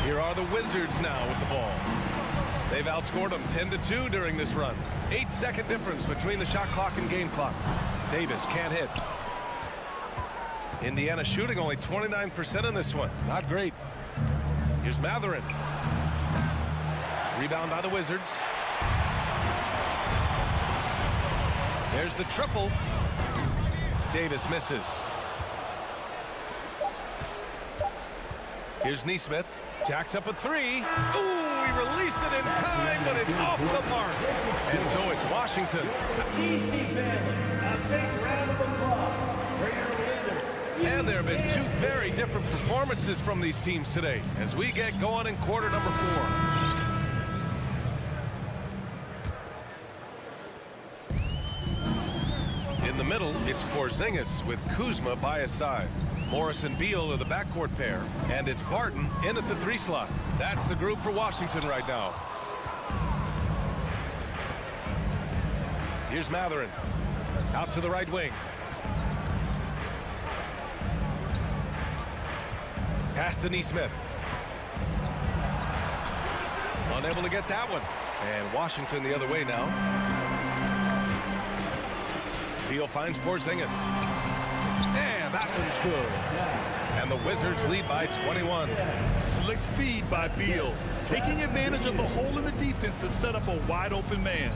Here are the Wizards now with the ball. They've outscored them 10-2 during this run. 8-second difference between the shot clock and game clock. Davis can't hit. Indiana shooting only 29% in this one. Not great. Here's Matherin. Rebound by the Wizards. There's the triple. Davis misses. Here's Nesmith. Jacks up a 3. Ooh, he released it in time, but it's off the mark. And so it's Washington. And there have been two very different performances from these teams today as we get going in quarter number 4. In the middle, it's Porzingis with Kuzma by his side. Morris and Beal are the backcourt pair, and it's Barton in at the 3 slot. That's the group for Washington right now. Here's Matherin out to the right wing. Pass to Nesmith. Unable to get that one. And Washington the other way now. Beal finds Porzingis. And that one's good. And the Wizards lead by 21. Slick feed by Beal, taking advantage of the hole in the defense to set up a wide open man.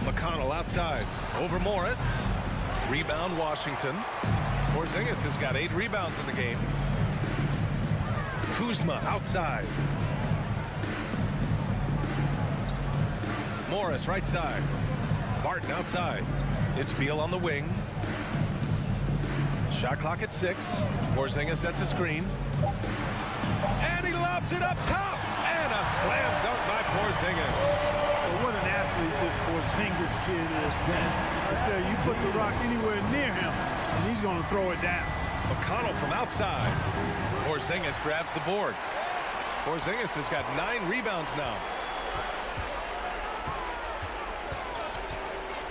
McConnell outside. Over Morris. Rebound Washington. Porzingis has got 8 rebounds in the game. Kuzma outside. Morris right side. Barton outside. It's Beal on the wing. Shot clock at 6. Porzingis sets a screen. And he lobs it up top. And a slam dunk by Porzingis. Well, what an athlete this Porzingis kid is, man. I tell you, you put the rock anywhere near him, and he's going to throw it down. McConnell from outside. Porzingis grabs the board. Porzingis has got 9 rebounds now.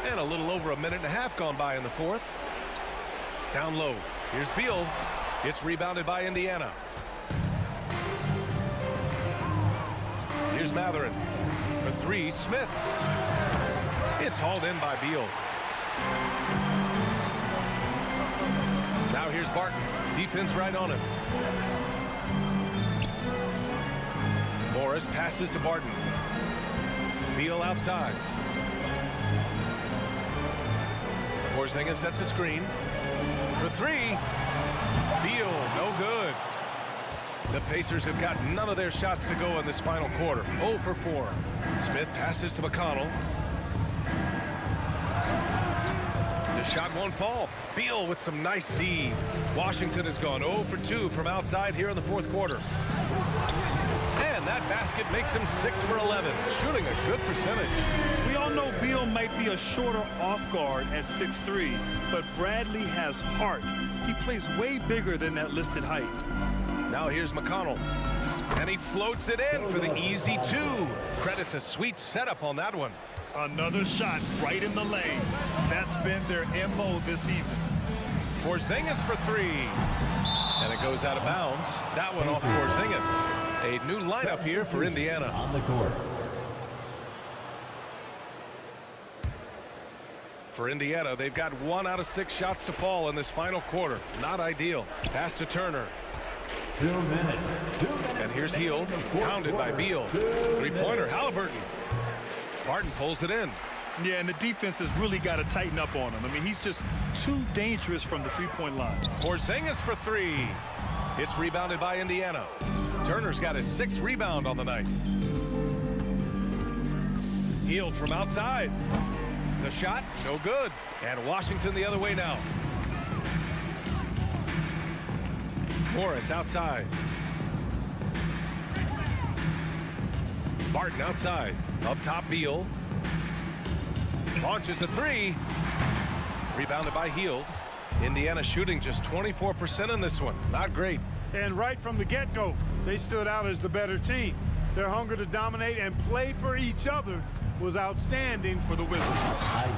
And a little over a minute and a half gone by in the 4th. Down low. Here's Beal. It's rebounded by Indiana. Here's Matherin. For 3, Smith. It's hauled in by Beal. Now here's Barton. Defense right on him. Morris passes to Barton. Beal outside. Porzingis sets a screen. For 3. Beal, no good. The Pacers have got none of their shots to go in this final quarter. 0 for 4. Smith passes to McConnell. The shot won't fall. Beal with some nice D. Washington has gone 0 for 2 from outside here in the 4th quarter. And that basket makes him 6 for 11, shooting a good percentage. We all know Beal might be a shorter off guard at 6'3", but Bradley has heart. He plays way bigger than that listed height. Now here's McConnell. And he floats it in for the easy 2. Credit the sweet setup on that one. Another shot right in the lane. That's been their MO this evening. Porzingis for 3. And it goes out of bounds. That one off Porzingis. A new lineup here for Indiana. On the court. For Indiana, they've got 1 out of 6 shots to fall in this final quarter. Not ideal. Pass to Turner. 2 minutes. And here's Hield, pounded by Beal. 3-pointer, Halliburton. Barton pulls it in. Yeah, and the defense has really got to tighten up on him. I mean, he's just too dangerous from the 3-point line. Porzingis for 3. It's rebounded by Indiana. Turner's got his 6th rebound on the night. Hield from outside. The shot, no good. And Washington the other way now. Morris outside. Barton outside. Up top, Beal. Launches a 3. Rebounded by Hield. Indiana shooting just 24% in this one. Not great. And right from the get-go, they stood out as the better team. Their hunger to dominate and play for each other was outstanding for the Wizards.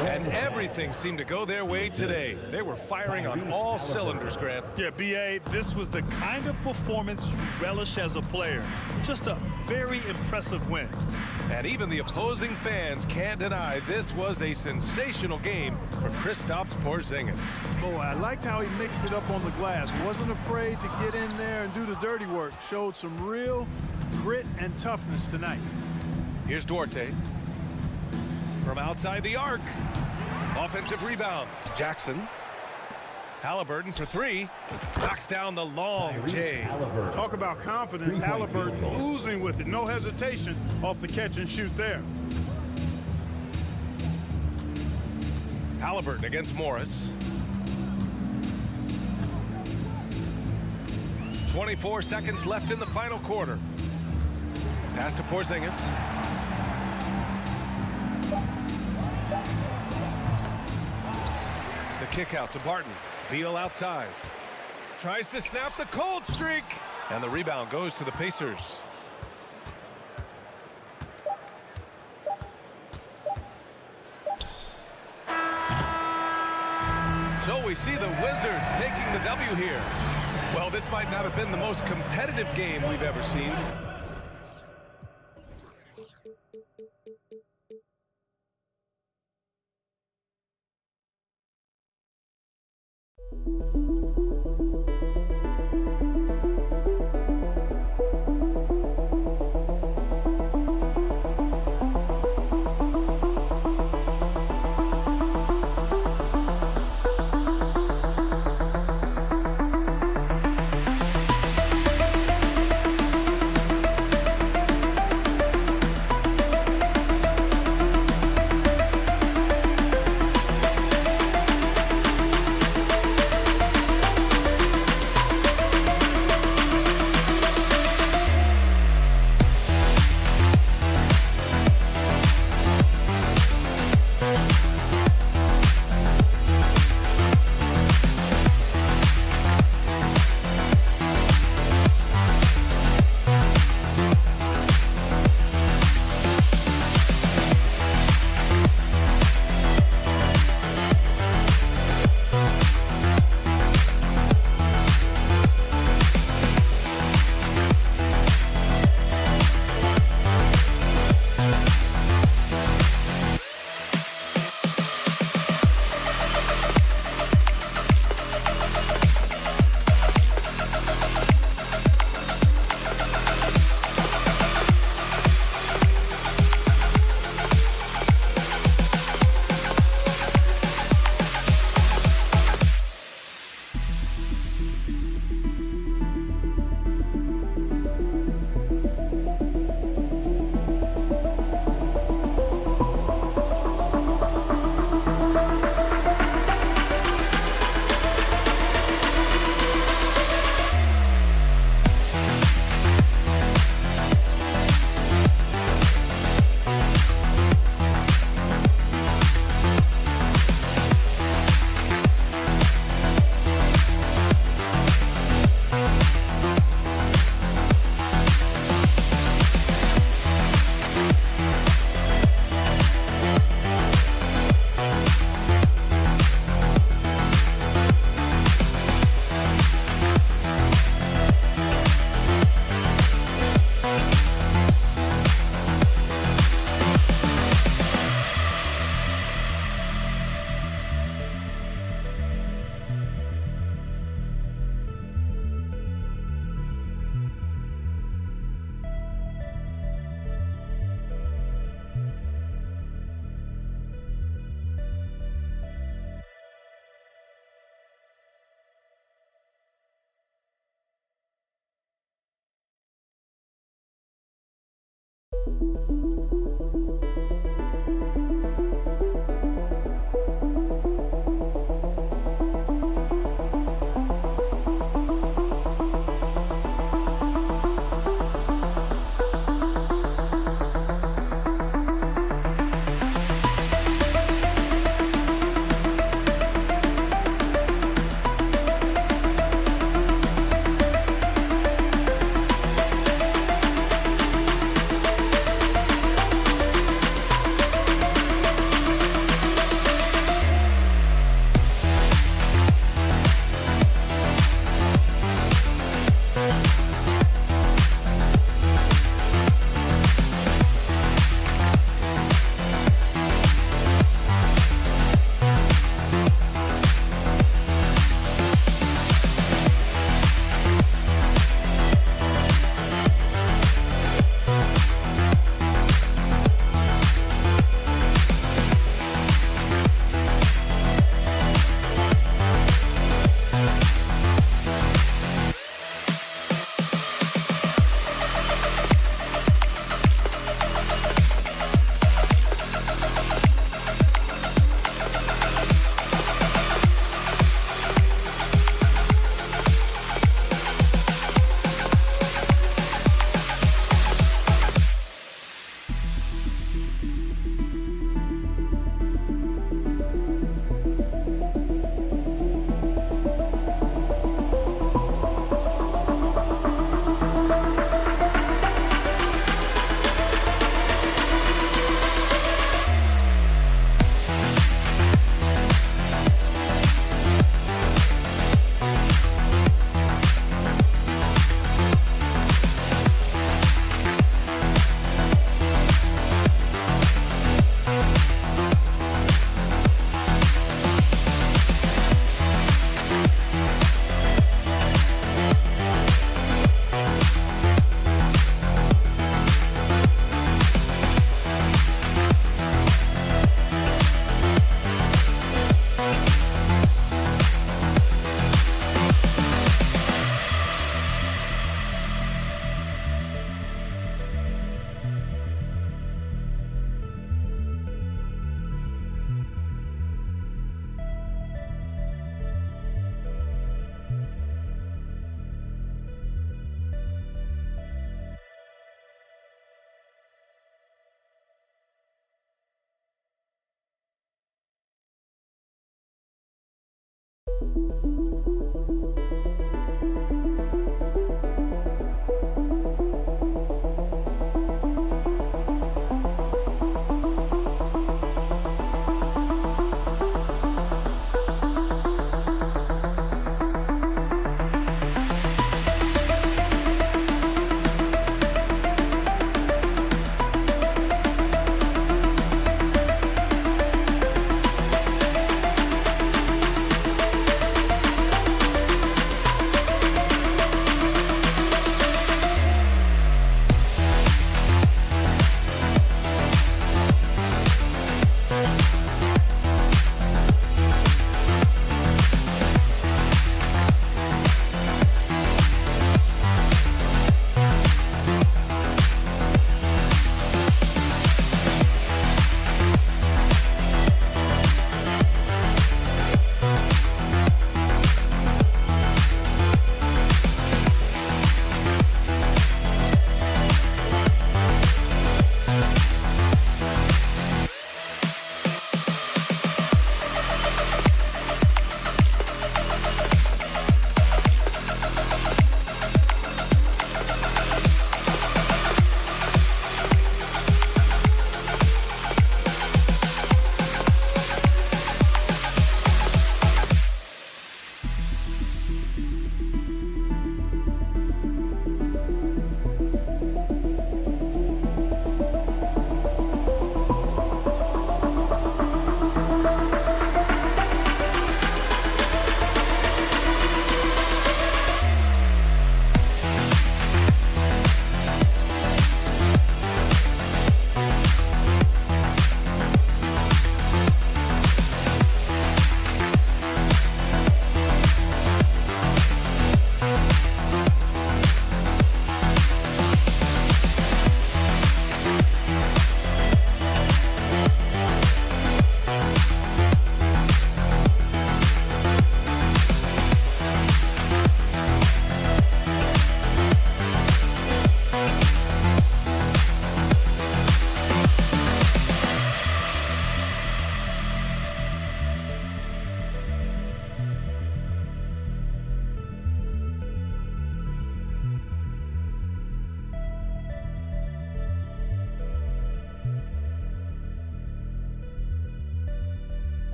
And everything seemed to go their way today. They were firing on all cylinders, Grant. Yeah, B.A., this was the kind of performance you relish as a player. Just a very impressive win. And even the opposing fans can't deny this was a sensational game for Kristaps Porzingis. Boy, I liked how he mixed it up on the glass. Wasn't afraid to get in there and do the dirty work. Showed some real grit and toughness tonight. Here's Duarte. From outside the arc. Offensive rebound. Jackson. Halliburton for three. Knocks down the long J. Talk about confidence. Halliburton oozing with it. No hesitation off the catch and shoot there. Halliburton against Morris. 24 seconds left in the final quarter. Pass to Porzingis. The kick out to Barton. Beal outside. Tries to snap the cold streak. And the rebound goes to the Pacers. So we see the Wizards taking the W here. Well, this might not have been the most competitive game we've ever seen.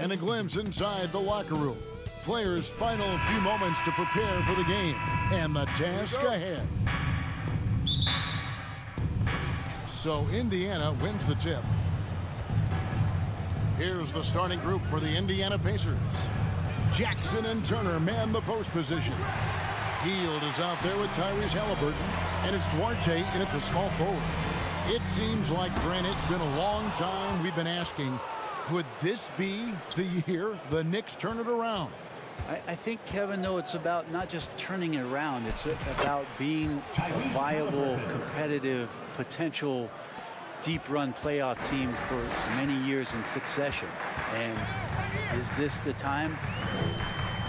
And a glimpse inside the locker room. Players' final few moments to prepare for the game. And the task ahead. So Indiana wins the tip. Here's the starting group for the Indiana Pacers. Jackson and Turner man the post position. Beal is out there with Tyrese Halliburton. And it's Duarte in at the small forward. It seems like, Brent, it's been a long time we've been asking, could this be the year the Knicks turn it around? I think, Kevin, though, it's about not just turning it around. It's about being a viable, competitive, potential deep-run playoff team for many years in succession. And is this the time?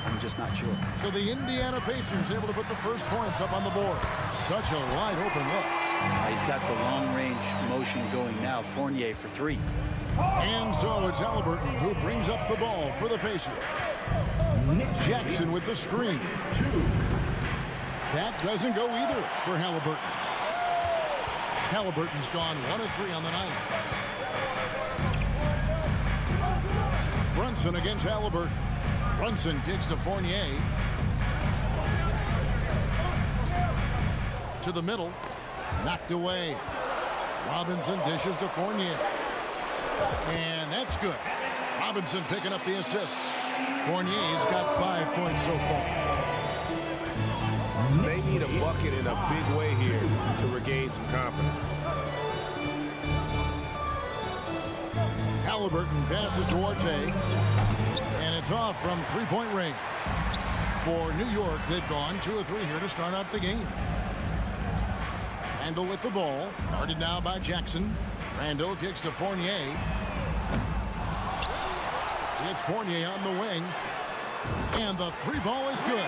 I'm just not sure. So the Indiana Pacers able to put the first points up on the board. Such a wide-open look. He's got the long-range motion going now. Fournier for three. And so it's Halliburton who brings up the ball for the Pacers. Jackson with the screen. That doesn't go either for Halliburton. Halliburton's gone 1 of 3 on the night. Brunson against Halliburton. Brunson kicks to Fournier. To the middle. Knocked away. Robinson dishes to Fournier. And that's good. Robinson picking up the assist. Fournier's got 5 points so far. They need a bucket in a big way here to regain some confidence. Halliburton passes to Duarte. And it's off from three-point range. For New York, they've gone 2 of 3 here to start out the game. Randle with the ball. Guarded now by Jackson. Randle kicks to Fournier. It's Fournier on the wing. And the 3-ball is good.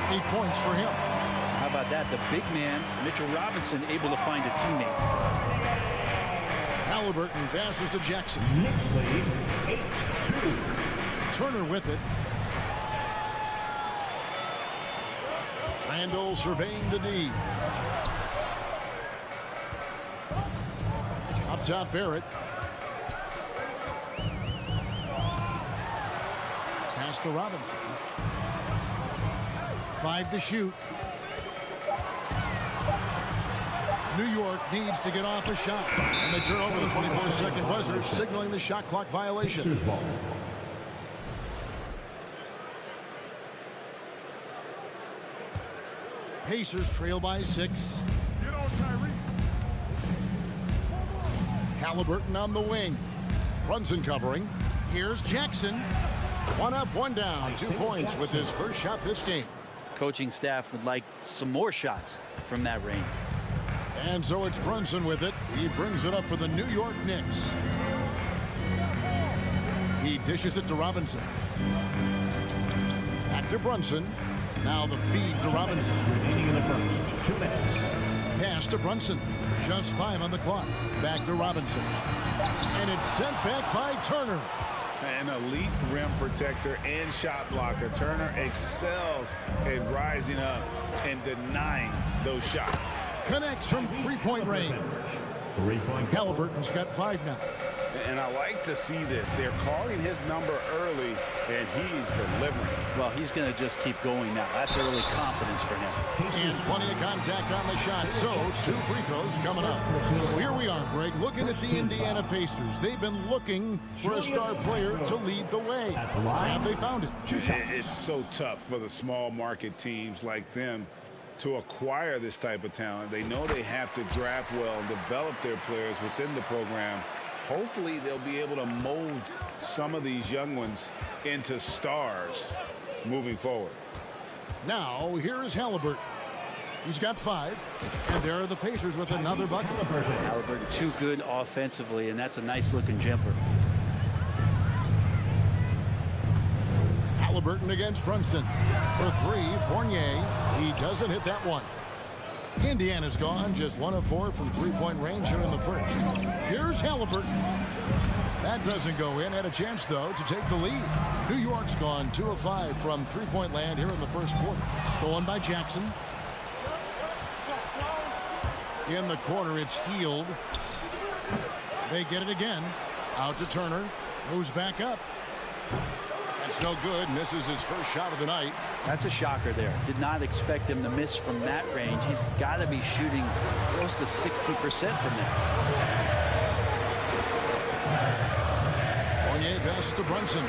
8 points for him. How about that? The big man, Mitchell Robinson, able to find a teammate. Halliburton passes to Jackson. Knicks lead 8-2. Turner with it. Randle surveying the D. Up top, Barrett. Pass to Robinson. 5 to shoot. New York needs to get off a shot. And they turn over the 24-second buzzer, signaling the shot clock violation. Pacers trail by 6. Halliburton on the wing. Brunson covering. Here's Jackson. 1 up, 1 down. 2 points with his first shot this game. Coaching staff would like some more shots from that range. And so it's Brunson with it. He brings it up for the New York Knicks. He dishes it to Robinson. Back to Brunson. Now the feed to Robinson. Remaining in the first 2 minutes. Pass to Brunson. Just 5 on the clock. Back to Robinson. And it's sent back by Turner. An elite rim protector and shot blocker. Turner excels in rising up and denying those shots. Connects from three-point range. Halliburton's got 5 now. And I like to see this. They're calling his number early, and he's delivering. Well, he's going to just keep going now. That's early confidence for him. And plenty of contact on the shot. So 2 free throws coming up. Here we are, Greg, looking at the Indiana Pacers. They've been looking for a star player to lead the way. Have they found it? It's so tough for the small market teams like them to acquire this type of talent. They know they have to draft well and develop their players within the program. Hopefully they'll be able to mold some of these young ones into stars moving forward. Now here is Halliburton. He's got 5. And there are the Pacers with another bucket. Halliburton too good offensively, and that's a nice-looking jumper. Halliburton against Brunson. For 3, Fournier. He doesn't hit that one. Indiana's gone just 1 of 4 from three-point range here in the first. Here's Halliburton. That doesn't go in. Had a chance, though, to take the lead. New York's gone 2 of 5 from three-point land here in the first quarter. Stolen by Jackson. In the corner, it's Healed. They get it again. Out to Turner. Moves back up. That's no good. Misses his first shot of the night. That's a shocker there. Did not expect him to miss from that range. He's got to be shooting close to 60% from there. Fournier passes to Brunson.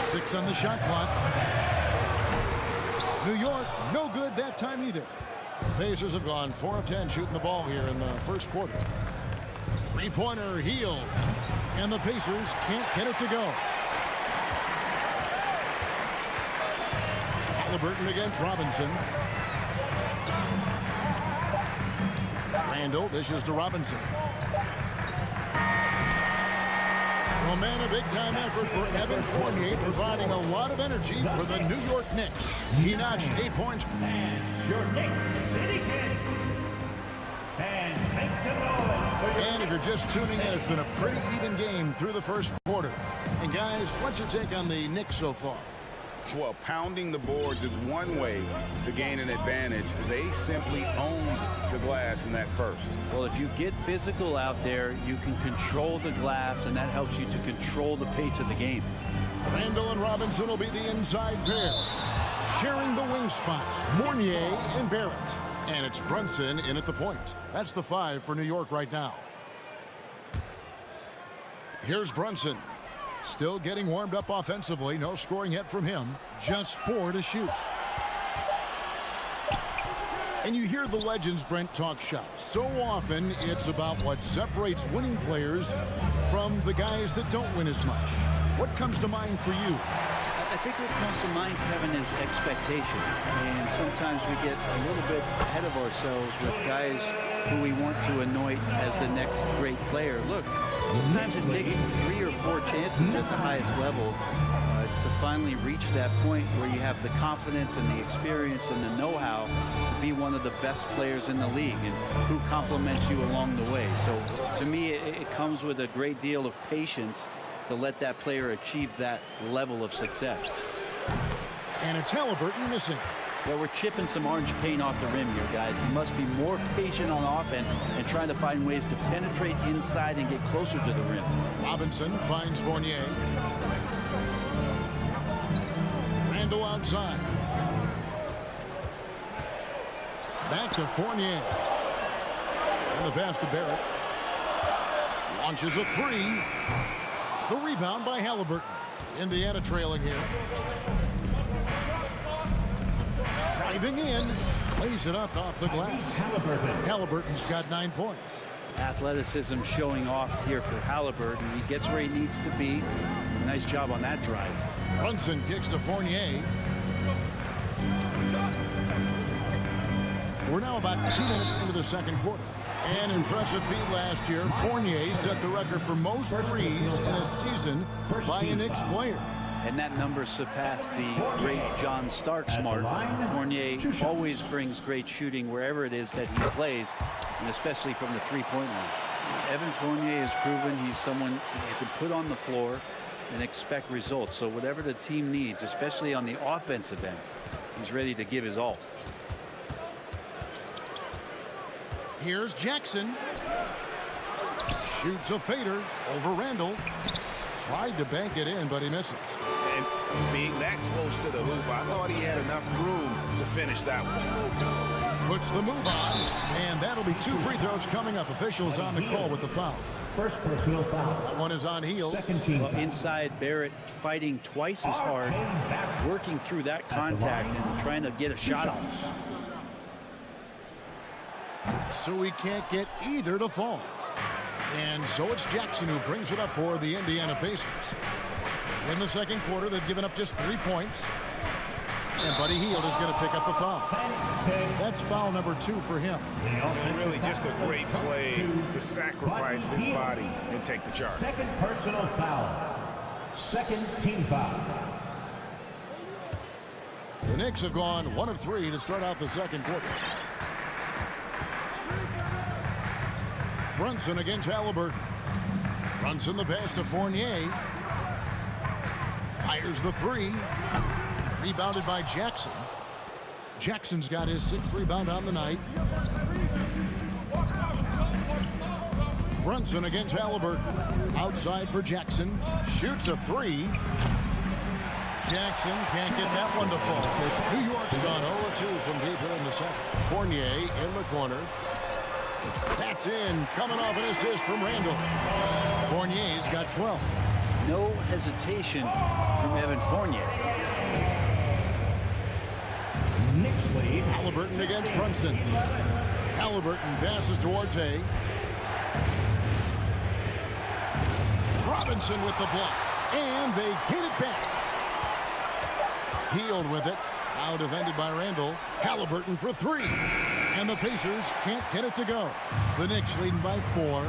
6 on the shot clock. New York, no good that time either. The Pacers have gone 4 of 10 shooting the ball here in the first quarter. Three-pointer Healed. And the Pacers can't get it to go. Halliburton against Robinson. Randle dishes to Robinson. Well, man, a big-time effort for Evan Fournier, providing a lot of energy for the New York Knicks. He notched 8 points. Your Knicks City Knicks. And make some noise. And if you're just tuning in, it's been a pretty even game through the first quarter. And guys, what's your take on the Knicks so far? Well, pounding the boards is one way to gain an advantage. They simply owned the glass in that first. Well, if you get physical out there, you can control the glass, and that helps you to control the pace of the game. Randle and Robinson will be the inside pair, sharing the wing spots, Fournier and Barrett. And it's Brunson in at the point. That's the 5 for New York right now. Here's Brunson. Still getting warmed up offensively. No scoring yet from him. Just 4 to shoot. And you hear the legends, Brent, talk shop. So often it's about what separates winning players from the guys that don't win as much. What comes to mind for you? I think what comes to mind, Kevin, is expectation. And sometimes we get a little bit ahead of ourselves with guys who we want to anoint as the next great player. Look, sometimes it takes 3 or 4 chances at the highest level to finally reach that point where you have the confidence and the experience and the know-how to be one of the best players in the league, and who compliments you along the way. So to me, it comes with a great deal of patience to let that player achieve that level of success. And it's Halliburton missing. Well, we're chipping some orange paint off the rim here, guys. He must be more patient on offense and trying to find ways to penetrate inside and get closer to the rim. Robinson finds Fournier. Randle outside. Back to Fournier. And the pass to Barrett. Launches a 3. The rebound by Halliburton. Indiana trailing here. Driving in. Lays it up off the glass. Halliburton's got 9 points. Athleticism showing off here for Halliburton. He gets where he needs to be. Nice job on that drive. Brunson kicks to Fournier. We're now about 2 minutes into the second quarter. An impressive feat last year. Fournier set the record for most threes in a season by a Knicks player. And that number surpassed the great John Starks mark. Fournier always brings great shooting wherever it is that he plays, and especially from the three-point line. Evan Fournier has proven he's someone you can put on the floor and expect results. So whatever the team needs, especially on the offensive end, he's ready to give his all. Here's Jackson. Shoots a fader over Randle. Tried to bank it in, but he misses. And being that close to the hoop, I thought he had enough room to finish that one. Puts the move on, and that'll be 2 free throws coming up. Officials on the call with the foul. First personal foul. That one is on Heal. Second team foul. Inside, Barrett fighting twice as hard, working through that contact and trying to get a shot off. So he can't get either to fall. And so it's Jackson who brings it up for the Indiana Pacers. In the second quarter, they've given up just 3 points. And Buddy Hield is going to pick up the foul. That's foul number 2 for him. And really just a great play to sacrifice his body and take the charge. Second personal foul. Second team foul. The Knicks have gone 1 of 3 to start out the second quarter. Brunson against Halliburton. Brunson the pass to Fournier. Fires the 3. Rebounded by Jackson. Jackson's got his 6th rebound on the night. Brunson against Halliburton. Outside for Jackson. Shoots a 3. Jackson can't get that one to fall. New York's gone 0-2 from deep here in the second. Fournier in the corner. That's in. Coming off an assist from Randle. Fournier's got 12. No hesitation from Evan Fournier. Knicks lead. Halliburton against Brunson. Halliburton passes towards Hay. Robinson with the block. And they get it back. Hield with it. Now defended by Randle. Halliburton for 3. And the Pacers can't get it to go. The Knicks leading by 4.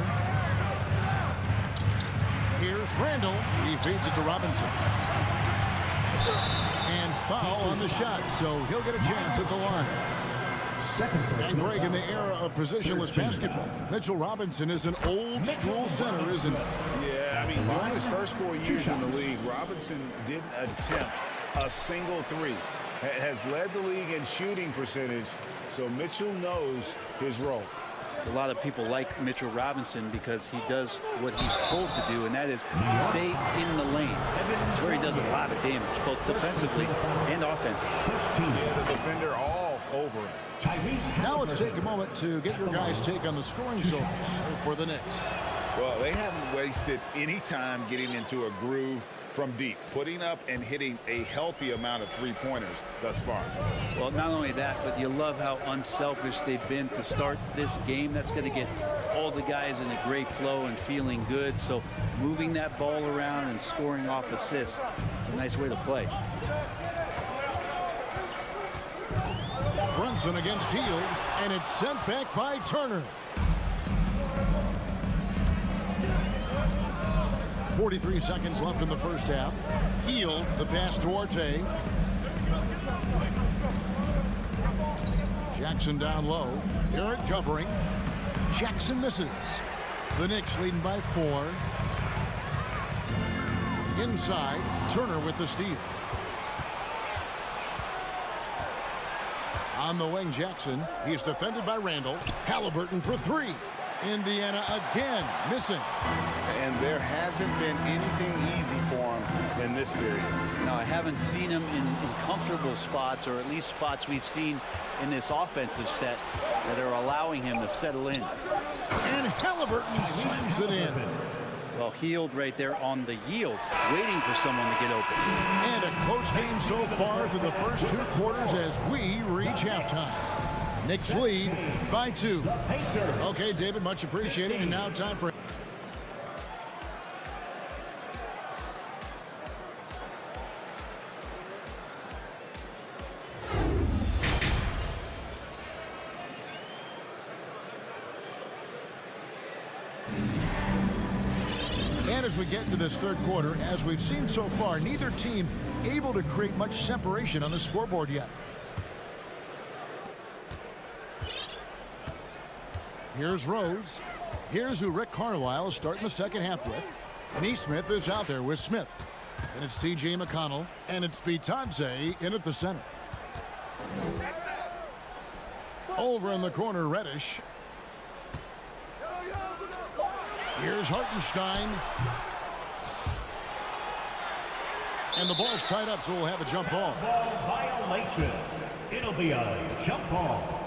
Here's Randle. He feeds it to Robinson. And foul on the shot, so he'll get a chance at the line. And Greg, in the era of positionless basketball, Mitchell Robinson is an old-school center, isn't he? Yeah, I mean, during his first 4 years in the league, Robinson didn't attempt a single 3. Has led the league in shooting percentage, so Mitchell knows his role. A lot of people like Mitchell Robinson because he does what he's told to do, and that is stay in the lane. It's where he does a lot of damage, both defensively and offensively. The defender all over him. Now let's take a moment to get your guys' take on the scoring so far for the Knicks. Well, they haven't wasted any time getting into a groove from deep, putting up and hitting a healthy amount of 3-pointers thus far. Well, not only that, but you love how unselfish they've been to start this game. That's going to get all the guys in a great flow and feeling good. So moving that ball around and scoring off assists, it's a nice way to play. Brunson against Hield, and it's sent back by Turner. 43 seconds left in the first half. Hield, the pass towards Hay. Jackson down low. Garrett covering. Jackson misses. The Knicks leading by 4. Inside, Turner with the steal. On the wing, Jackson. He's defended by Randle. Halliburton for 3. Indiana again missing. And there hasn't been anything easy for him in this period. Now, I haven't seen him in comfortable spots, or at least spots we've seen in this offensive set that are allowing him to settle in. And Halliburton slams it in. Well, Hield right there on the yield, waiting for someone to get open. And a close game so far through the first 2 quarters as we reach halftime. Knicks lead by 2. Okay, David, much appreciated. And now time for... And as we get into this third quarter, as we've seen so far, neither team able to create much separation on the scoreboard yet. Here's Rose. Here's who Rick Carlisle is starting the second half with. Neesmith is out there with Smith. And it's T.J. McConnell. And it's Bitadze in at the center. Over in the corner, Reddish. Here's Hartenstein. And the ball's tied up, so we'll have a jump ball. Ball violation. It'll be a jump ball.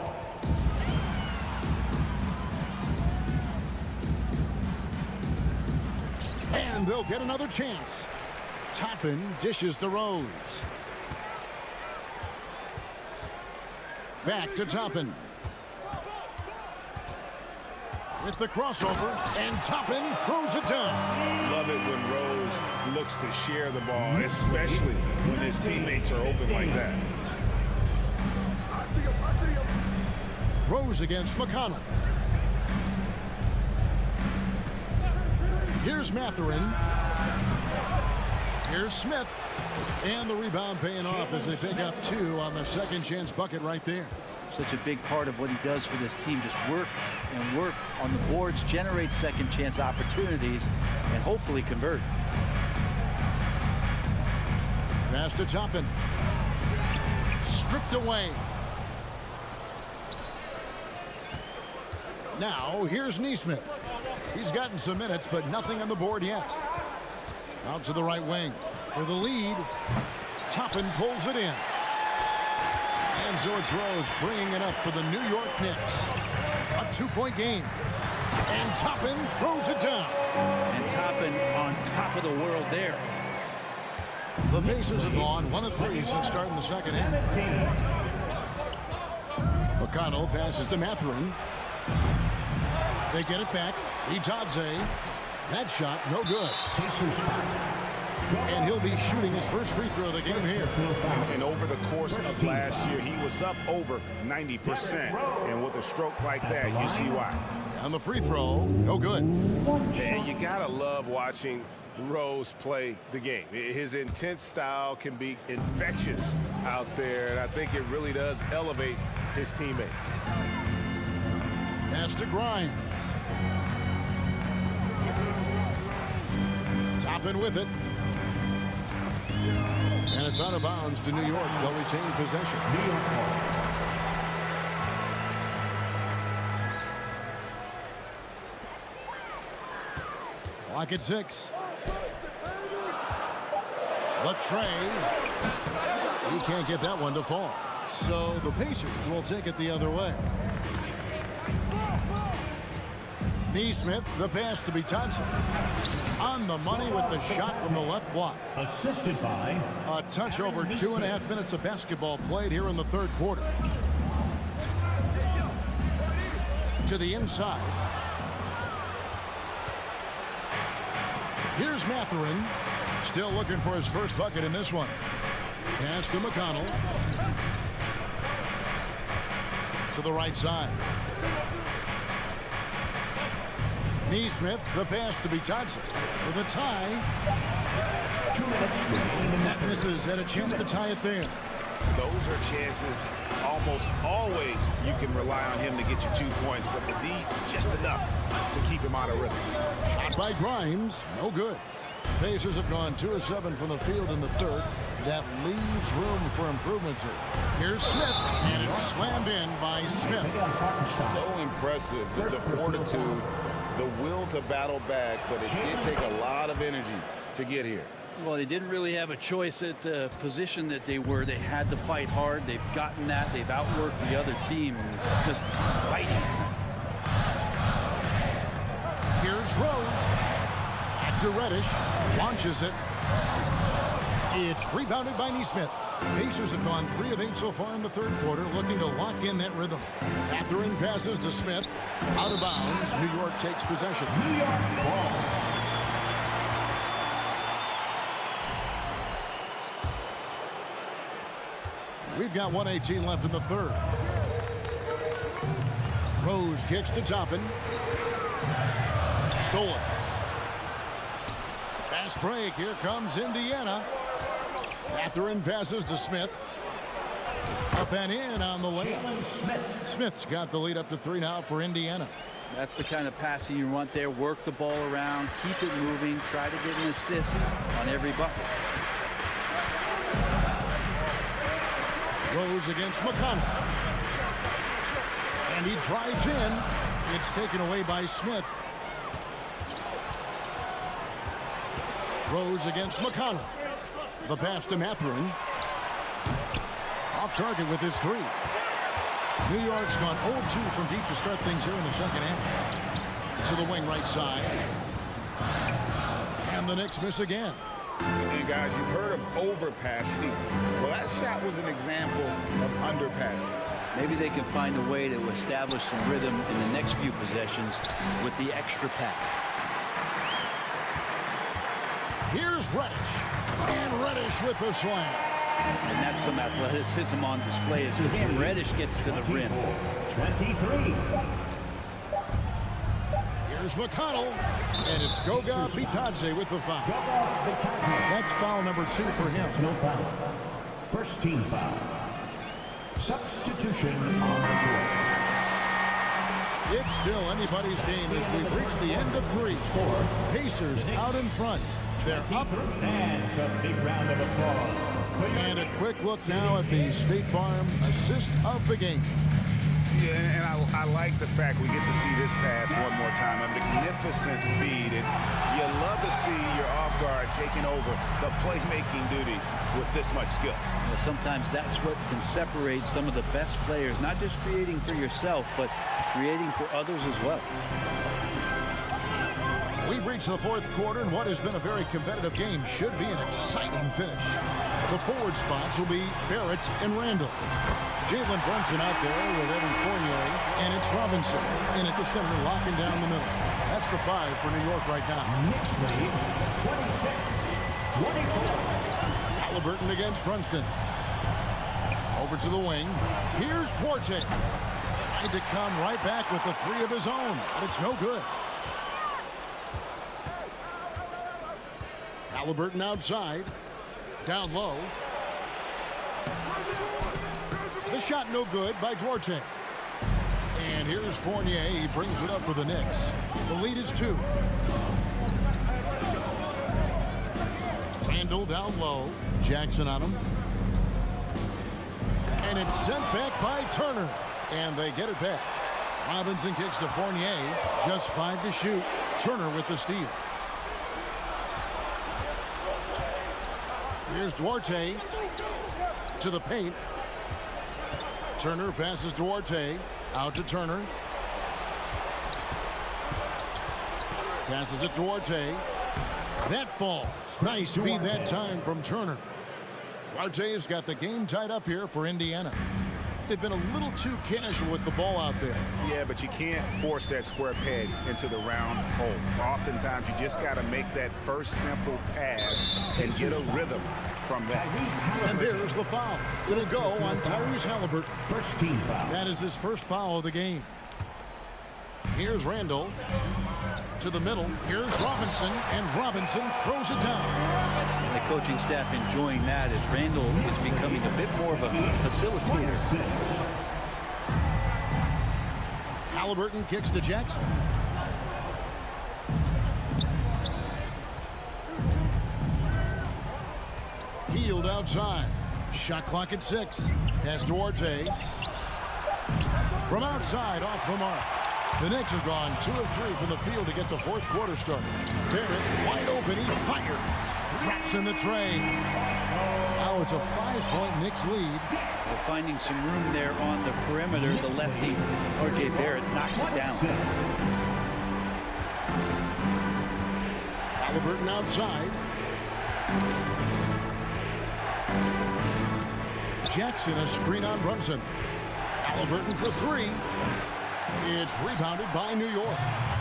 And they'll get another chance. Toppin dishes to Rose. Back to Toppin. With the crossover, and Toppin throws it down. Love it when Rose looks to share the ball, especially when his teammates are open like that. Rose against McConnell. Here's Mathurin. Here's Smith. And the rebound paying off as they pick up 2 on the second chance bucket right there. Such a big part of what he does for this team. Just work and work on the boards, generate second chance opportunities, and hopefully convert. Pass to Toppin. Stripped away. Now here's Nesmith. He's gotten some minutes, but nothing on the board yet. Out to the right wing for the lead. Toppin pulls it in. And so it's Rose bringing it up for the New York Knicks. A 2-point game. And Toppin throws it down. And Toppin on top of the world there. The Pacers have gone 1 of 3 since starting the second half. McConnell passes to Mathurin. They get it back. Ijadze. That shot, no good. And he'll be shooting his first free throw of the game here. And over the course of last year, he was up over 90%. And with a stroke like that, you see why. On the free throw, no good. And you got to love watching Rose play the game. His intense style can be infectious out there, and I think it really does elevate his teammates. Pass to Grimes. Toppin with it. And it's out of bounds to New York. They'll retain possession. Clock at 6. The tray. He can't get that one to fall. So the Pacers will take it the other way. Nesmith, the pass to Ijadze. On the money with the shot from the left block. Assisted by a touch over 2.5 minutes of basketball played here in the third quarter. To the inside. Here's Mathurin. Still looking for his first bucket in this one. Pass to McConnell. To the right side. Nesmith, the pass to Ijadze for the tie. That misses, and a chance to tie it there. Those are chances almost always you can rely on him to get you 2 points, but the D, just enough to keep him out of rhythm. Shot by Grimes, no good. Pacers have gone 2 of 7 from the field in the third. That leaves room for improvements here. Here's Smith, and it's slammed in by Smith. So impressive, the fortitude, the will to battle back, but it did take a lot of energy to get here. Well, they didn't really have a choice at the position that they were. They had to fight hard. They've gotten that. They've outworked the other team, just fighting. Here's Rose. Back to Reddish. Launches it. It's rebounded by Nesmith. Pacers have gone 3 of 8 so far in the third quarter, looking to lock in that rhythm. Mathurin passes to Smith. Out of bounds. New York takes possession. New York ball. We've got 1:18 left in the third. Rose kicks to Toppin. Stolen. Fast break. Here comes Indiana. Mathurin passes to Smith. Up and in on the layup. Smith's got the lead up to 3 now for Indiana. That's the kind of passing you want there. Work the ball around, keep it moving, try to get an assist on every bucket. Rose against McConnell. And he drives in. It's taken away by Smith. Rose against McConnell. The pass to Mathurin. Off target with his 3. New York's gone 0-2 from deep to start things here in the second half. To the wing right side. And the Knicks miss again. And guys, you've heard of overpassing. Well, that shot was an example of underpassing. Maybe they can find a way to establish some rhythm in the next few possessions with the extra pass. Here's Reddish. And Reddish with the slam. And that's some athleticism on display as Cam Reddish gets to the rim. 23. Here's McConnell, and it's Goga Bitadze with the foul. That's foul number 2 for him. No foul. First team foul. Substitution on the court. It's still anybody's game as we've reached the end of 3. Pacers out in front. They're up. And a big round of applause. And a quick look now at the State Farm assist of the game. Yeah, and I like the fact we get to see this pass one more time. A magnificent feed, and you love to see your off guard taking over the playmaking duties with this much skill. Well, sometimes that's what can separate some of the best players, not just creating for yourself, but creating for others as well. We've reached the 4th quarter, and what has been a very competitive game should be an exciting finish. The forward spots will be Barrett and Randle. Jalen Brunson out there with Evan Fournier, and it's Robinson in at the center, locking down the middle. That's the 5 for New York right now. Knicks lead 26-24. Halliburton against Brunson. Over to the wing. Here's Duarte. Trying to come right back with the 3 of his own, but it's no good. Halliburton outside. Down low. The shot no good by Duarte. And here's Fournier. He brings it up for the Knicks. The lead is 2. Randle down low. Jackson on him. And it's sent back by Turner. And they get it back. Robinson kicks to Fournier. Just 5 to shoot. Turner with the steal. Here's Duarte to the paint. Turner passes Duarte. Out to Turner. Passes it Duarte. That falls. Nice speed that time from Turner. Duarte has got the game tied up here for Indiana. They've been a little too casual with the ball out there. Yeah, but you can't force that square peg into the round hole. Oftentimes, you just got to make that first simple pass and get a rhythm from that. And there's the foul. It'll go on Tyrese Halliburton. First team foul. That is his first foul of the game. Here's Randle to the middle. Here's Robinson, and Robinson throws it down. And the coaching staff enjoying that as Randle is becoming a bit more of a facilitator. Halliburton kicks to Jackson. Healed outside. Shot clock at 6. Pass Duarte. From outside, off the mark. The Knicks have gone 2 of 3 from the field to get the 4th quarter started. Barrett wide open. He fires. Drops in the tray. Now it's a 5-point Knicks lead. Well, finding some room there on the perimeter, the lefty R.J. Barrett knocks it down. Halliburton outside. Jackson a screen on Brunson. Halliburton for 3. It's rebounded by New York.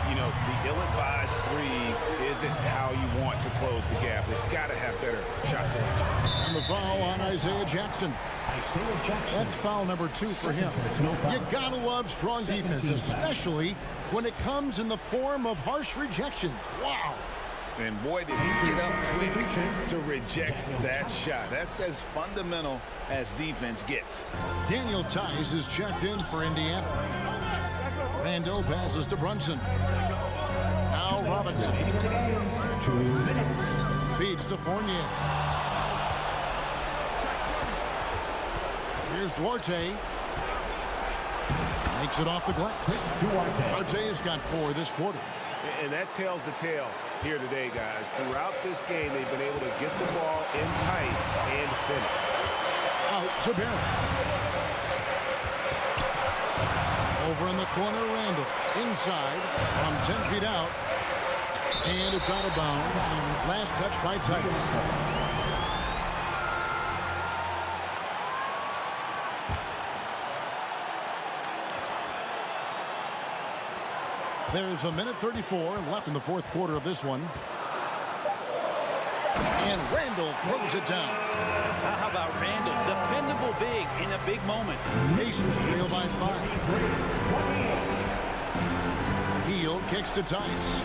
You know, the ill-advised threes isn't how you want to close the gap. They've got to have better shot selection. And the foul on Isaiah Jackson. That's foul number 2 for him. You gotta love strong defense, especially when it comes in the form of harsh rejections. Wow. And boy, did he get up quick to reject that shot. That's as fundamental as defense gets. Daniel Tice is checked in for Indiana. Randle passes to Brunson. Now Robinson. 2 minutes. Feeds to Fournier. Here's Duarte. Makes it off the glass. Duarte has got 4 this quarter. And that tells the tale here today, guys. Throughout this game, they've been able to get the ball in tight and finish. Out to Barrett. Over in the corner, Randle. Inside from 10 feet out. And it's out of bounds. Last touch by Tice. There's a minute 34 left in the 4th quarter of this one. And Randle throws it down. How about Randle? Dependable big in a big moment. Pacers trail by 5. Beal kicks to Tice.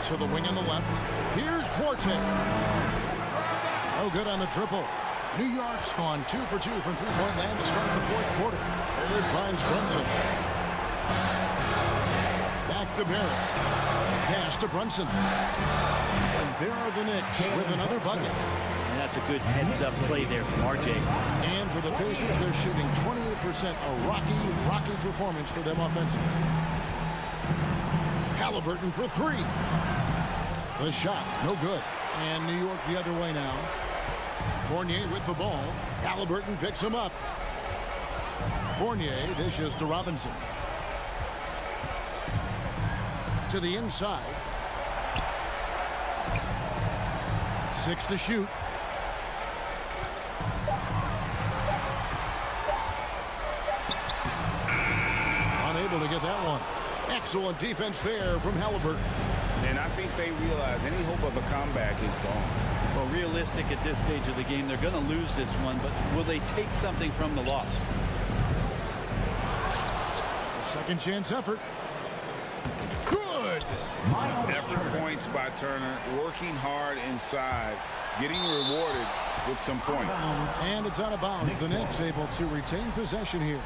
To the wing on the left. Here's Quartet. No good on the triple. New York's gone 2 for 2 from three-point land to start the fourth quarter. Barrett finds Brunson. Back to Barrett. Pass to Brunson. And there are the Knicks with another bucket. And that's a good heads-up play there from RJ. And for the Pacers, they're shooting 28%. A rocky performance for them offensively. Halliburton for 3. The shot, no good. And New York the other way now. Fournier with the ball. Halliburton picks him up. Fournier dishes to Robinson. To the inside. 6 to shoot. Unable to get that one. Excellent defense there from Halliburton. And I think they realize any hope of a comeback is gone. Well, realistic at this stage of the game, they're going to lose this one, but will they take something from the loss? A second chance effort. Good. Effort points by Turner, working hard inside, getting rewarded with some points. And it's out of bounds. The Knicks able to retain possession here.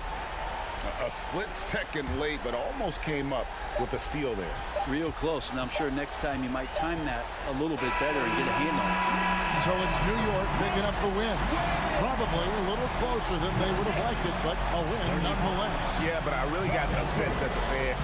A split second late, but almost came up with a steal there. Real close, and I'm sure next time you might time that a little bit better and get a hand on it. So it's New York picking up the win. Probably a little closer than they would have liked it, but a win nonetheless. Yeah, but I really got a sense that the fan...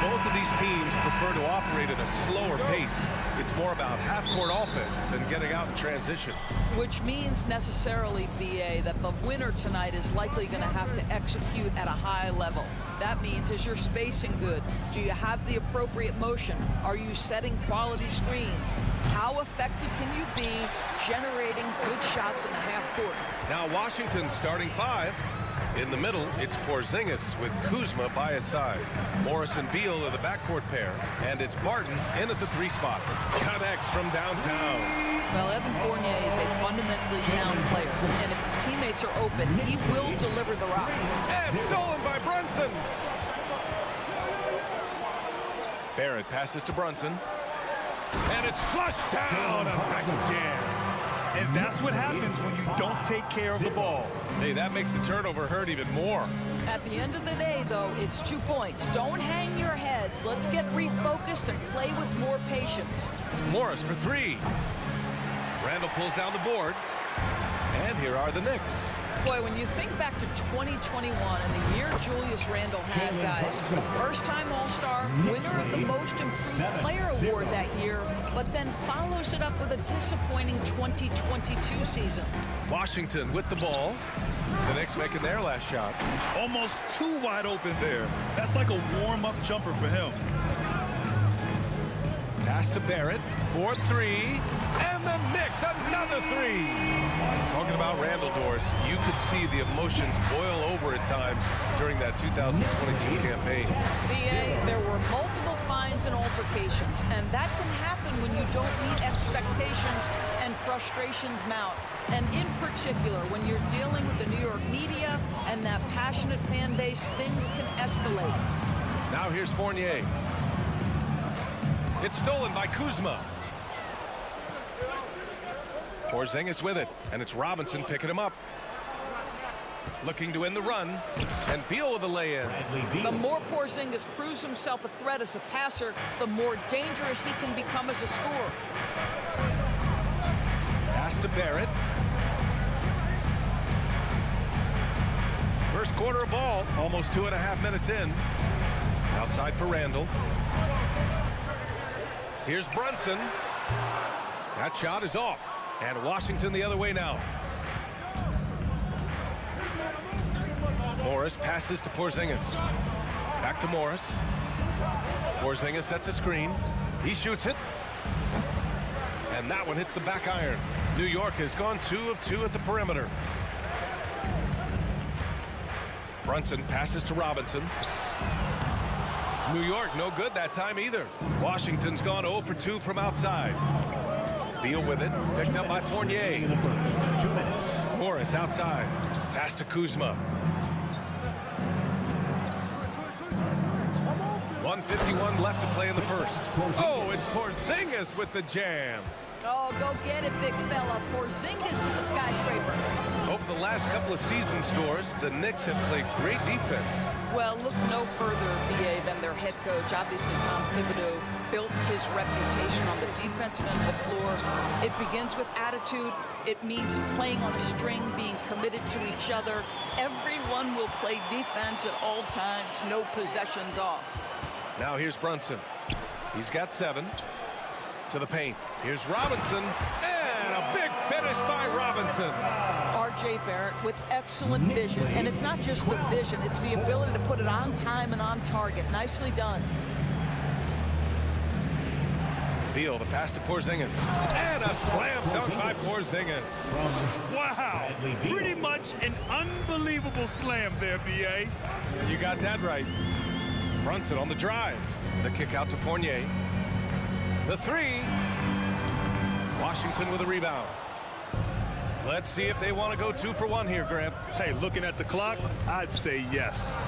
Both of these teams prefer to operate at a slower pace. It's more about half-court offense than getting out in transition. Which means necessarily, BA, that the winner tonight is likely going to have to execute at a high level. That means, is your spacing good? Do you have the appropriate motion? Are you setting quality screens? How effective can you be generating good shots in the half court? Now Washington's starting five. In the middle, it's Porzingis with Kuzma by his side. Morris and Beal are the backcourt pair, and it's Barton in at the 3 spot. Connects from downtown. Well, Evan Fournier is a fundamentally sound player, and if his teammates are open, he will deliver the rock. And stolen by Brunson. Barrett passes to Brunson, and it's flushed down. A nice jam. And that's what happens when you don't take care of the ball. Hey, that makes the turnover hurt even more. At the end of the day, though, it's 2 points. Don't hang your heads. Let's get refocused and play with more patience. Morris for 3. Randle pulls down the board. And here are the Knicks. Boy, when you think back to 2021 and the year Julius Randle had, guys, the first-time All-Star, winner of the Most Improved Player Award that year, but then follows it up with a disappointing 2022 season. Washington with the ball. The Knicks making their last shot. Almost too wide open there. That's like a warm-up jumper for him. Pass to Barrett for 3. And the Knicks, another 3. Talking about Randle, Doris, you could see the emotions boil over at times during that 2022 campaign. BA, there were multiple fines and altercations, and that can happen when you don't meet expectations and frustrations mount. And in particular, when you're dealing with the New York media and that passionate fan base, things can escalate. Now here's Fournier. It's stolen by Kuzma. Porzingis with it, and it's Robinson picking him up. Looking to end the run, and Beal with the lay-in. The more Porzingis proves himself a threat as a passer, the more dangerous he can become as a scorer. Pass to Barrett. First quarter of ball, almost 2.5 minutes in. Outside for Randle. Here's Brunson. That shot is off. And Washington the other way now. Morris passes to Porzingis. Back to Morris. Porzingis sets a screen. He shoots it. And that one hits the back iron. New York has gone 2 of 2 at the perimeter. Brunson passes to Robinson. New York no good that time either. Washington's gone 0 for 2 from outside. Beal with it, picked up by Fournier. Morris outside, pass to Kuzma. 1:51 left to play in the first. Oh, it's Porzingis with the jam. Oh, go get it, big fella. Porzingis with the skyscraper. Over the last couple of seasons, Doris, the Knicks have played great defense. Well, look no further, BA, than their head coach. Obviously, Tom Thibodeau built his reputation on the defensive end of the floor. It begins with attitude. It means playing on a string, being committed to each other. Everyone will play defense at all times, no possessions off. Now here's Brunson. He's got 7. To the paint. Here's Robinson, and a big finish by Robinson. R.J. Barrett with excellent vision, and it's not just the vision, it's the ability to put it on time and on target. Nicely done. Beal, the pass to Porzingis, and a slam dunk by Porzingis. Wow, pretty much an unbelievable slam there, B.A. You got that right. Brunson on the drive. The kick out to Fournier. The 3. Washington with a rebound. Let's see if they want to go 2 for 1 here, Grant. Hey, looking at the clock, I'd say yes.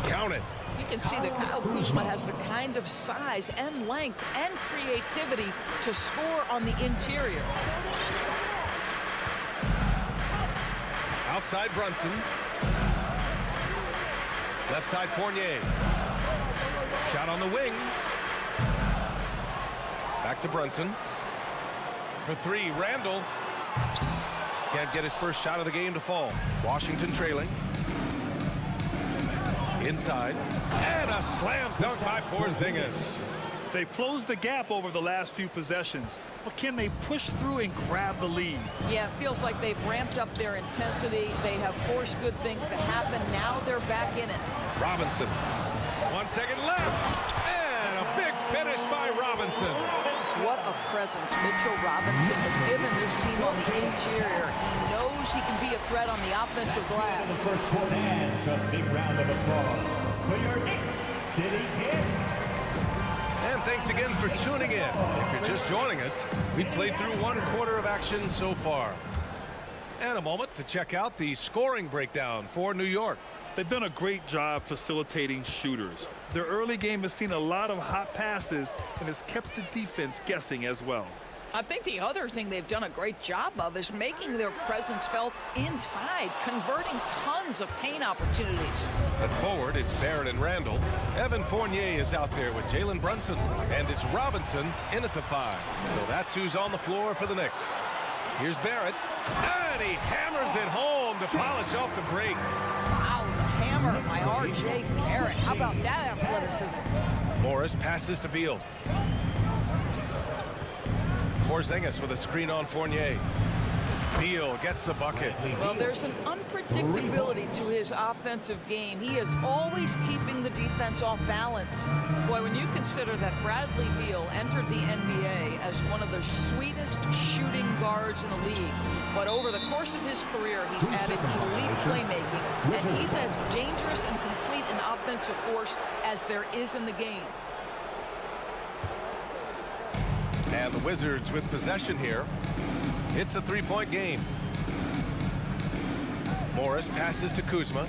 Count it. You can see that Kyle Kuzma has the kind of size and length and creativity to score on the interior. Outside Brunson. Left side Fournier. Shot on the wing. Back to Brunson. For 3, Randle. Can't get his first shot of the game to fall. Washington trailing. Inside. And a slam dunk by Porzingis. They've closed the gap over the last few possessions, but can they push through and grab the lead? Yeah, it feels like they've ramped up their intensity. They have forced good things to happen. Now they're back in it. Robinson. 1 second left. And a big finish by Robinson. What a presence Mitchell Robinson has given this team on the interior. He knows he can be a threat on the offensive glass. The first quarter and a big round of applause for your Knicks City Kings. And thanks again for tuning in. If you're just joining us, we've played through 1 quarter of action so far. And a moment to check out the scoring breakdown for New York. They've done a great job facilitating shooters. Their early game has seen a lot of hot passes and has kept the defense guessing as well. I think the other thing they've done a great job of is making their presence felt inside, converting tons of paint opportunities. At forward, it's Barrett and Randle. Evan Fournier is out there with Jalen Brunson. And it's Robinson in at the 5. So that's who's on the floor for the Knicks. Here's Barrett. And he hammers it home to polish off the break. Wow, the hammer by R.J. Barrett. How about that athleticism? Morris passes to Beal. Porzingis with a screen on Fournier. Beal gets the bucket. Well, there's an unpredictability to his offensive game. He is always keeping the defense off balance. Boy, when you consider that Bradley Beal entered the NBA as one of the sweetest shooting guards in the league, but over the course of his career, he's added elite playmaking, and he's as dangerous and complete an offensive force as there is in the game. And the Wizards with possession here. It's a three-point game. Morris passes to Kuzma.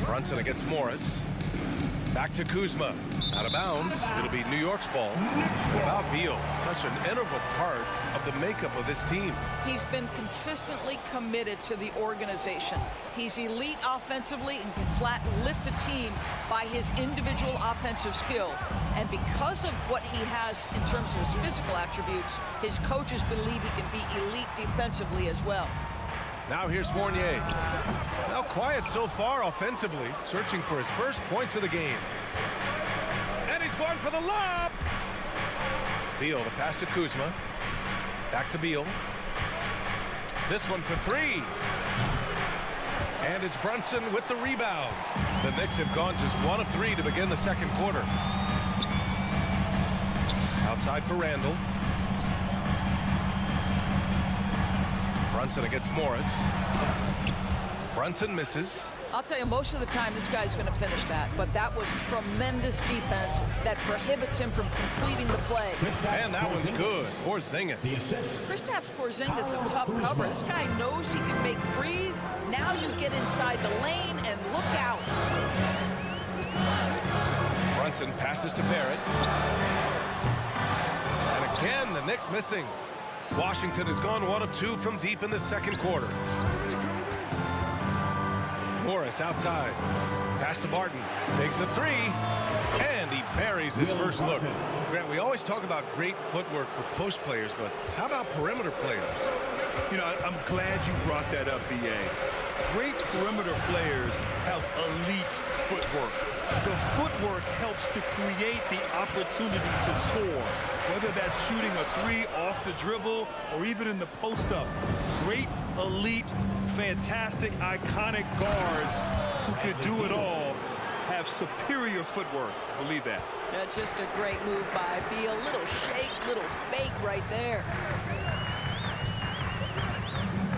Brunson against Morris. Back to Kuzma. Out of bounds. It'll be New York's ball. Without Beal, such an integral part of the makeup of this team. He's been consistently committed to the organization. He's elite offensively and can flat lift a team by his individual offensive skill. And because of what he has in terms of his physical attributes, his coaches believe he can be elite defensively as well. Now here's Fournier. Now quiet so far offensively, searching for his first points of the game. And he's going for the lob. Beal, the pass to Kuzma. Back to Beal. This one for three. And it's Brunson with the rebound. The Knicks have gone just 1 of 3 to begin the second quarter. Outside for Randle. Brunson against Morris. Brunson misses. I'll tell you, most of the time this guy's going to finish that, but that was tremendous defense that prohibits him from completing the play. And that one's good. Porzingis. Kristaps Porzingis, a tough cover. This guy knows he can make threes. Now you get inside the lane and look out. Brunson passes to Barrett. And again, the Knicks missing. Washington has gone 1 of 2 from deep in the second quarter. Morris outside. Pass to Barton. Takes a 3. And he buries his first look. Grant, we always talk about great footwork for post players, but how about perimeter players? You know, I'm glad you brought that up, B.A. Great perimeter players have elite footwork. The footwork helps to create the opportunity to score, whether that's shooting a 3 off the dribble or even in the post-up. Great, elite, fantastic, iconic guards who can do it all have superior footwork. Believe that. Just a great move by Beal. Little shake, little fake right there.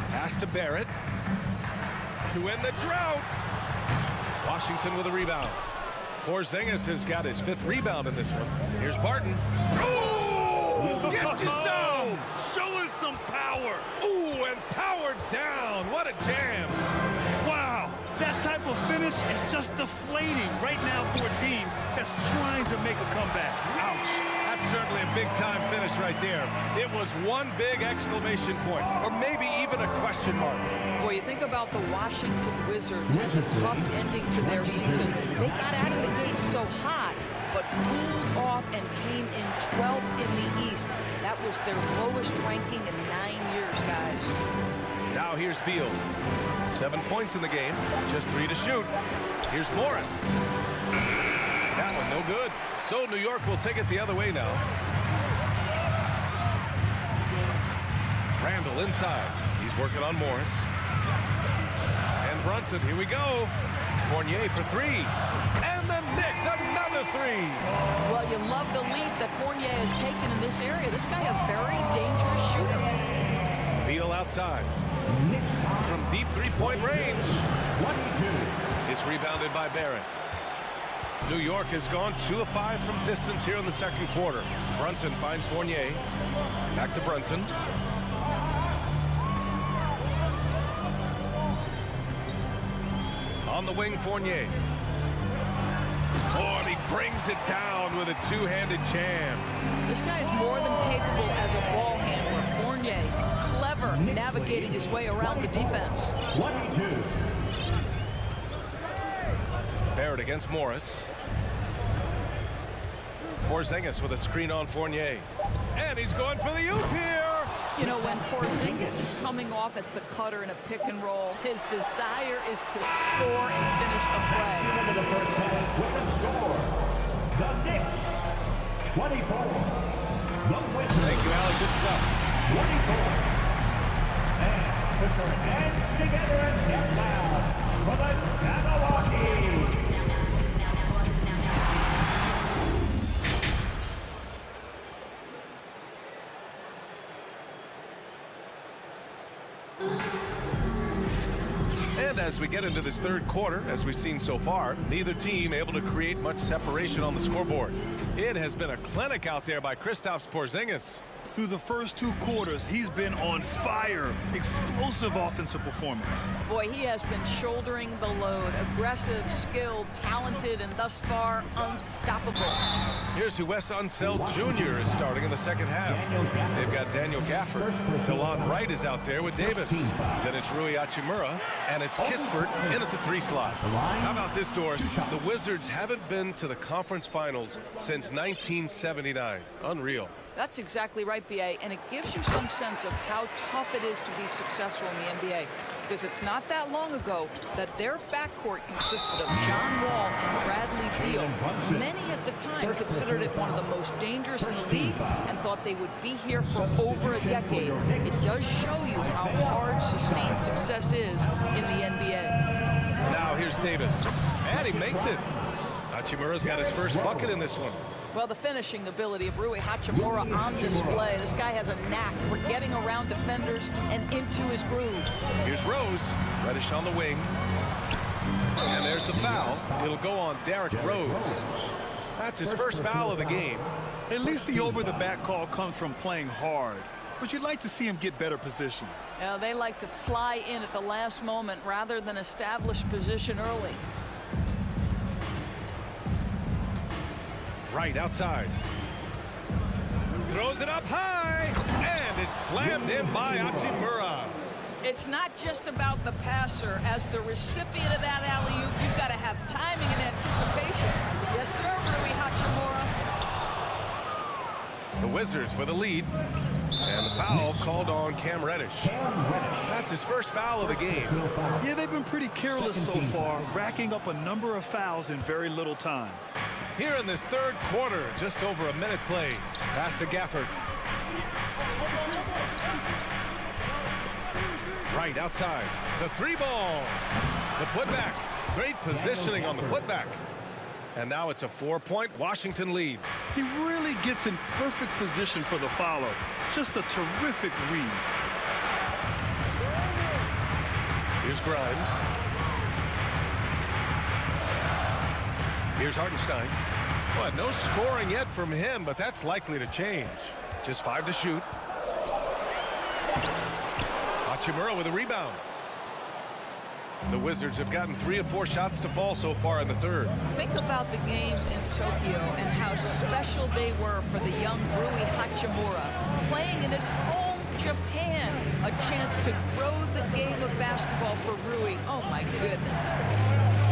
Pass to Barrett. To end the drought. Washington with a rebound. Porzingis has got his 5th rebound in this one. Here's Barton. Ooh! Get you some! Show us some power! Ooh, and power down. What a jam. Wow! That type of finish is just deflating right now for a team that's trying to make a comeback. Ouch. That's certainly a big-time finish right there. It was one big exclamation point, or maybe even a question mark. Boy, you think about the Washington Wizards and a tough ending to their season. They got out of the gate so hot, but cooled off and came in 12th in the East. That was their lowest ranking in 9 years, guys. Now here's Beal. 7 points in the game, just 3 to shoot. Here's Morris. That one no good. So New York will take it the other way now. Randle inside. He's working on Morris. And Brunson, here we go. Fournier for 3. And the Knicks, another 3. Well, you love the lead that Fournier has taken in this area. This guy a very dangerous shooter. Beal outside. From deep three-point range. It's rebounded by Barrett. New York has gone 2 of 5 from distance here in the second quarter. Brunson finds Fournier. Back to Brunson. On the wing, Fournier. Oh, and he brings it down with a two-handed jam. This guy is more than capable as a ball handler. Fournier, clever, navigating his way around the defense. 22. Barrett against Morris. Porzingis with a screen on Fournier. And he's going for the oop here. You know, when Porzingis is coming off as the cutter in a pick and roll, his desire is to score and finish the play. Into the first half with the score. The Knicks, 24. The Wizards. Thank you, Alec. Good stuff. 24. And put your hands together and get loud for the Jabberwocky. And as we get into this third quarter, as we've seen so far, neither team able to create much separation on the scoreboard. It has been a clinic out there by Kristaps Porzingis. Through the first 2 quarters, he's been on fire. Explosive offensive performance. Boy, he has been shouldering the load. Aggressive, skilled, talented, and thus far unstoppable. Here's who Wes Unseld Jr. is starting in the second half. They've got Daniel Gafford. DeLon Wright is out there with Davis. Then it's Rui Hachimura, and it's Kispert in at the 3 slot. How about this, Doris? The Wizards haven't been to the conference finals since 1979. Unreal. That's exactly right, B.A., and it gives you some sense of how tough it is to be successful in the NBA. Because it's not that long ago that their backcourt consisted of John Wall and Bradley Beal. Many at the time considered it one of the most dangerous in the league and thought they would be here for over a decade. It does show you how hard sustained success is in the NBA. Now here's Davis, and he makes it. Hachimura's got his first bucket in this one. Well, the finishing ability of Rui Hachimura on display. This guy has a knack for getting around defenders and into his groove. Here's Rose. Reddish on the wing. And there's the foul. It'll go on Derrick Rose. That's his first foul of the game. At least the over-the-back call comes from playing hard. But you'd like to see him get better position. They like to fly in at the last moment rather than establish position early. Right outside. Throws it up high, and it's slammed in by Hachimura. It's not just about the passer. As the recipient of that alley-oop, you've got to have timing and anticipation. Yes, sir, Rui Hachimura. The Wizards with a lead, and the foul called on Cam Reddish. That's his first foul of the game. Yeah, they've been pretty careless so far, racking up a number of fouls in very little time. Here in this third quarter, just over a minute play. Pass to Gafford. Right outside. The 3-ball. The putback. Great positioning on the putback. And now it's a 4-point Washington lead. He really gets in perfect position for the follow. Just a terrific read. Here's Grimes. Here's Hartenstein. Well, no scoring yet from him, but that's likely to change. Just 5 to shoot. Hachimura with a rebound. The Wizards have gotten 3 of 4 shots to fall so far in the third. Think about the games in Tokyo and how special they were for the young Rui Hachimura. Playing in his home Japan, a chance to grow the game of basketball for Rui. Oh my goodness.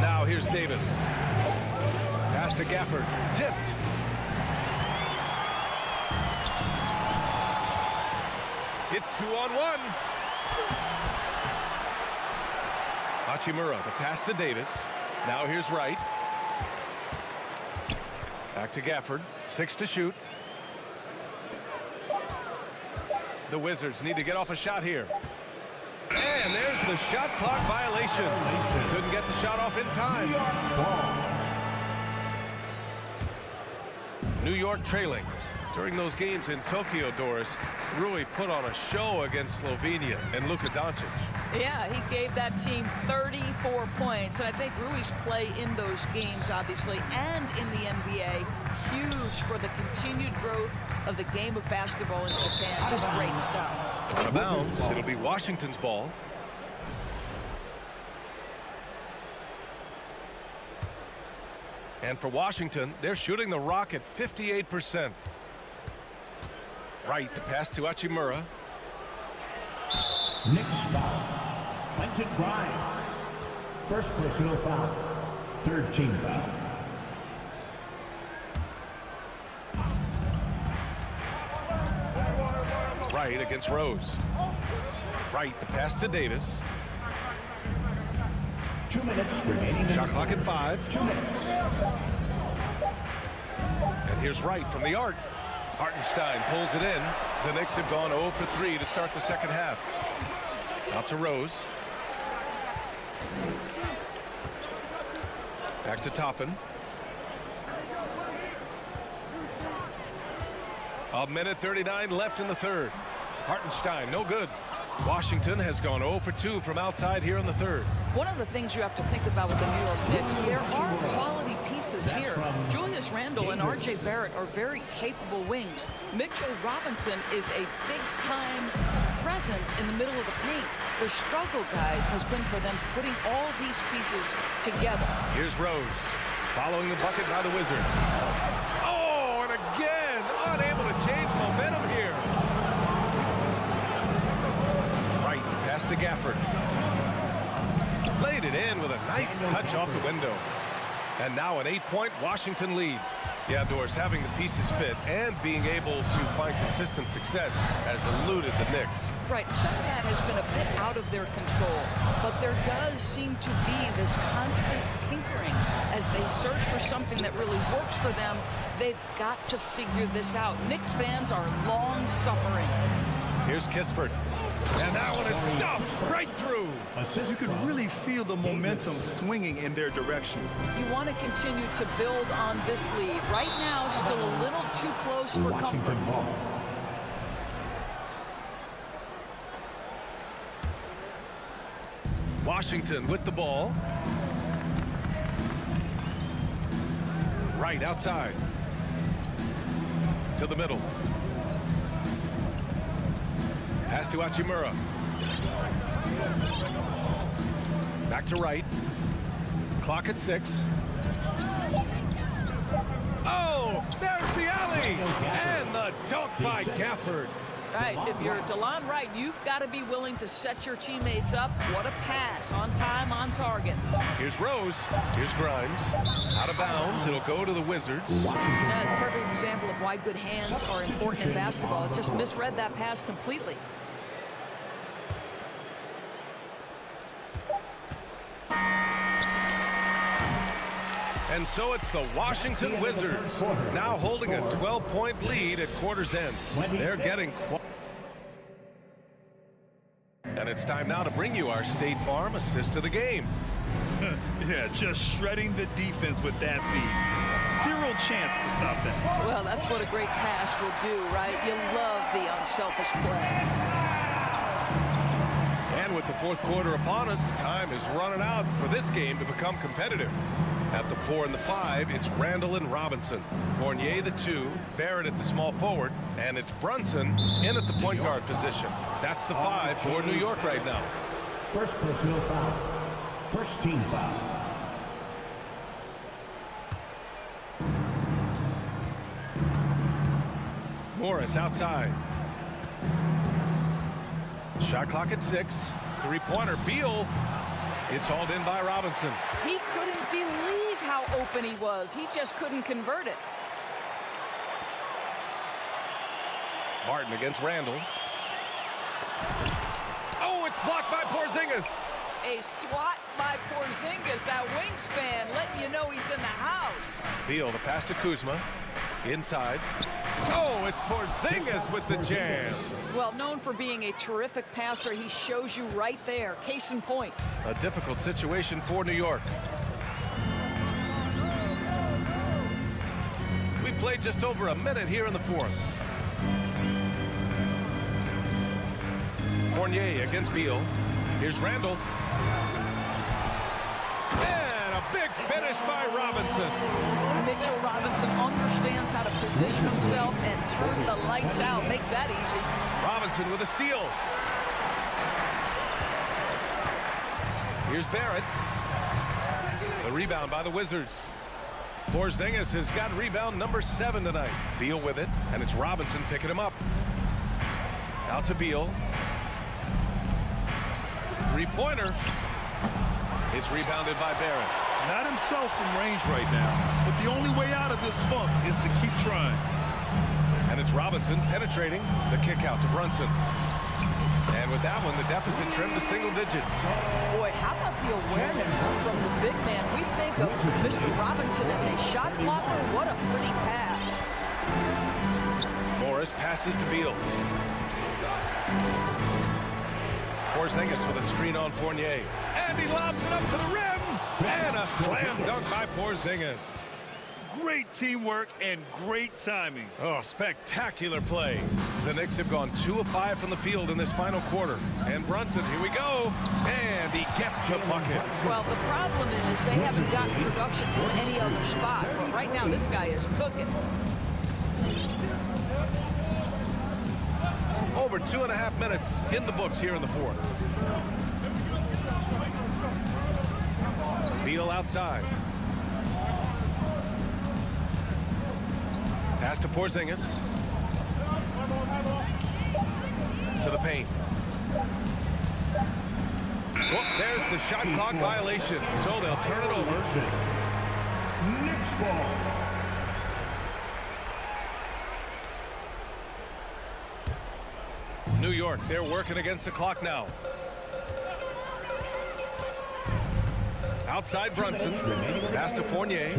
Now here's Davis. Pass to Gafford. Tipped. It's 2-on-1. Hachimura, the pass to Davis. Now here's Wright. Back to Gafford. 6 to shoot. The Wizards need to get off a shot here. And there's the shot clock violation. Couldn't get the shot off in time. New York trailing. During those games in Tokyo, Doris, Rui put on a show against Slovenia and Luka Doncic. Yeah, he gave that team 34 points. And I think Rui's play in those games, obviously, and in the NBA, huge for the continued growth of the game of basketball in Japan. Just great stuff. Out of bounds. It'll be Washington's ball. And for Washington, they're shooting the rock at 58%. Right, the pass to Hachimura. Knicks foul. Quentin Grimes. First personal foul. Third team foul. Right against Rose. Right, the pass to Davis. 2 minutes remaining. Shot clock at 5. 2 minutes. And here's Wright from the arc. Hartenstein pulls it in. The Knicks have gone 0 for 3 to start the second half. Out to Rose. Back to Toppin. A minute 39 left in the third. Hartenstein, no good. Washington has gone 0 for 2 from outside here in the third. One of the things you have to think about with the New York Knicks, there are quality pieces here. Julius Randle and R.J. Barrett are very capable wings. Mitchell Robinson is a big-time presence in the middle of the paint. The struggle, guys, has been for them putting all these pieces together. Here's Rose, following the bucket by the Wizards. Oh, and again, unable to change momentum here. Right, pass to Gafford. Laid it in with a nice touch off the window. And now an 8-point Washington lead. The Outdoors having the pieces fit and being able to find consistent success has eluded the Knicks. Right, some of that has been a bit out of their control, but there does seem to be this constant tinkering as they search for something that really works for them. They've got to figure this out. Knicks fans are long suffering. Here's Kispert. And that one is stuffed right through. You could really feel the momentum swinging in their direction. You want to continue to build on this lead. Right now, still a little too close for comfort. Washington with the ball. Right outside. To the middle. Pass to Hachimura. Back to Wright. Clock at 6. Oh, there's the alley. And the dunk by Gafford. Right, if you're DeLon Wright, you've got to be willing to set your teammates up. What a pass, on time, on target. Here's Rose, here's Grimes. Out of bounds, it'll go to the Wizards. That's a perfect example of why good hands are important in basketball. It just misread that pass completely. And so it's the Washington Wizards, now holding a 12-point lead at quarter's end. They're getting... And it's time now to bring you our State Farm assist of the game. Yeah, just shredding the defense with that feed. Zero chance to stop that. Well, that's what a great pass will do, right? You love the unselfish play. And with the fourth quarter upon us, time is running out for this game to become competitive. At the 4 and the 5, it's Randle and Robinson. Fournier the 2, Barrett at the small forward, and it's Brunson in at the point guard position. That's the 5 for New York right now. First personal foul. First team foul. Morris outside. Shot clock at 6. Three-pointer, Beal. It's hauled in by Robinson. He couldn't believe how open he was. He just couldn't convert it. Martin against Randle. Oh, it's blocked by Porzingis. A swat by Porzingis. That wingspan letting you know he's in the house. Beal, the pass to Kuzma. Inside. Oh, it's Porzingis with the jam. Well, known for being a terrific passer, he shows you right there. Case in point. A difficult situation for New York. We played just over a minute here in the fourth. Fournier against Beal. Here's Randle. And a big finish by Robinson. Mitchell Robinson understands how to position himself and turn the lights out. Makes that easy. Robinson with a steal. Here's Barrett. The rebound by the Wizards. Porzingis has got rebound number 7 tonight. Beal with it, and it's Robinson picking him up. Out to Beal. Three-pointer is rebounded by Barrett. Not himself from range right now, but the only way out of this funk is to keep trying. And it's Robinson penetrating the kick out to Brunson. And with that one, the deficit trimmed to single digits. Boy, how about the awareness from the big man? We think of Mr. Robinson as a shot blocker. What a pretty pass. Morris passes to Beal. Porzingis with a screen on Fournier. And he lobs it up to the rim. And a slam dunk by Porzingis. Great teamwork and great timing. Oh, spectacular play. The Knicks have gone 2 of 5 from the field in this final quarter. And Brunson, here we go. And he gets the bucket. Well, the problem is they haven't gotten production from any other spot. But right now, this guy is cooking. Over 2.5 minutes in the books here in the fourth. Beal outside. Pass to Porzingis. To the paint. Well, there's the shot clock violation. So they'll turn it over. Knicks ball. New York, they're working against the clock now. Outside Brunson. Pass to Fournier.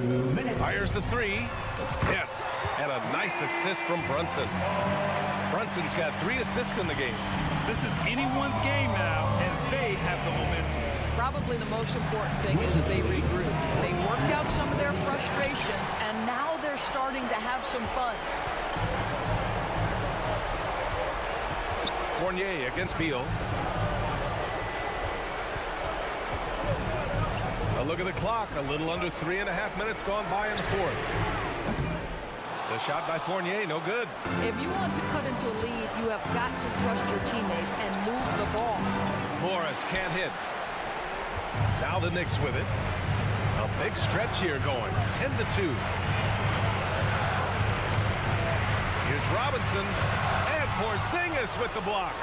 Fires the three. Yes. And a nice assist from Brunson. Brunson's got 3 assists in the game. This is anyone's game now, and they have the momentum. Probably the most important thing is they regroup. They worked out some of their frustrations, and now they're starting to have some fun. Fournier against Beal. A look at the clock. A little under 3.5 minutes gone by in the fourth. The shot by Fournier, no good. If you want to cut into a lead, you have got to trust your teammates and move the ball. Morris can't hit. Now the Knicks with it. A big stretch here going. 10-2. Here's Robinson. And Porzingis with the block.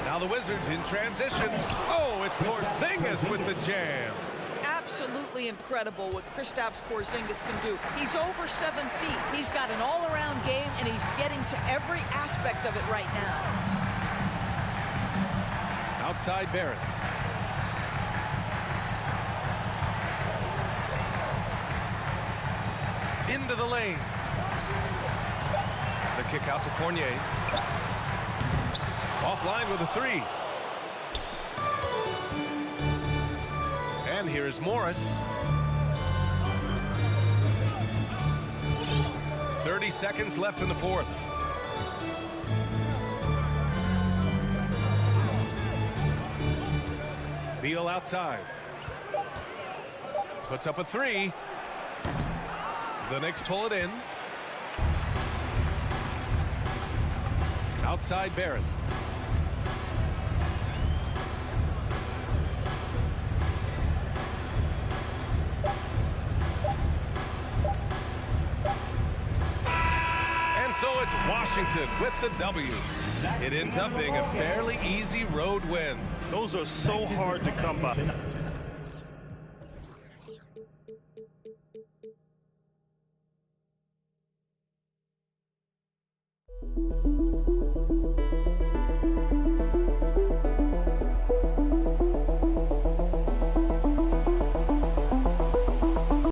Now the Wizards in transition. Oh, it's Porzingis with the jam. Absolutely incredible what Kristaps Porzingis can do. He's over 7 feet. He's got an all-around game, and he's getting to every aspect of it right now. Outside Barrett. Into the lane. The kick out to Fournier. Offline with a 3. And here's Morris. 30 seconds left in the fourth. Beal outside. Puts up a 3. The Knicks pull it in. Outside Barrett. So it's Washington with the W. It ends up being a fairly easy road win. Those are so hard to come by.